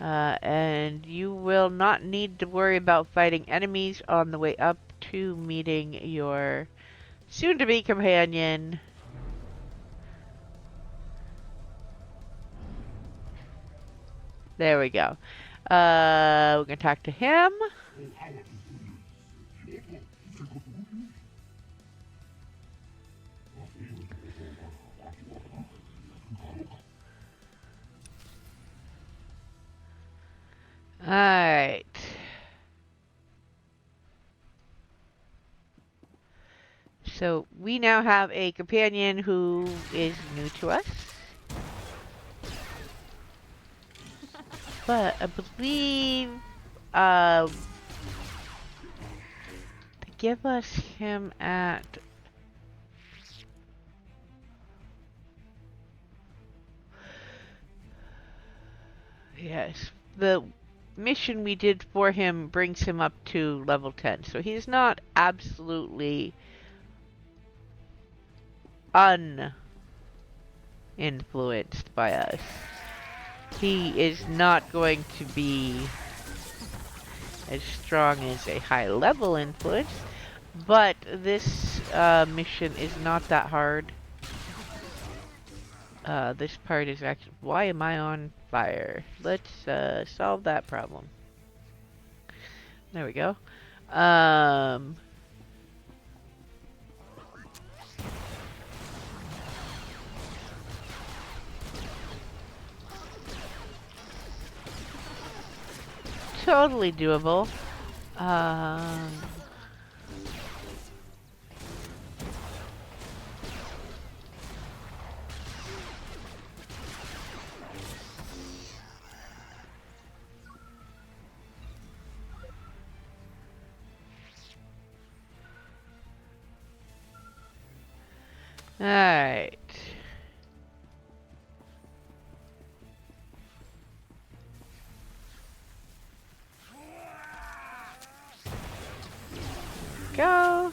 And you will not need to worry about fighting enemies on the way up to meeting your soon-to-be companion. There we go. We're gonna talk to him. Alright. So we now have a companion who is new to us. But I believe they give us him at yes. The mission we did for him brings him up to level 10. So he's not absolutely uninfluenced by us. He is not going to be as strong as a high level influence, but this mission is not that hard. This part is actually... Why am I on fire? Let's solve that problem. There we go. Totally doable. Alright. Go.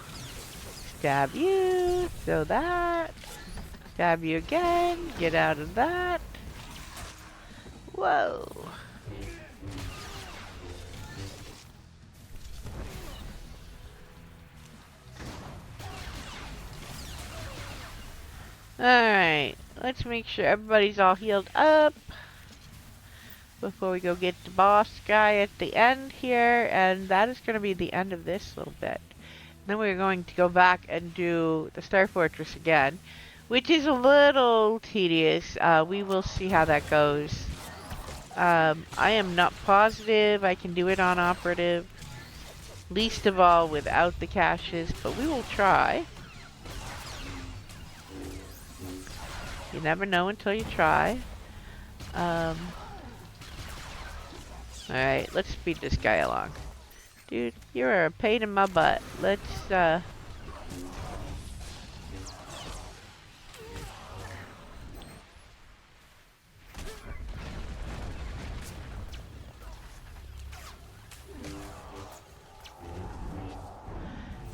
Stab you. So that. Stab you again. Get out of that. Whoa. Alright, let's make sure everybody's all healed up before we go get the boss guy at the end here, and that is going to be the end of this little bit. Then we're going to go back and do the Star Fortress again, which is a little tedious. We will see how that goes. I am not positive I can do it on operative, least of all without the caches, but we will try. You never know until you try. Alright, let's speed this guy along. Dude, you're a pain in my butt. Let's,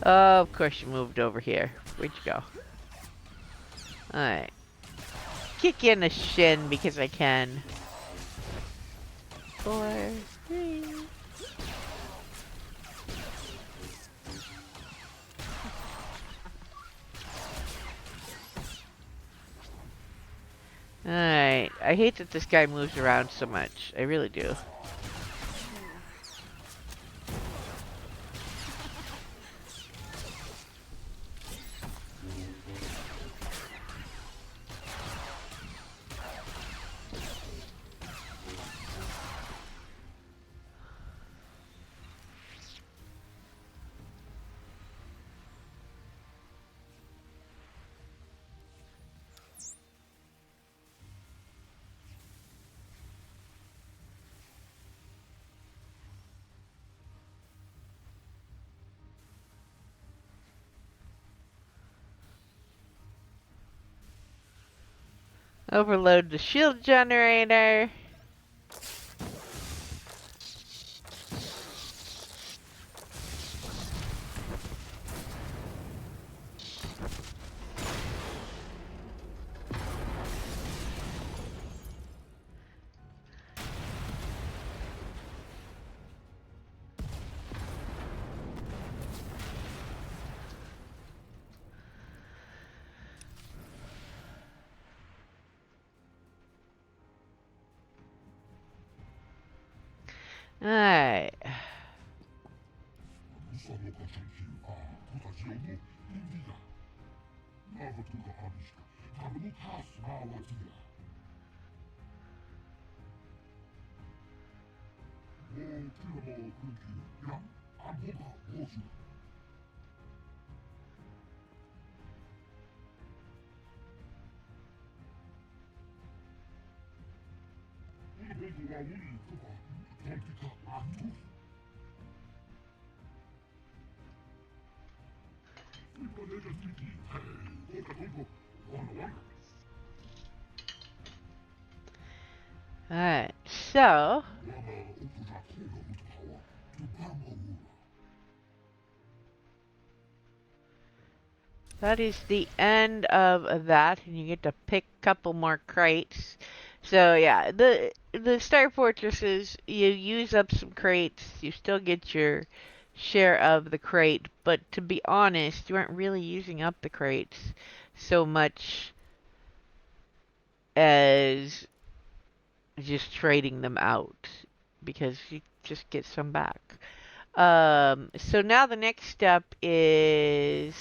Oh, of course you moved over here. Where'd you go? Alright. Kick you in the shin because I can. 4, 3. Alright. I hate that this guy moves around so much. I really do. Overload the shield generator. Alright. Alright, so that is the end of that, and you get to pick a couple more crates. So yeah, the Star Fortresses, you use up some crates, you still get your share of the crate, but to be honest, you aren't really using up the crates so much as just trading them out, because you just get some back. So now the next step is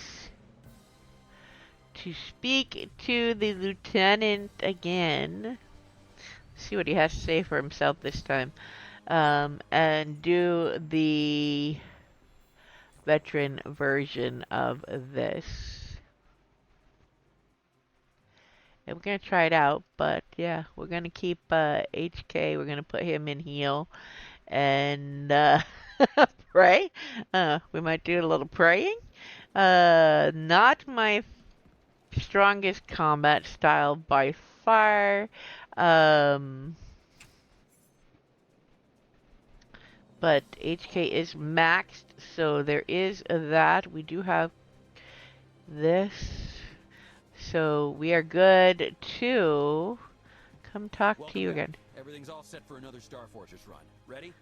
to speak to the lieutenant again. See what he has to say for himself this time. And do the veteran version of this. And we're going to try it out, but yeah, we're going to keep HK. We're going to put him in heal. And pray. We might do a little praying. Not my strongest combat style by far. But HK is maxed, so there is that. We do have this. So we are good to come talk to you again. Everything's all set for another Star Fortress run. Ready?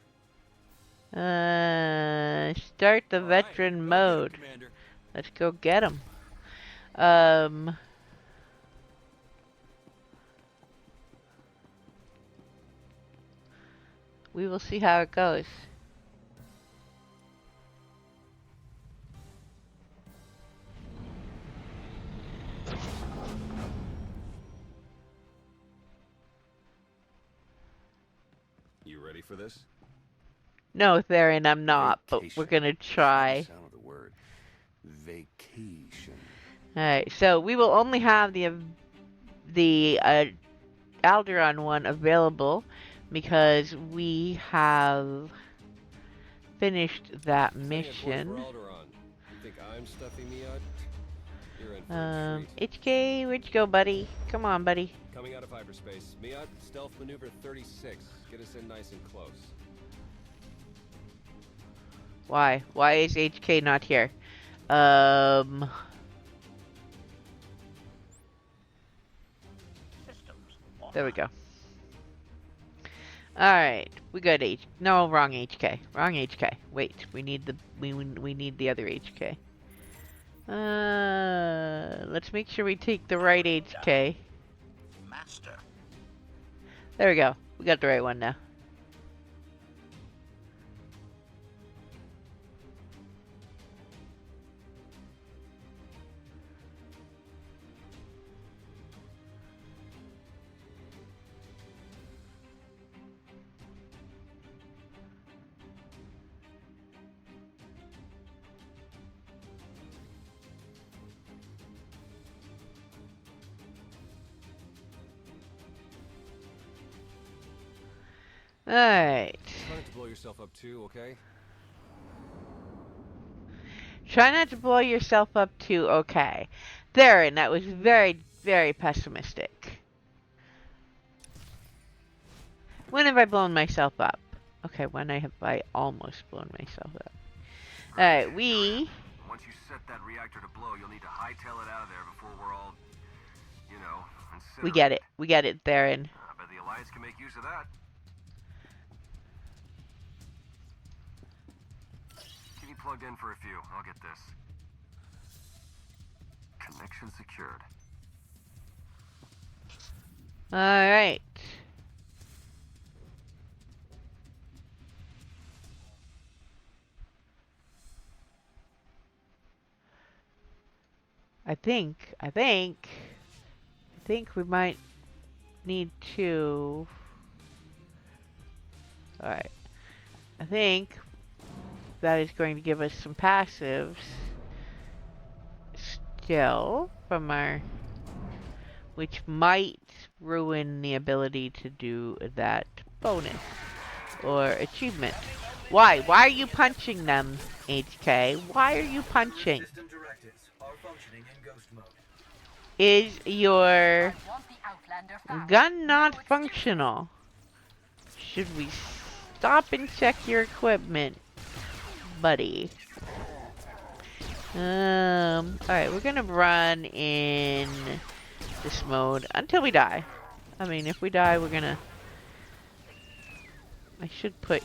Start the veteran mode. Let's go get him. We will see how it goes. You ready for this? No, Theron, I'm not, but we're gonna try. Sound of the word. Vacation. Alright, so we will only have the Alderaan one available because we have finished that mission. HK, where'd you go, buddy? Come on, buddy. Coming out of hyperspace. Miat, stealth maneuver 36. Get us in nice and close. Why? Why is HK not here? There we go. Alright, we got no, wrong HK. Wrong HK. Wait, we need the other HK. Let's make sure we take the right HK. Master. There we go. We got the right one now. Alright. Try not to blow yourself up too, okay? Try not to blow yourself up too, okay. Theron, that was very, very pessimistic. When have I blown myself up? Okay, when have I almost blown myself up? Alright, Once you set that reactor to blow, you'll need to hightail it out of there before we're all, you know, we get it. We get it, Theron. I bet the Alliance can make use of that. Keep me plugged in for a few. I'll get this. Connection secured. Alright. I think we might need to... Alright. I think that is going to give us some passives still from our... which might ruin the ability to do that bonus or achievement. Why? Why are you punching them, HK? Why are you punching? System directives are functioning in ghost mode. Is your gun not functional? Should we stop and check your equipment, buddy? Alright, we're gonna run in this mode until we die. I mean, if we die, we're gonna... I should put...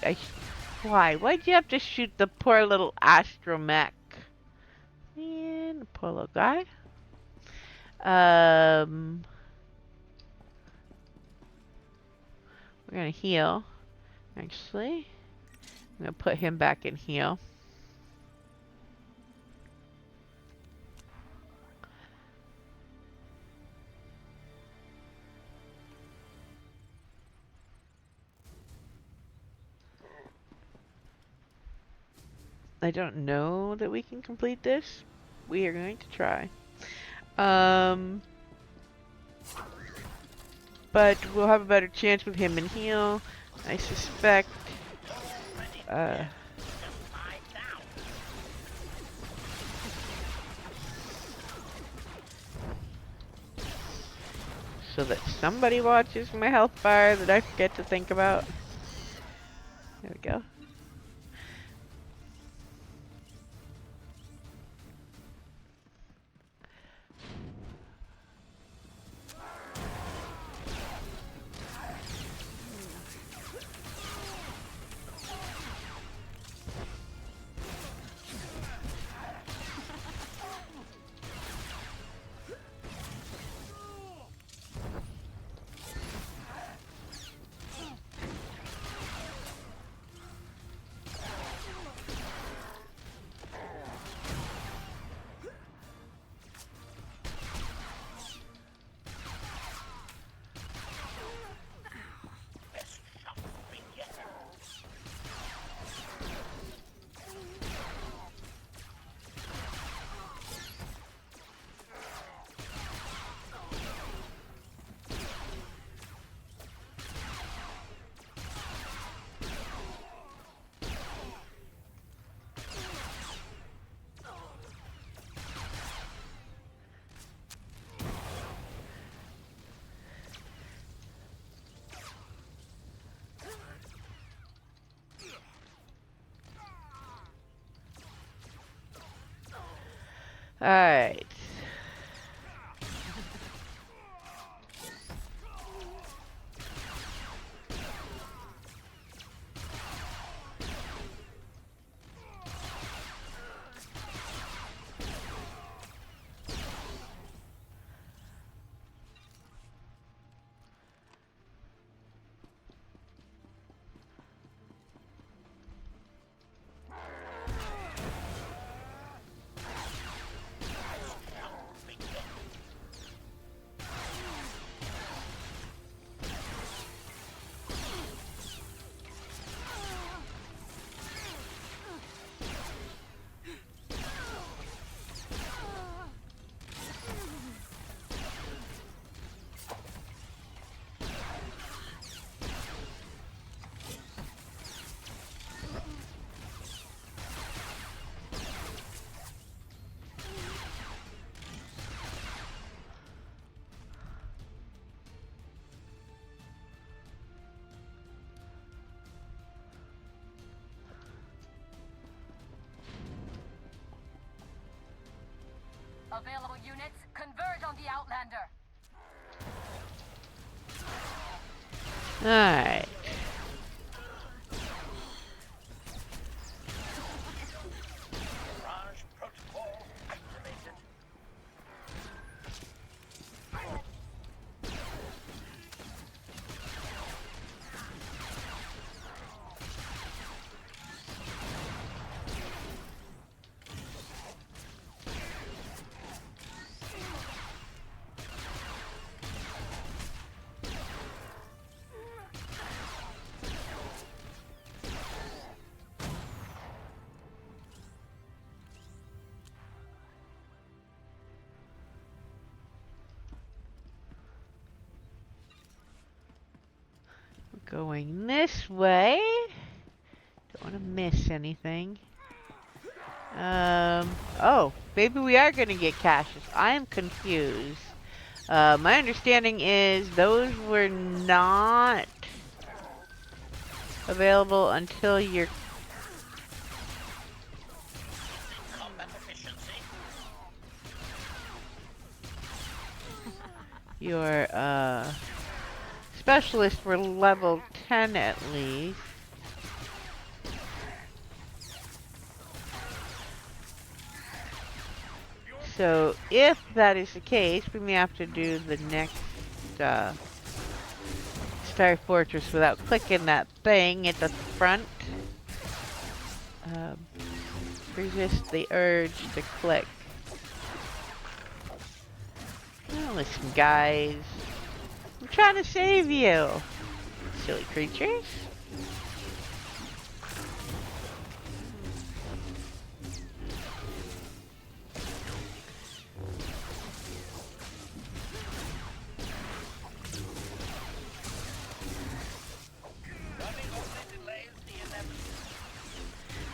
Why? Why'd you have to shoot the poor little astromech? Man, the poor little guy. We're gonna heal. Actually, I'm gonna put him back in heal. I don't know that we can complete this. We are going to try. But we'll have a better chance with him in heal. I suspect. So that somebody watches my health bar that I forget to think about. There we go. Alright. Available units, converge on the Outlander. Alright. Going this way. Don't want to miss anything. Oh, maybe we are going to get caches. I am confused. My understanding is those were not available until your specialists were level 10 at least. So if that is the case, we may have to do the next Star Fortress without clicking that thing at the front. Resist the urge to click. Oh, listen, guys. I'm trying to save you, silly creatures.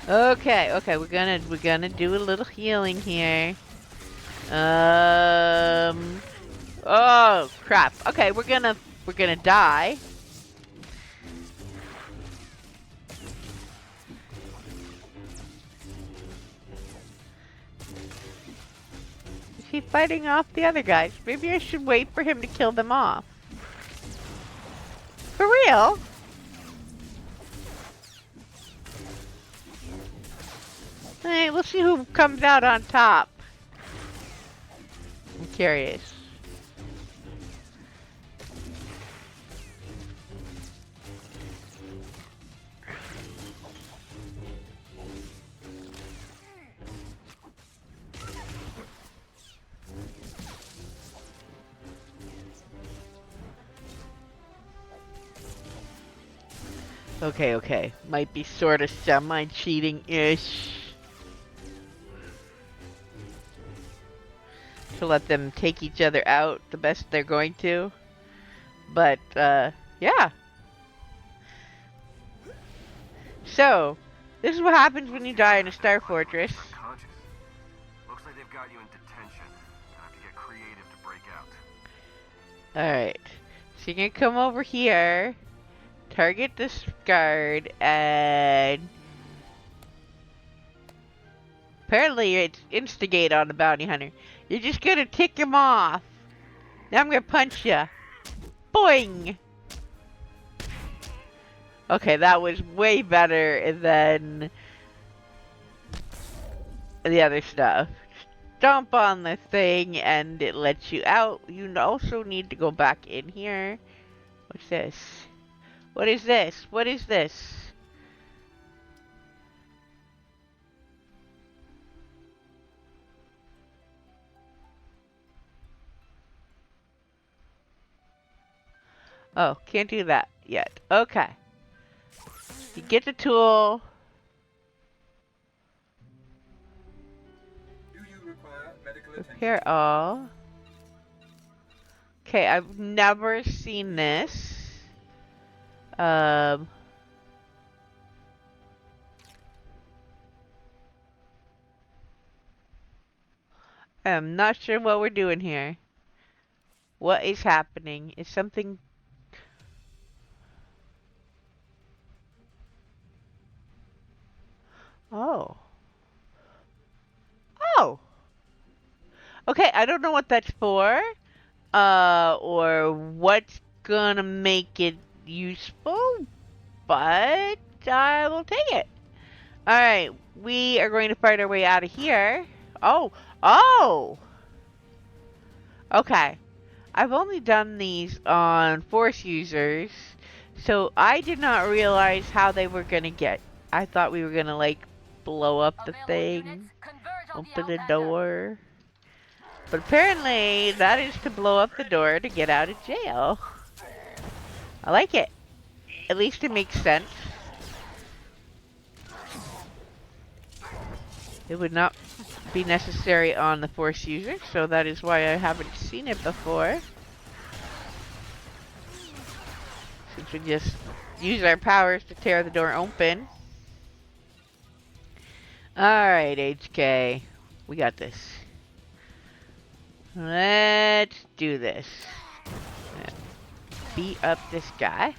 Okay, we're gonna do a little healing here. Oh crap. Okay, we're gonna die. Is he fighting off the other guys? Maybe I should wait for him to kill them off. For real? Hey, we'll see who comes out on top. I'm curious. Okay. Might be sort of semi-cheating-ish. To let them take each other out the best they're going to. But, yeah. So, this is what happens when you die in a Star Fortress. Looks like they've got you in detention. I have to get creative to break out. Alright. So you're gonna come over here, target this guard, and apparently it's instigate on the bounty hunter. You're just gonna tick him off. Now I'm gonna punch ya. Boing! Okay, that was way better than the other stuff. Stomp on the thing and it lets you out. You also need to go back in here. What's this? What is this? What is this? Oh, can't do that yet. Okay. You get the tool. Repair all. Okay, I've never seen this. I'm not sure what we're doing here. What is happening? Is something... Oh. Oh! Okay, I don't know what that's for. Or what's gonna make it useful. But I will take it. Alright, we are going to fight our way out of here. Oh! Oh! Okay. I've only done these on Force users, so I did not realize how they were gonna get. I thought we were gonna, like, blow up the thing, open the door. But apparently, that is to blow up the door to get out of jail. I like it. At least it makes sense. It would not be necessary on the Force user, so that is why I haven't seen it before. Since we just use our powers to tear the door open. Alright, HK. We got this. Let's do this. Beat up this guy.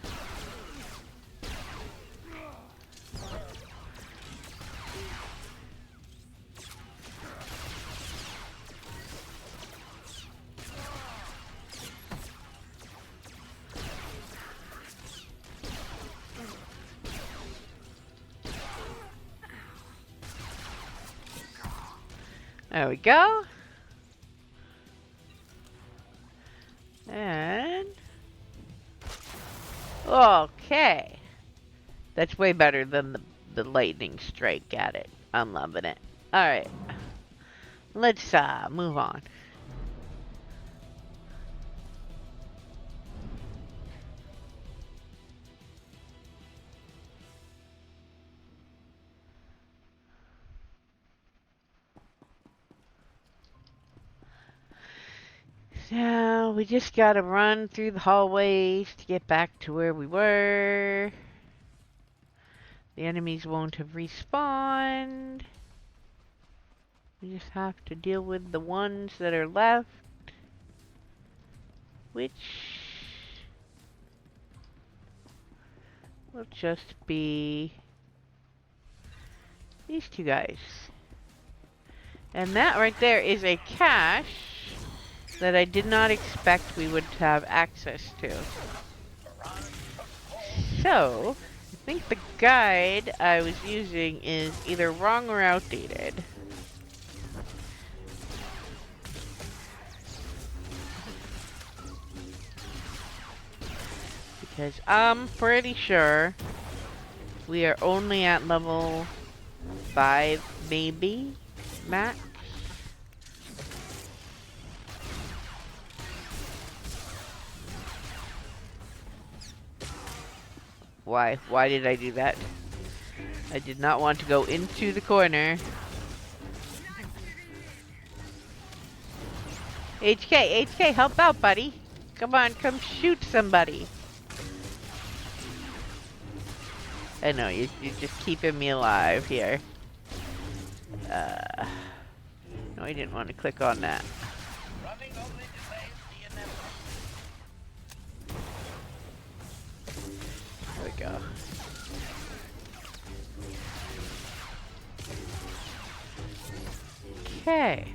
There we go. And... okay. That's way better than the lightning strike at it. I'm loving it. Alright. Let's move on. Now, we just gotta run through the hallways to get back to where we were. The enemies won't have respawned. We just have to deal with the ones that are left. Which will just be these two guys. And that right there is a cache that I did not expect we would have access to. So, I think the guide I was using is either wrong or outdated. Because I'm pretty sure we are only at level 5, maybe, max. Why? Why did I do that? I did not want to go into the corner. HK, help out, buddy. Come on, come shoot somebody. I know, you're just keeping me alive here. No, I didn't want to click on that. There we go. Okay.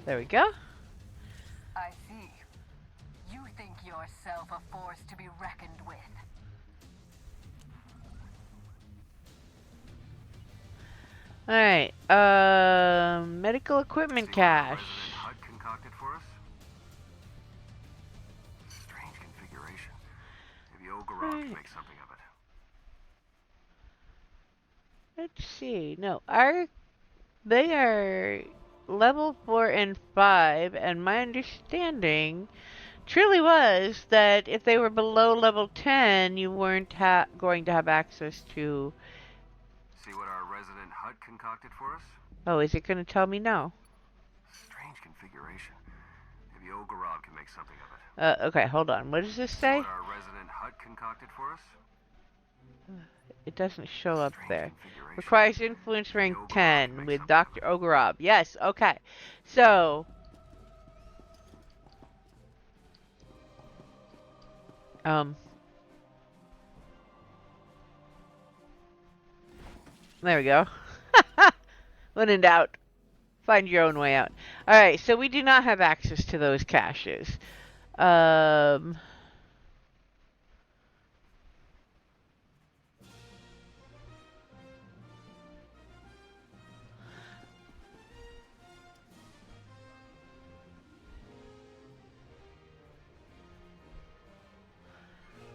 There we go. I see. You think yourself a force to be reckoned with. Alright, medical equipment cache. HUD concocted for us? Strange configuration. Maybe Ogorok can make something of it. Let's see. No, they are level 4 and 5, and my understanding truly was that if they were below level 10, you weren't going to have access to... See what our resident HUD concocted for us? Oh, is it going to tell me now? Strange configuration. Maybe Ogorok can make something of it. Okay, hold on. What does this say? What our resident HUD concocted for us? It doesn't show up there. Requires influence rank 10 with Dr. Ogorov. Yes, okay. So... there we go. When in doubt, find your own way out. Alright, so we do not have access to those caches.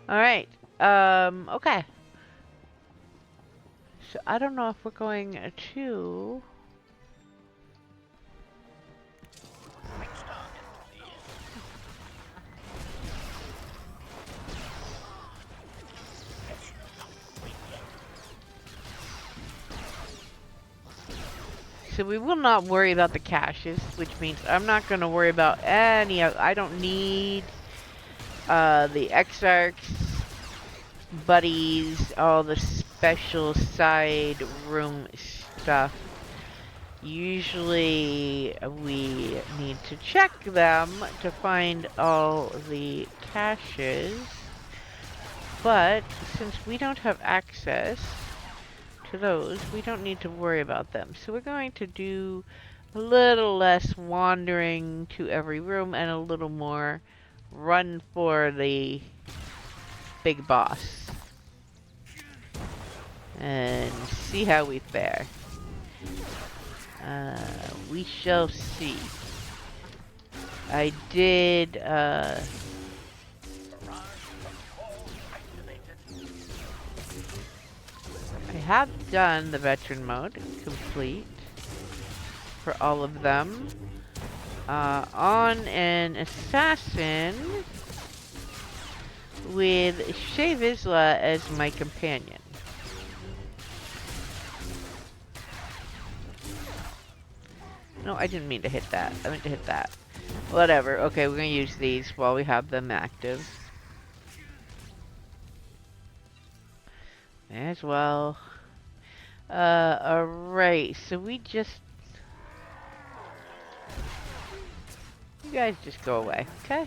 Alright, okay. So I don't know if we're going to... So we will not worry about the caches, which means I'm not going to worry about any of... I don't need the Exarchs, buddies, all the special side room stuff. Usually we need to check them to find all the caches, but since we don't have access to those, we don't need to worry about them. So we're going to do a little less wandering to every room and a little more run for the big boss. And see how we fare. We shall see. I did, I have done the veteran mode complete for all of them. On an assassin with Shavisla as my companion. No, I didn't mean to hit that. I meant to hit that. Whatever. Okay, we're gonna use these while we have them active. As well. Alright, so we just... You guys just go away, okay?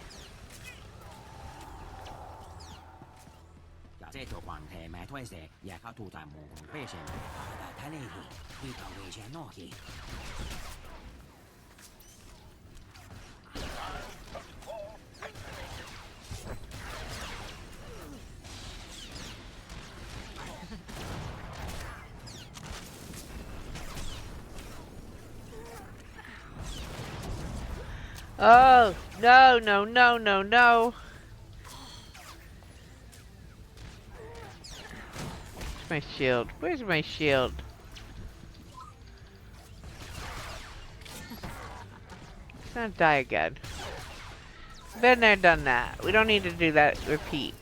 Oh, no, no, no, no, no. Where's my shield? Where's my shield? Let's not die again. Been there, done that. We don't need to do that repeat.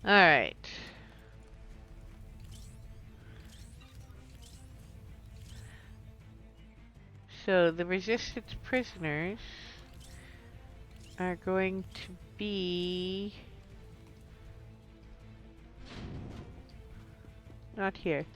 Alright. So the resistance prisoners are going to be not here.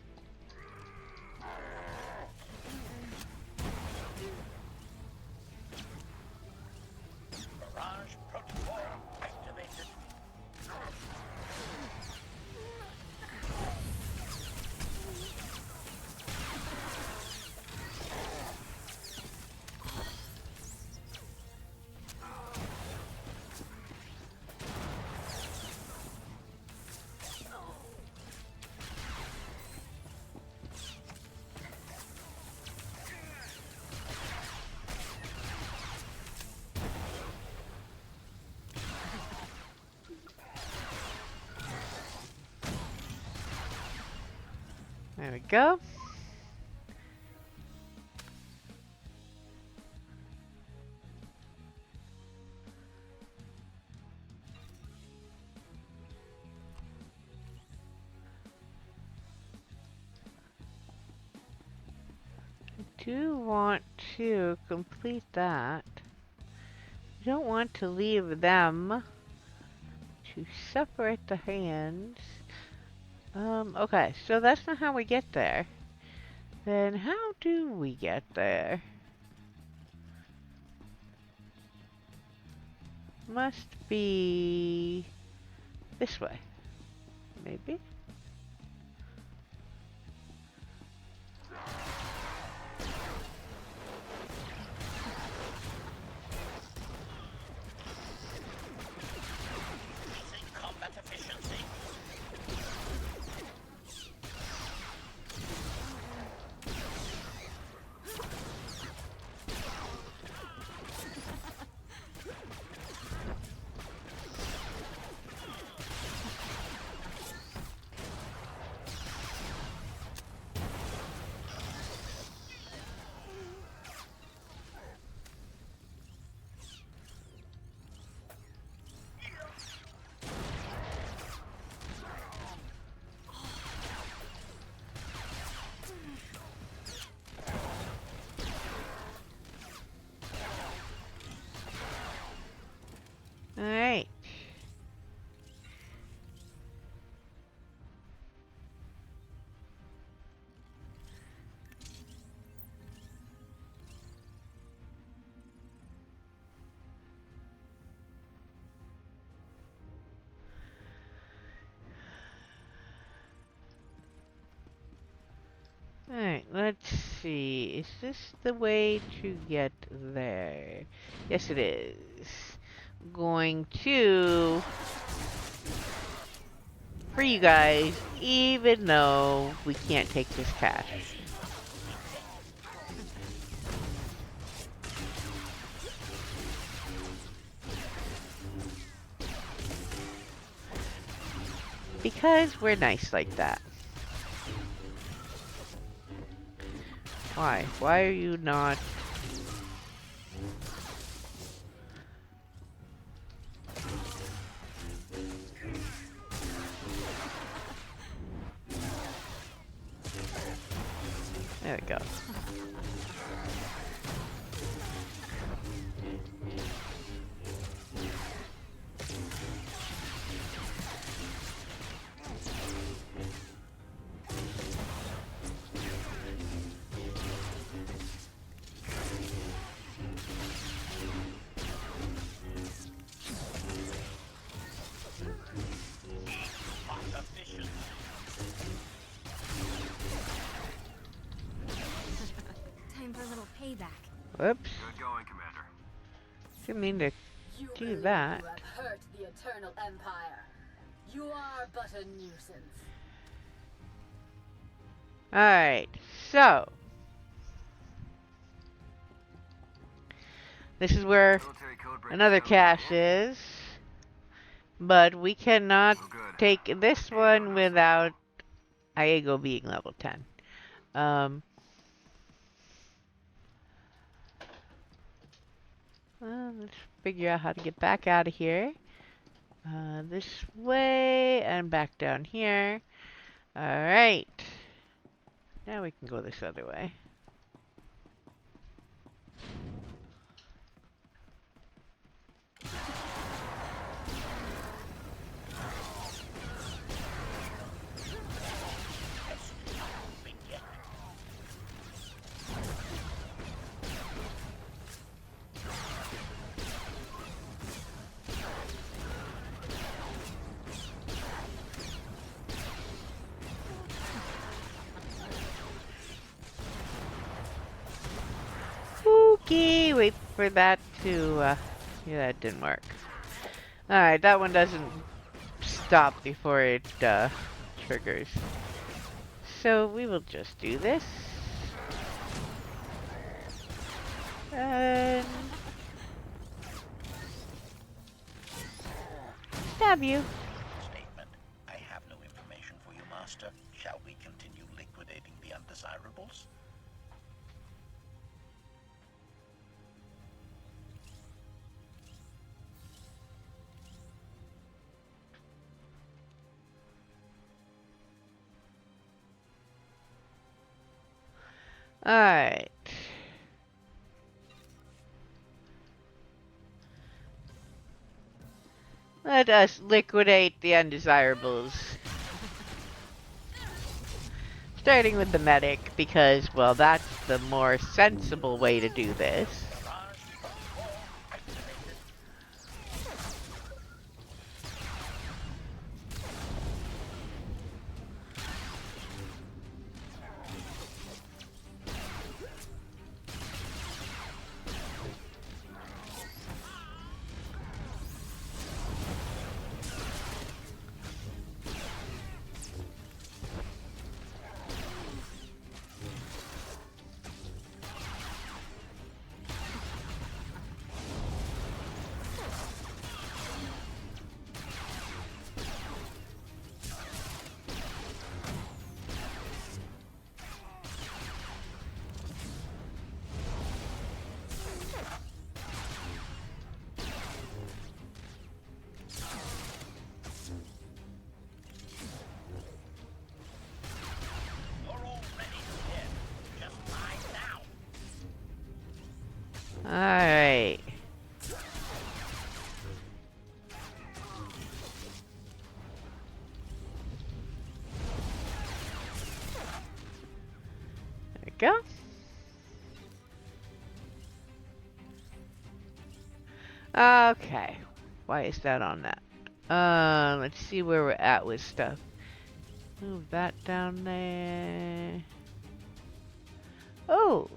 There we go. I do want to complete that. I don't want to leave them to separate the hands. Okay, so that's not how we get there. Then how do we get there? Must be this way. Maybe? Alright, let's see. Is this the way to get there? Yes, it is. Going to free you guys, even though we can't take this cash. Because we're nice like that. Why? Why are you not... There we go. Time for a little payback. Whoops. Good going, Commander. Didn't mean to You do believe that. you have hurt the Eternal Empire. You are but a nuisance. Alright, so... This is where another cache is. But we cannot take this one without Iago being level 10. Let's figure out how to get back out of here. This way and back down here. Alright. Now we can go this other way. Okay, wait for that to, yeah, that didn't work. Alright, that one doesn't stop before it, triggers. So we will just do this. And... stab you. Statement. I have no information for you, Master. Shall we continue liquidating the undesirables? Alright. Let us liquidate the undesirables. Starting with the medic, because, well, that's the more sensible way to do this. Alright. There we go. Okay. Why is that on that? Let's see where we're at with stuff. Move that down there. Oh.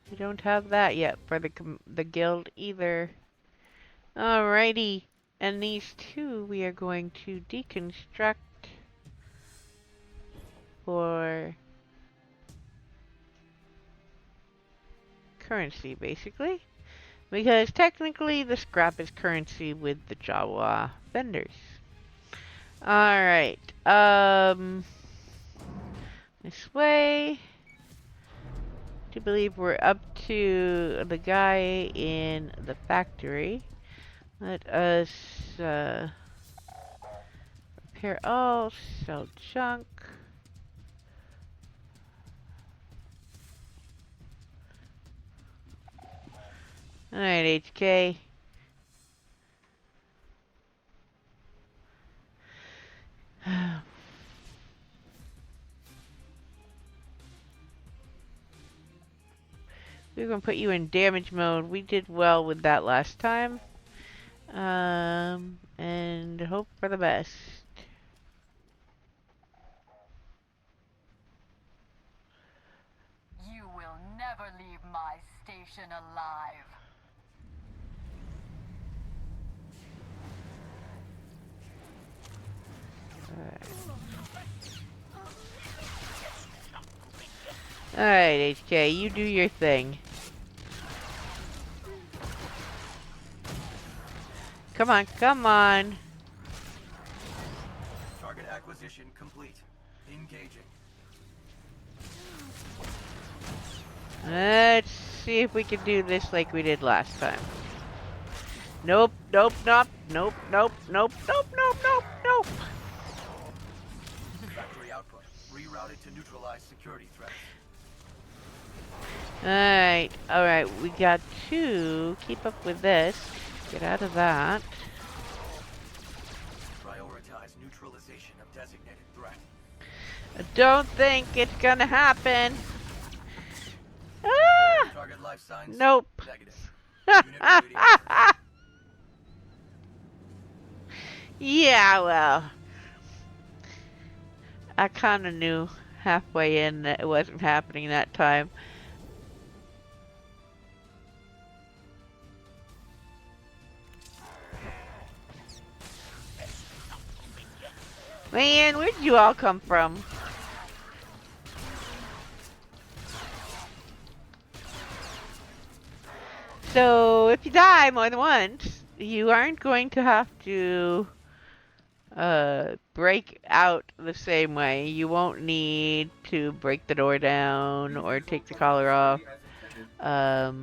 We don't have that yet for the guild either. Alrighty. And these two we are going to deconstruct for currency, basically. Because technically the scrap is currency with the Jawa vendors. Alright. This way. I believe we're up to the guy in the factory. Let us repair all, sell junk. Alright, HK. We're gonna put you in damage mode. We did well with that last time. And hope for the best. You will never leave my station alive. Alright, HK, you do your thing. Come on, come on. Target acquisition complete. Engaging. Let's see if we can do this like we did last time. Nope, nope, nope, nope, nope, nope, nope, nope, nope, nope. Factory output rerouted to neutralize security threats. Alright, alright, we got to keep up with this. Get out of that. Prioritize neutralization of designated threat. I don't think it's gonna happen. Ah! Target life signs. Nope. Negative. Yeah, well. I kinda knew halfway in that it wasn't happening that time. Man, where'd you all come from? So, if you die more than once, you aren't going to have to break out the same way. You won't need to break the door down or take the collar off. I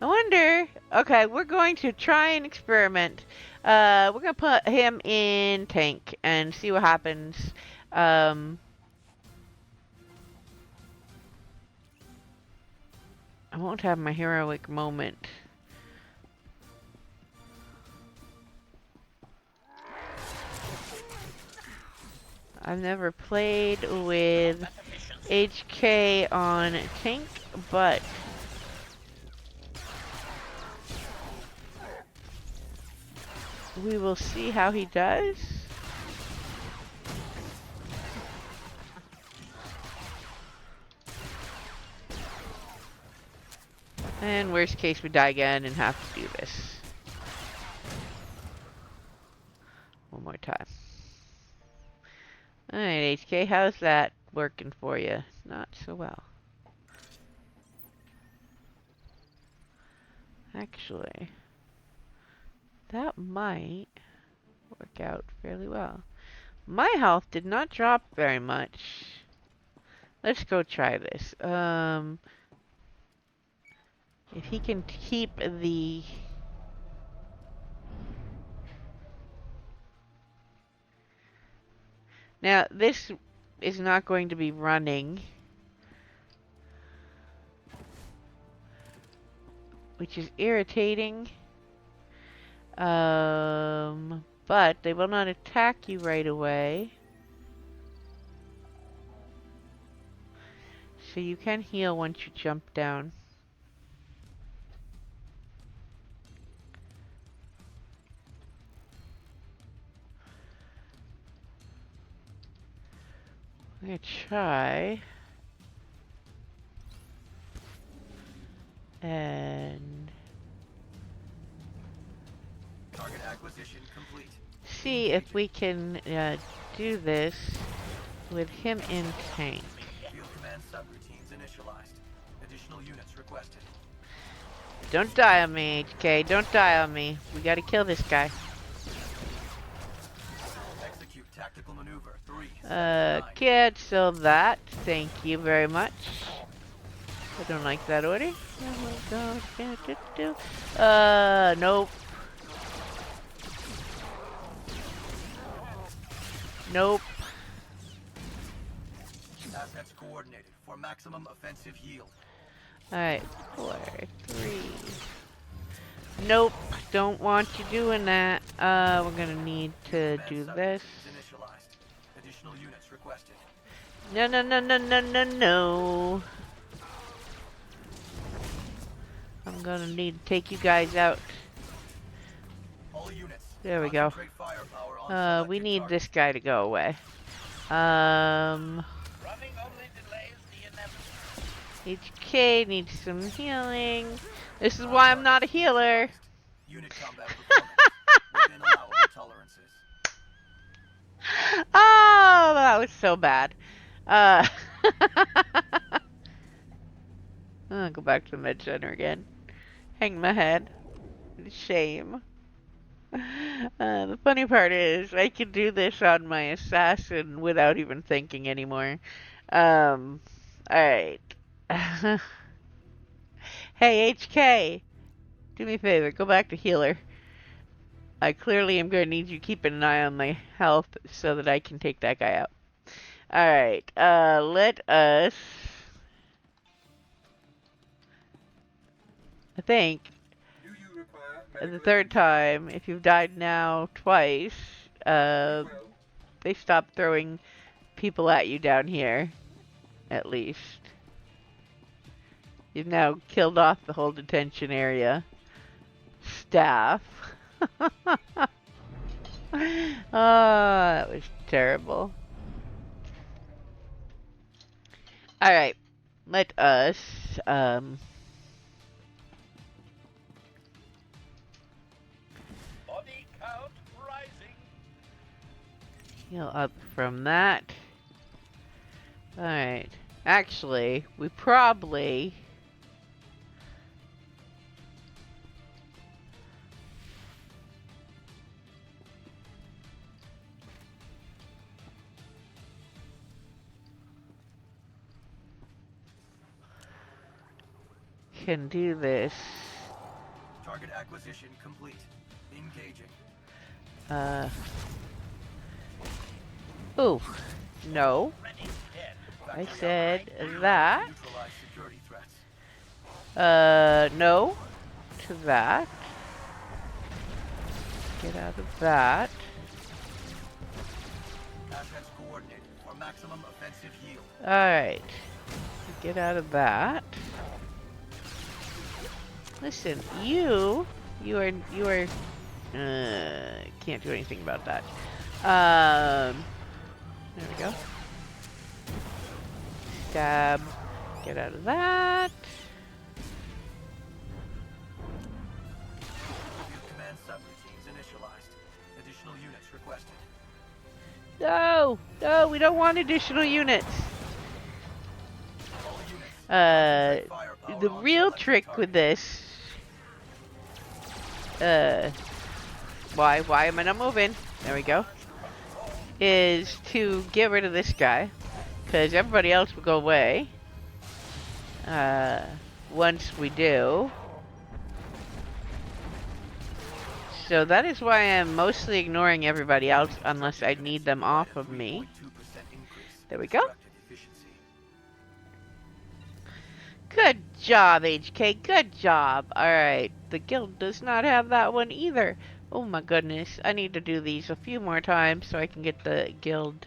wonder. Okay, we're going to try an experiment. We're gonna put him in tank and see what happens. I won't have my heroic moment. I've never played with HK on tank, but we will see how he does. And worst case, we die again and have to do this one more time. Alright, HK, how's that working for you? Not so well. Actually, that might work out fairly well. My health did not drop very much. Let's go try this. If he can keep the... Now, this is not going to be running, which is irritating. But they will not attack you right away. So you can heal once you jump down. I'm gonna try. And Target acquisition complete. see if we can do this with him in tank. Field command subroutines initialized. Additional units requested. Don't die on me, HK. Don't die on me. We gotta kill this guy. Execute tactical maneuver 3. Cancel that. Thank you very much. I don't like that order. Nope. Nope. Assets coordinated for maximum offensive yield. Alright, 4, 3. Nope, don't want you doing that. We're gonna need to do this. Additional units requested. No, no, no, no, no, no, no. I'm gonna need to take you guys out. All units. There we go. We need this guy to go away. HK needs some healing. This is why I'm not a healer. Unit combat performance within allowable tolerances. Oh, that was so bad. I'll go back to the med center again. Hang my head. Shame. The funny part is, I can do this on my assassin without even thinking anymore. Alright. Hey, HK! Do me a favor, go back to healer. I clearly am going to need you keeping an eye on my health so that I can take that guy out. Alright, let us... I think... the third time, if you've died now twice, they stop throwing people at you down here. At least. You've now killed off the whole detention area. Staff. Oh, that was terrible. Alright. Let us, Body count rising. heal up from that. Alright. Actually, we probably... can do this. Target acquisition complete. Engaging. Ooh. No. I said that. No. To that. Get out of that. Assets coordinated for maximum offensive yield. Alright. Get out of that. Listen, you are, can't do anything about that. There we go. Stab. Get out of that. Command subroutines initialized. Additional units requested. No! No, we don't want additional units. The real trick with this... why am I not moving? There we go. Is to get rid of this guy. Because everybody else will go away. Once we do. So that is why I'm mostly ignoring everybody else unless I need them off of me. There we go. Good job, HK. Good job. Alright. The guild does not have that one either. Oh my goodness. I need to do these a few more times so I can get the guild,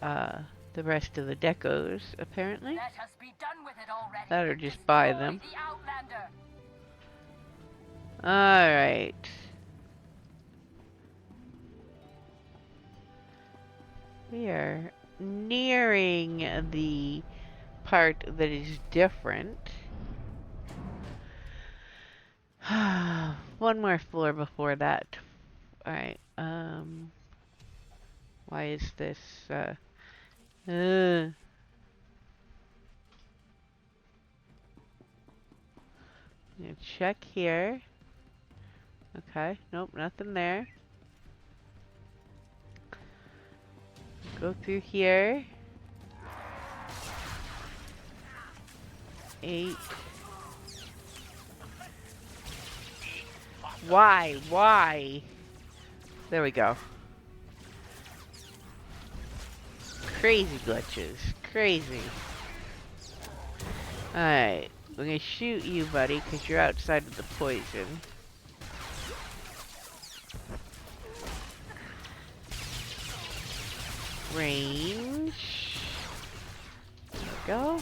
the rest of the decos, apparently. Let us be done with it already. That or just buy them. The Outlander. Alright. We are nearing the part that is different. One more floor before that. Alright, why is this, gonna check here. Okay, nope, nothing there. Go through here. 8. Why? Why? There we go. Crazy glitches. Crazy. Alright. I'm gonna shoot you, buddy, because you're outside of the poison. Range. There we go.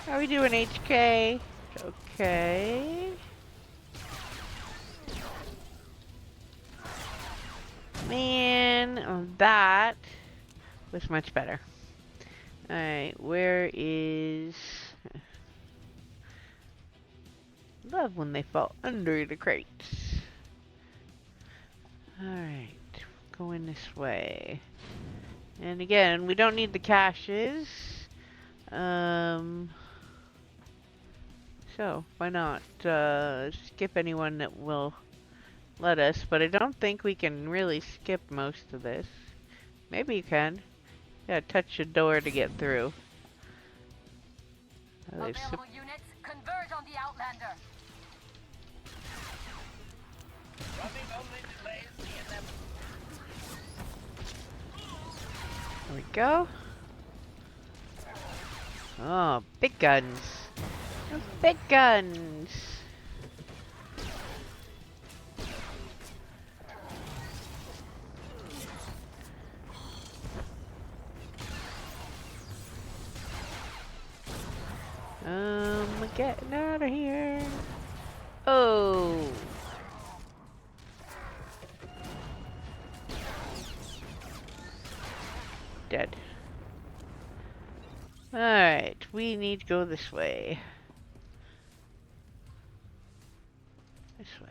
How are we doing, HK? Okay. Man, that was much better. Alright, where is... Love when they fall under the crates. Alright, going this way. And again, we don't need the caches. So, why not skip anyone that will let us, but I don't think we can really skip most of this. Maybe you can. You gotta touch a door to get through. Available units, converge on the Outlander. There we go. Oh, big guns. Big guns. We're getting out of here. Oh. Dead. Alright, we need to go this way. This way.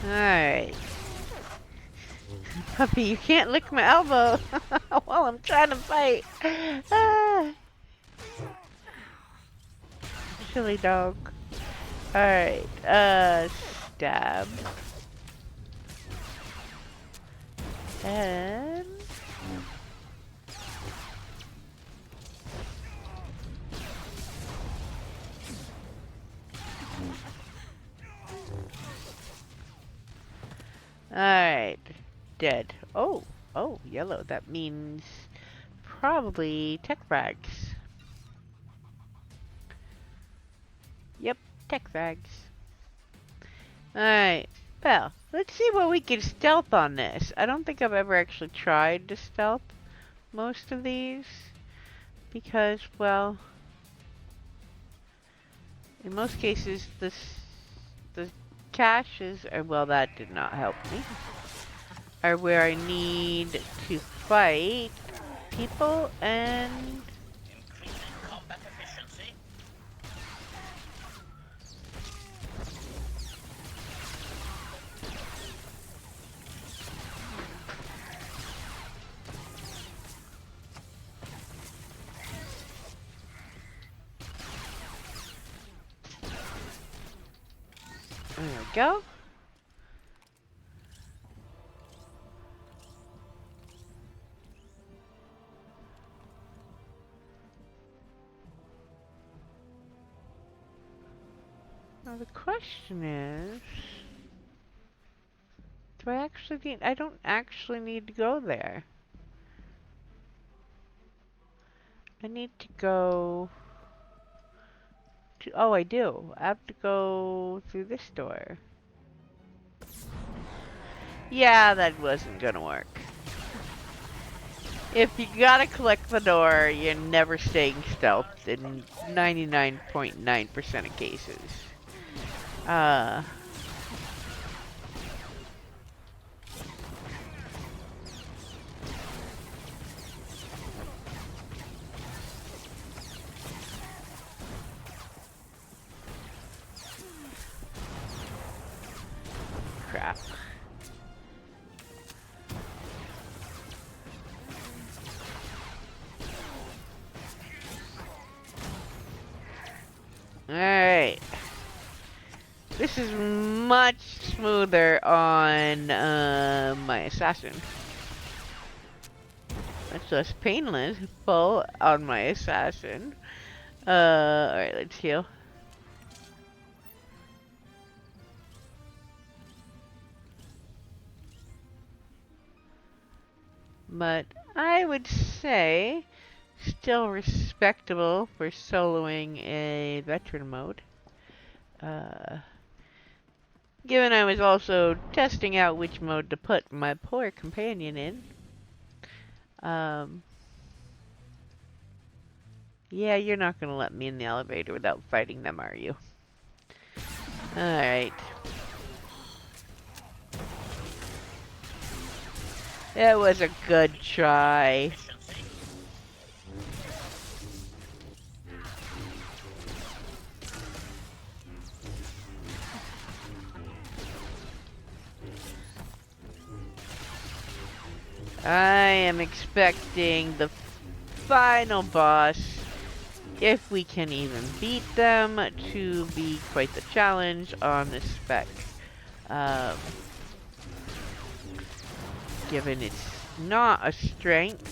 Alright. Puppy, you can't lick my elbow while I'm trying to fight. Ah. Silly dog. Alright, stab. And... Alright, dead. Oh, yellow. That means probably tech frags. Yep, tech frags. Alright, well, let's see what we can stealth on this. I don't think I've ever actually tried to stealth most of these. Because, well, in most cases, the caches are, well, that did not help me, are where I need to fight people and... There we go. Now the question is... Do I actually need... I don't actually need to go there. I need to go... to... Oh, I do. I have to go through this door. Yeah, that wasn't gonna work. If you gotta collect the door, you're never staying stealthed in 99.9% of cases. Crap. Alright. This is much smoother on my assassin. Much less painful on my assassin. Alright, let's heal. But I would say still respectable for soloing a veteran mode. Given I was also testing out which mode to put my poor companion in. Yeah, you're not gonna let me in the elevator without fighting them, are you? Alright. It was a good try. I am expecting the final boss, if we can even beat them, to be quite the challenge on this spec. Given it's not a strength.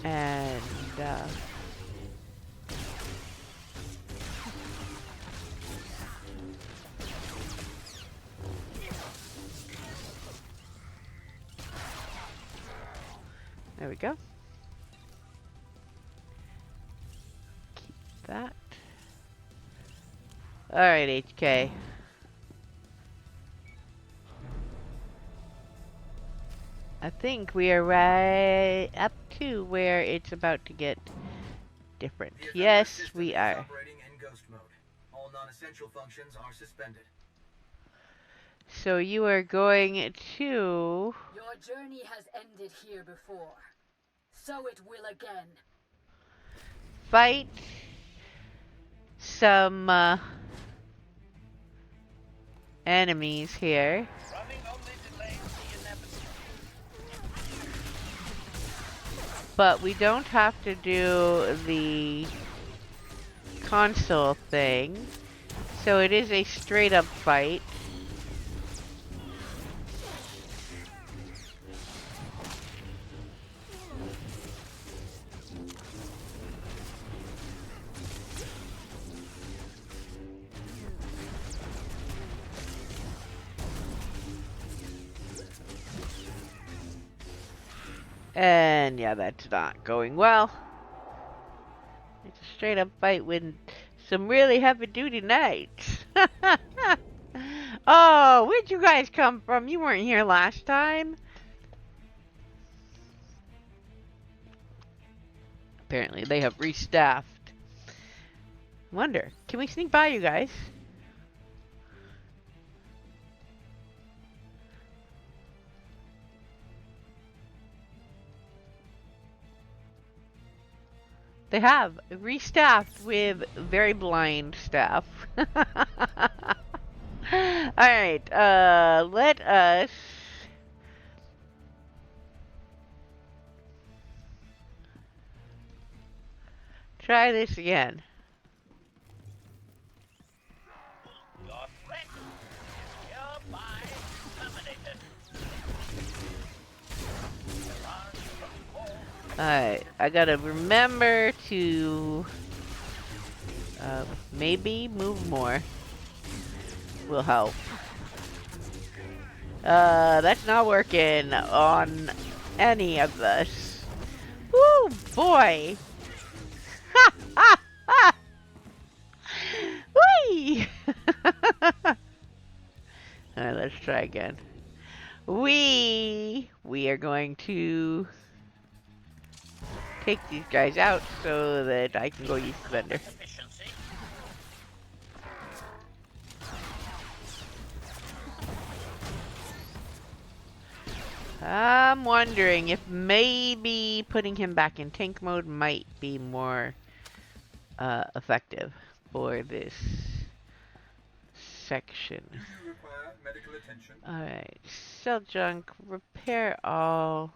And, there we go. Keep that. Alright, HK. I think we are right up to where it's about to get different. Yes, we are. Operating in ghost mode. All non-essential functions are suspended. So you are going to... Your journey has ended here before. So it will again. Fight some enemies here. But we don't have to do the console thing. So it is a straight up fight. And yeah, that's not going well. It's a straight up fight with some really heavy duty knights. Oh, where'd you guys come from? You weren't here last time. Apparently they have restaffed. Wonder, can we sneak by you guys? They have restaffed with very blind staff. Alright, let us try this again. Alright, I gotta remember to maybe move more will help. That's not working on any of us. Woo, boy! Ha! Ha! Ha! Whee! Alright, let's try again. We are going to take these guys out so that I can go use the vendor. I'm wondering if maybe putting him back in tank mode might be more effective for this section. Alright, sell junk, repair all.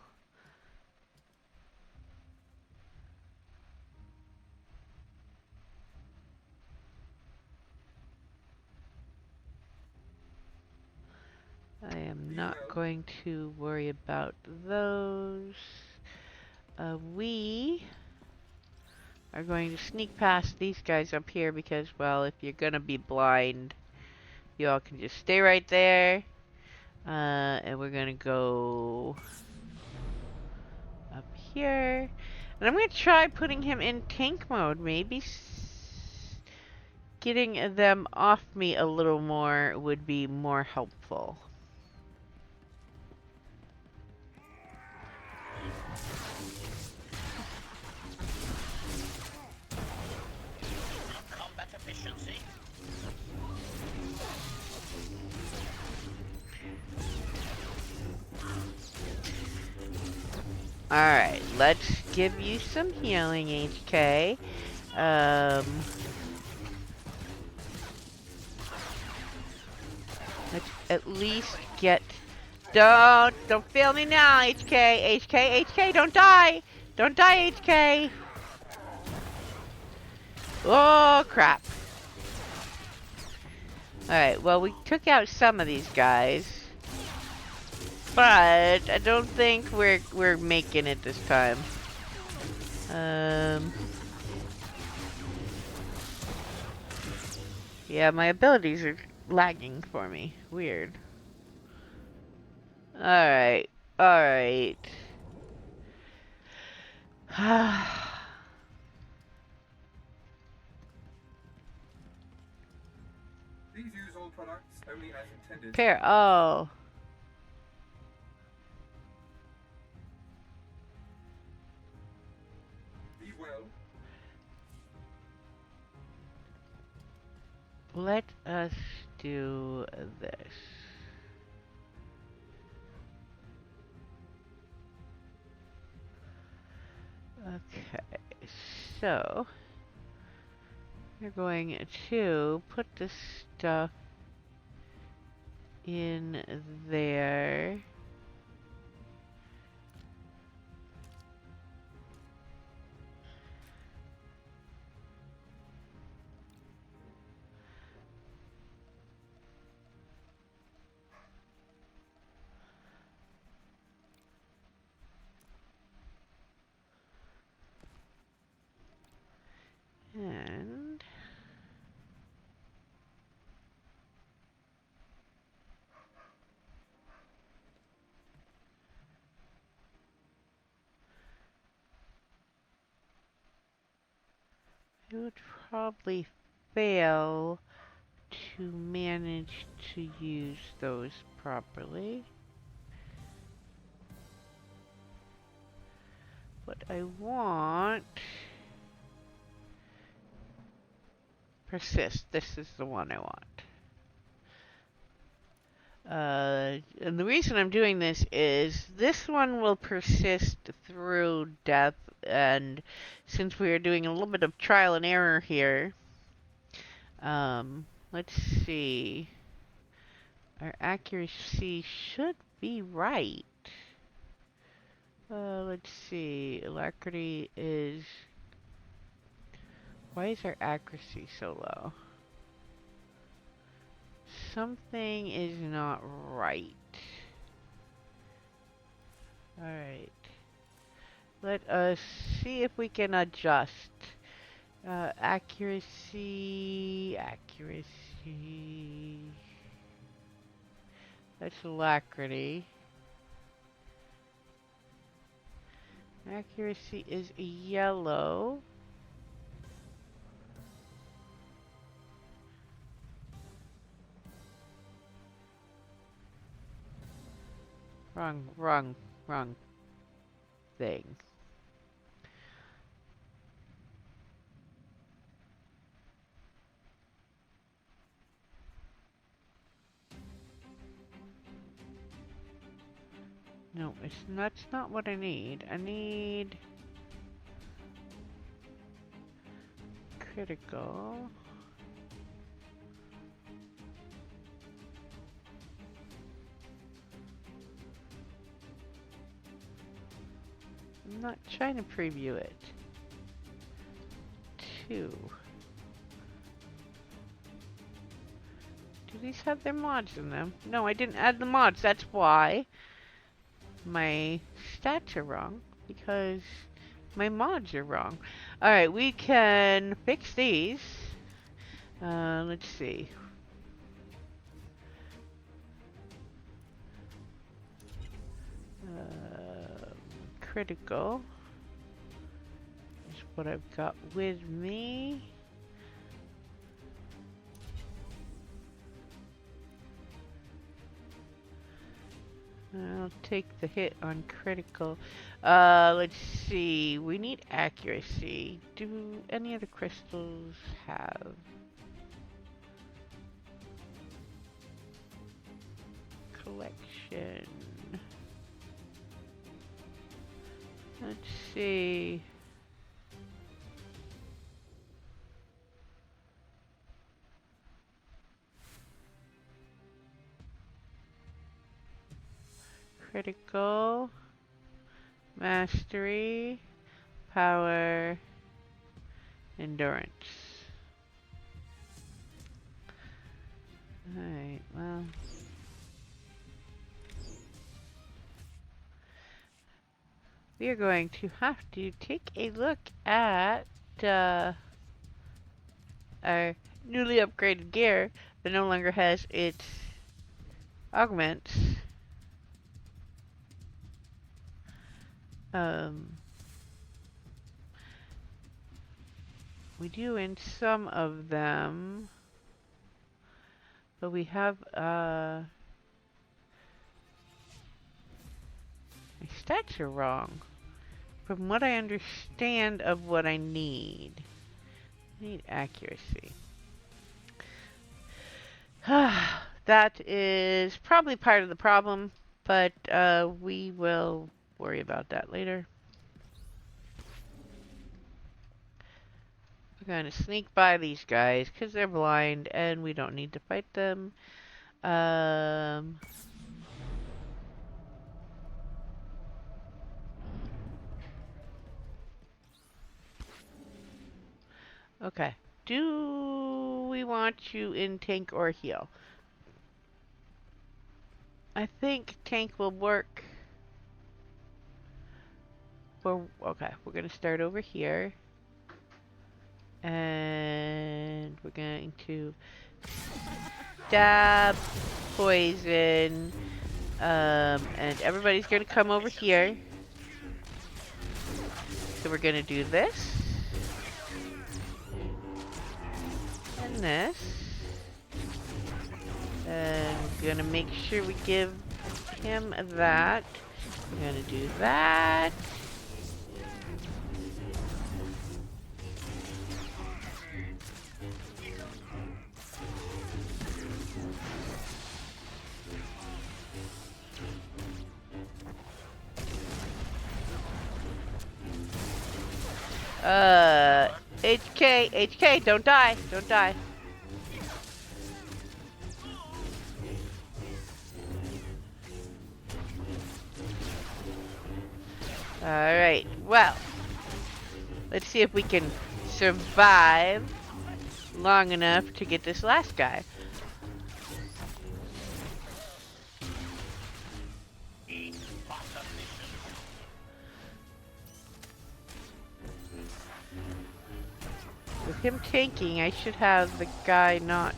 I am not going to worry about those. We are going to sneak past these guys up here because, well, if you're gonna be blind, you all can just stay right there. And we're gonna go up here. And I'm gonna try putting him in tank mode, maybe getting them off me a little more would be more helpful. Combat efficiency. Alright, let's give you some healing, HK. Let's at least get... Don't fail me now, HK! HK, don't die! Don't die, HK! Oh, crap. Alright, well, we took out some of these guys. But I don't think we're making it this time. Yeah, my abilities are lagging for me. Weird. Alright. Alright. Please use all products only as intended. Pair. Oh. Be well. Let us do this. Okay, so we're going to put this stuff in there. And it would probably fail to manage to use those properly. What I want... Persist. This is the one I want. And the reason I'm doing this is this one will persist through death, and since we are doing a little bit of trial and error here, let's see. Our accuracy should be right. Let's see. Alacrity is... Why is our accuracy so low? Something is not right. Alright. Let us see if we can adjust. Accuracy... That's alacrity. Accuracy is yellow. Wrong thing. No, that's not what I need. I need critical. I'm not trying to preview it. 2. Do these have their mods in them? No, I didn't add the mods. That's why my stats are wrong. Because my mods are wrong. Alright, we can fix these. Let's see. Critical is what I've got with me. I'll take the hit on critical. Let's see. We need accuracy. Do any of the crystals have? Collection. Let's see. Critical, mastery, power, endurance. Alright, well. We are going to have to take a look at our newly upgraded gear that no longer has its augments. We do in some of them, but we have my stats are wrong. From what I understand of what I need accuracy. That is probably part of the problem, but we will worry about that later. We're going to sneak by these guys because they're blind and we don't need to fight them. Okay. Do we want you in tank or heal? I think tank will work. Okay, we're going to start over here. And we're going to stab, poison, and everybody's going to come over here. So we're going to do this. And this. And we're going to make sure we give him that. We're going to do that. HK, don't die, don't die. Alright, well, let's see if we can survive long enough to get this last guy. With him tanking, I should have the guy not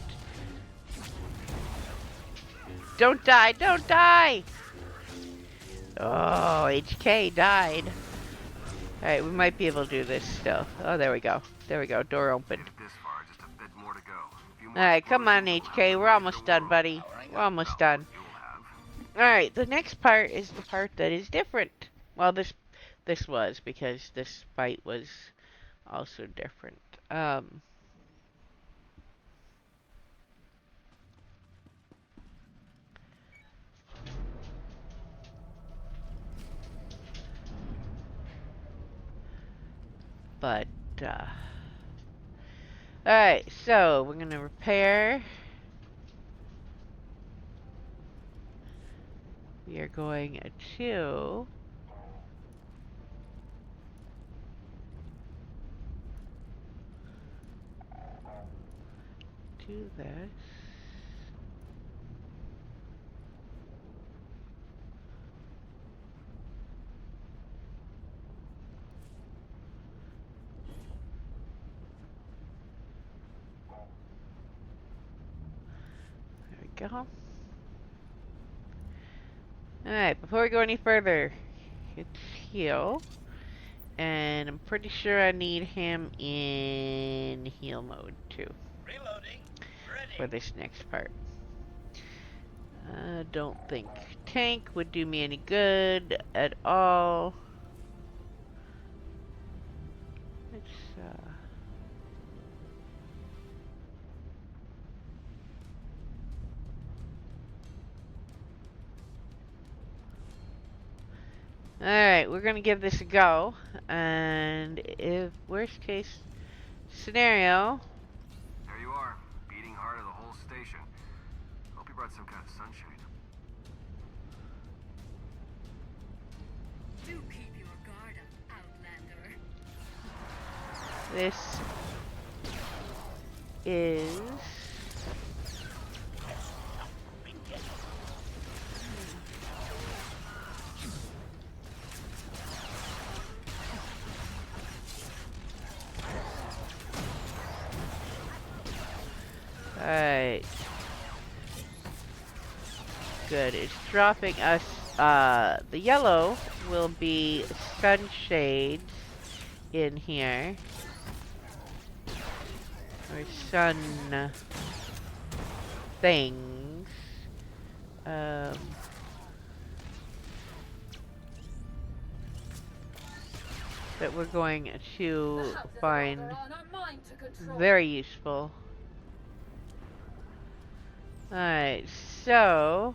Don't die! Don't die! Oh, HK died. Alright, we might be able to do this still. Oh, there we go. There we go. Door opened. Alright, come on, HK. We're almost done, buddy. We're almost done. Alright, the next part is the part that is different. Well, this was, because this fight was also different. But, alright, so we're gonna repair. We are going to do this. There we go. Alright, before we go any further, it's heal. And I'm pretty sure I need him in heal mode too. Reloading. Ready. For this next part. I don't think tank would do me any good at all. Let's Alright, we're gonna give this a go, and if worst case scenario... There you are, beating heart of the whole station. Hope you brought some kind of sunshade. Do keep your guard up, Outlander. This is... Alright. Good. It's dropping us, the yellow will be sunshades in here. Or sun things. That we're going to find very useful. Alright, so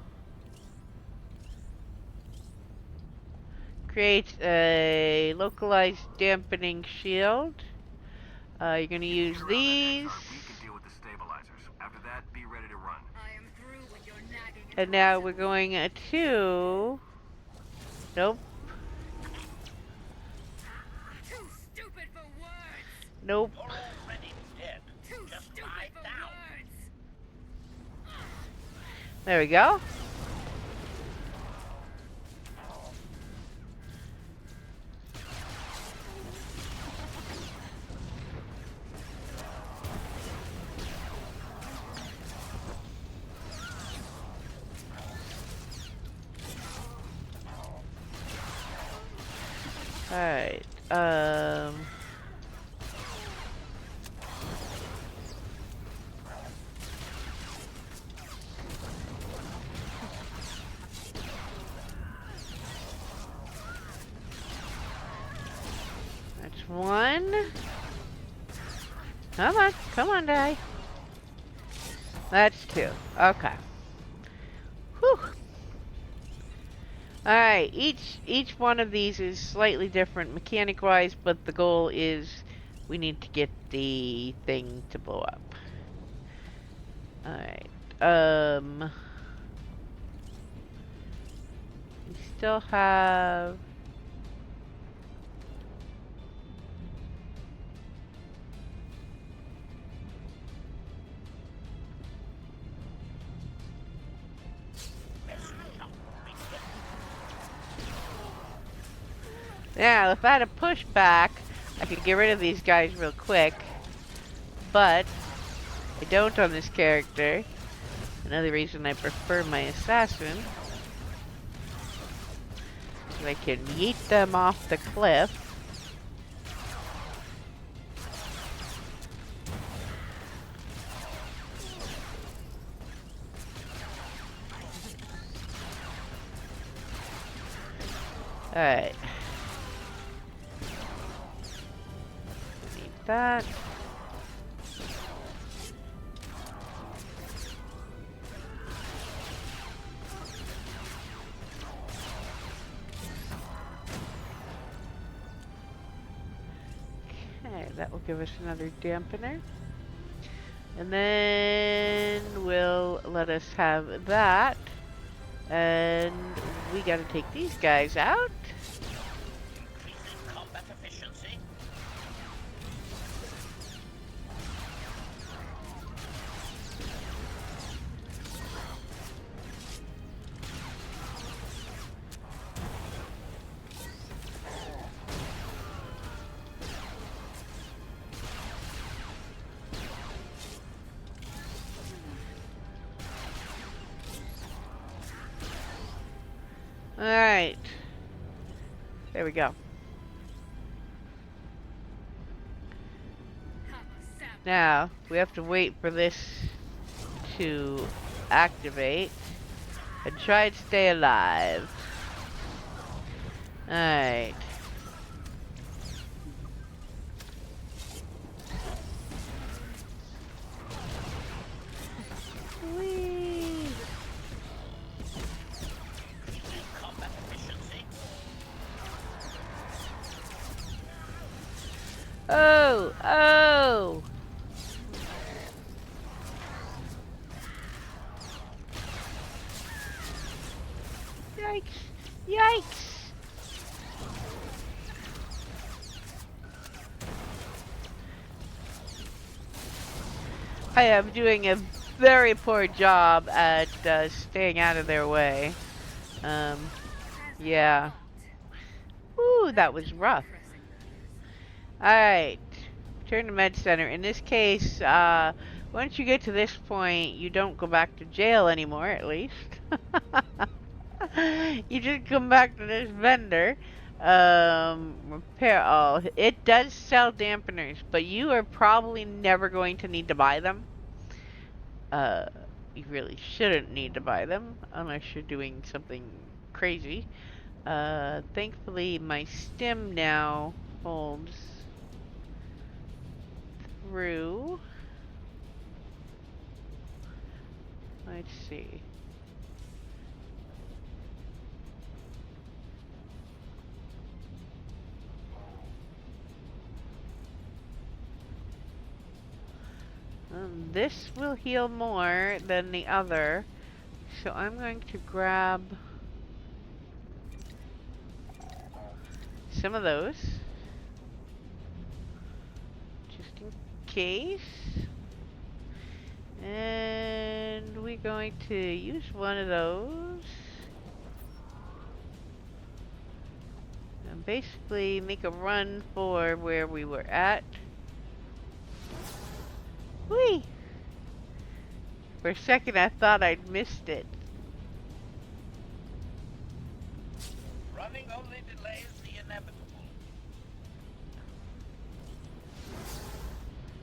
create a localized dampening shield. You're gonna use these. After that, be ready to run. And now we're going to... Nope. Too stupid for words. Nope. You're already dead. Just lie down. There we go. Alright, that's one. Come on, die. That's two. Okay. Whew. Alright, each one of these is slightly different mechanic-wise, but the goal is we need to get the thing to blow up. Alright, we still have... Yeah, if I had a pushback, I could get rid of these guys real quick. But I don't on this character. Another reason I prefer my assassin. So I can yeet them off the cliff. Alright. Need that. Okay, that will give us another dampener. And then we'll let us have that. And we gotta take these guys out. Increasing combat efficiency. Alright. There we go. Now, we have to wait for this to activate and try and stay alive. Alright. Whee! Combat efficiency. Oh! Oh! Yikes! Yikes! I am doing a very poor job at staying out of their way. Yeah. Ooh, that was rough. Alright. Turn to Med Center. In this case, once you get to this point, you don't go back to jail anymore, at least. You just come back to this vendor. Repair all. It does sell dampeners, but you are probably never going to need to buy them. You really shouldn't need to buy them unless you're doing something crazy. Thankfully my stim now holds through. Let's see. This will heal more than the other, so I'm going to grab some of those, just in case. And we're going to use one of those. And basically make a run for where we were at. Whee! For a second I thought I'd missed it. Running only delays the inevitable.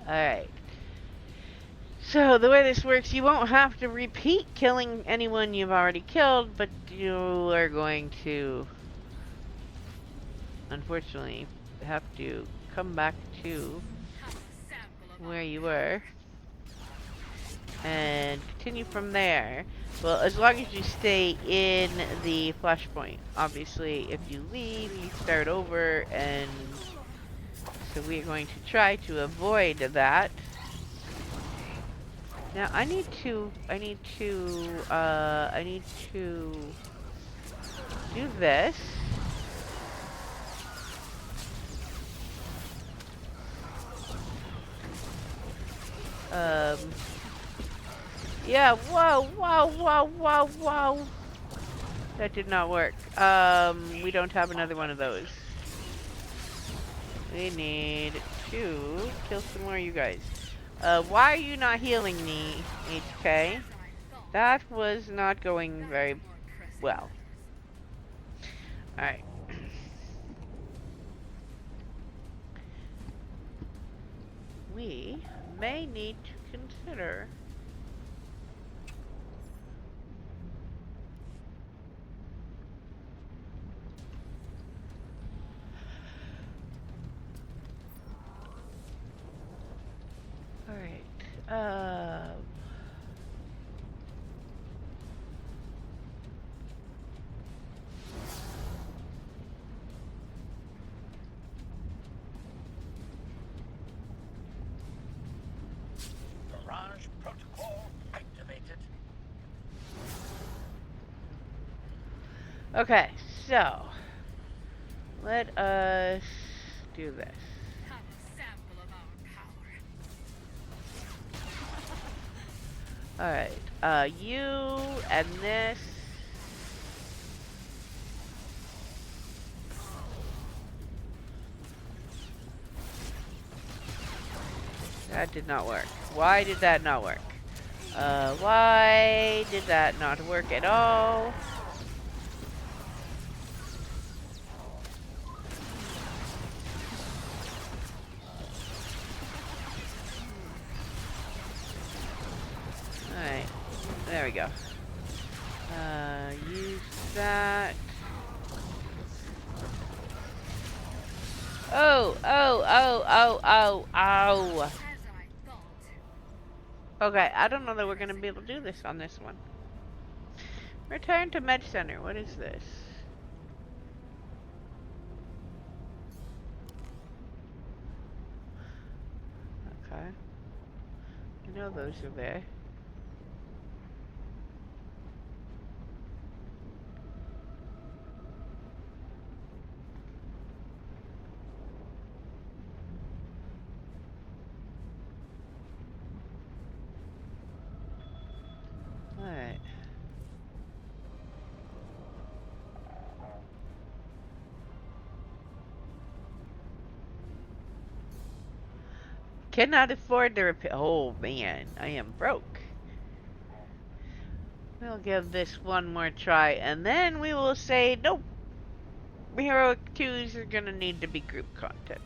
Alright. So the way this works, you won't have to repeat killing anyone you've already killed, but you are going to, unfortunately, have to come back to where you were and continue from there. Well, as long as you stay in the flashpoint. Obviously, if you leave, you start over, and so we are going to try to avoid that. Now I need to do this. Yeah, whoa. That did not work. We don't have another one of those. We need to kill some more of you guys. Why are you not healing me, HK? That was not going very well. Alright. We may need to consider alright, Barrage protocol activated. okay, so let us do this. Alright, you and this. That did not work. Why did that not work? Why did that not work at all? Alright, there we go. Use that. Oh, oh, oh, oh, oh, oh. Okay, I don't know that we're gonna be able to do this on this one. Return to Med Center. What is this? Okay. I know those are there. Alright. Cannot afford to repair. Oh man, I am broke. We'll give this one more try, and then we will say, nope. Heroic 2s are gonna need to be group content.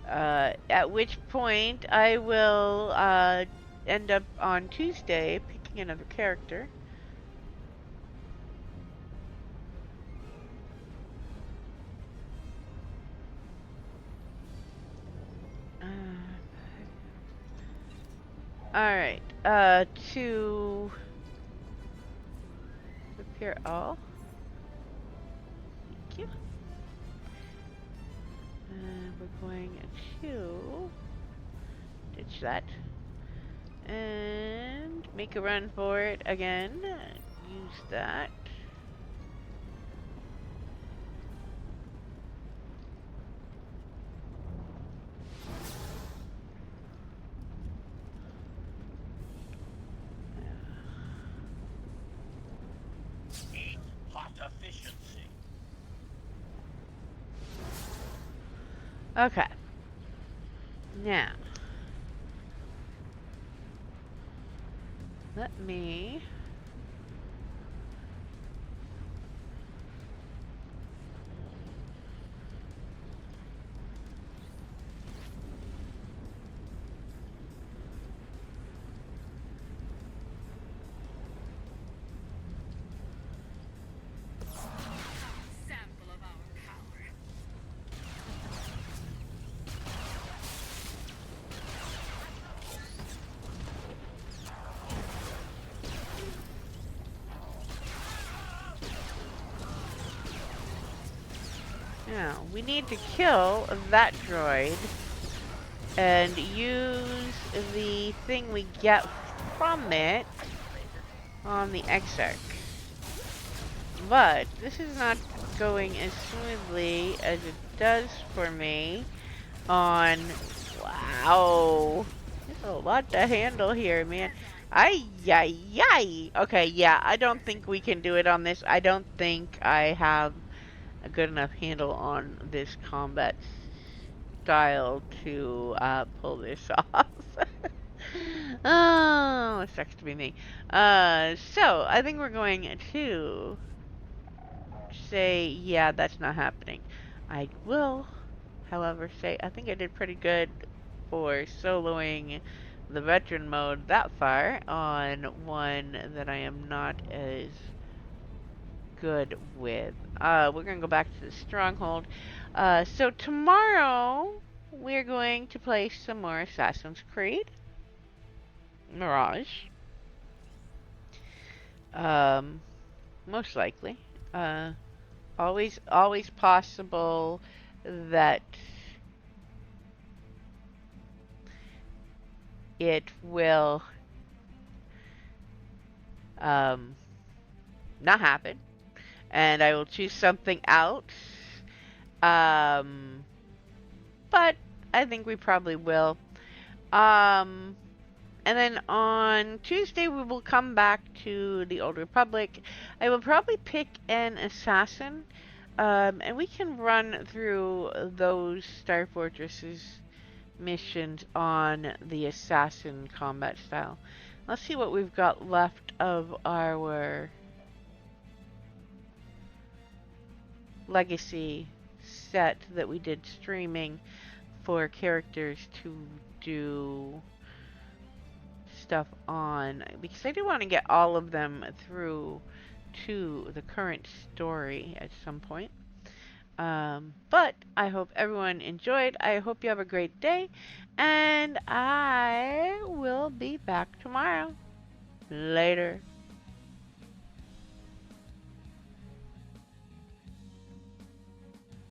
At which point, I will end up on Tuesday picking another character. Alright, to repair all. Thank you. And we're going to ditch that. And make a run for it again. Use that. Hot efficiency. Okay. Now, let me Now, we need to kill that droid and use the thing we get from it on the Exarch. But this is not going as smoothly as it does for me on... Wow! There's a lot to handle here, man. Ay, ay, ay! Okay, yeah, I don't think we can do it on this. I don't think I have a good enough handle on this combat style to pull this off. Oh, it sucks to be me. So I think we're going to say, yeah, that's not happening. I will, however, say I think I did pretty good for soloing the veteran mode that far on one that I am not as good with. We're going to go back to the stronghold. So tomorrow we're going to play some more Assassin's Creed Mirage. Most likely. Always possible that it will not happen, and I will choose something out. But I think we probably will. And then on Tuesday we will come back to the Old Republic. I will probably pick an assassin, and we can run through those Star Fortresses missions on the assassin combat style. Let's see what we've got left of our legacy set that we did streaming for characters to do stuff on, because I do want to get all of them through to the current story at some point. But I hope everyone enjoyed. I hope you have a great day, and I will be back tomorrow. Later.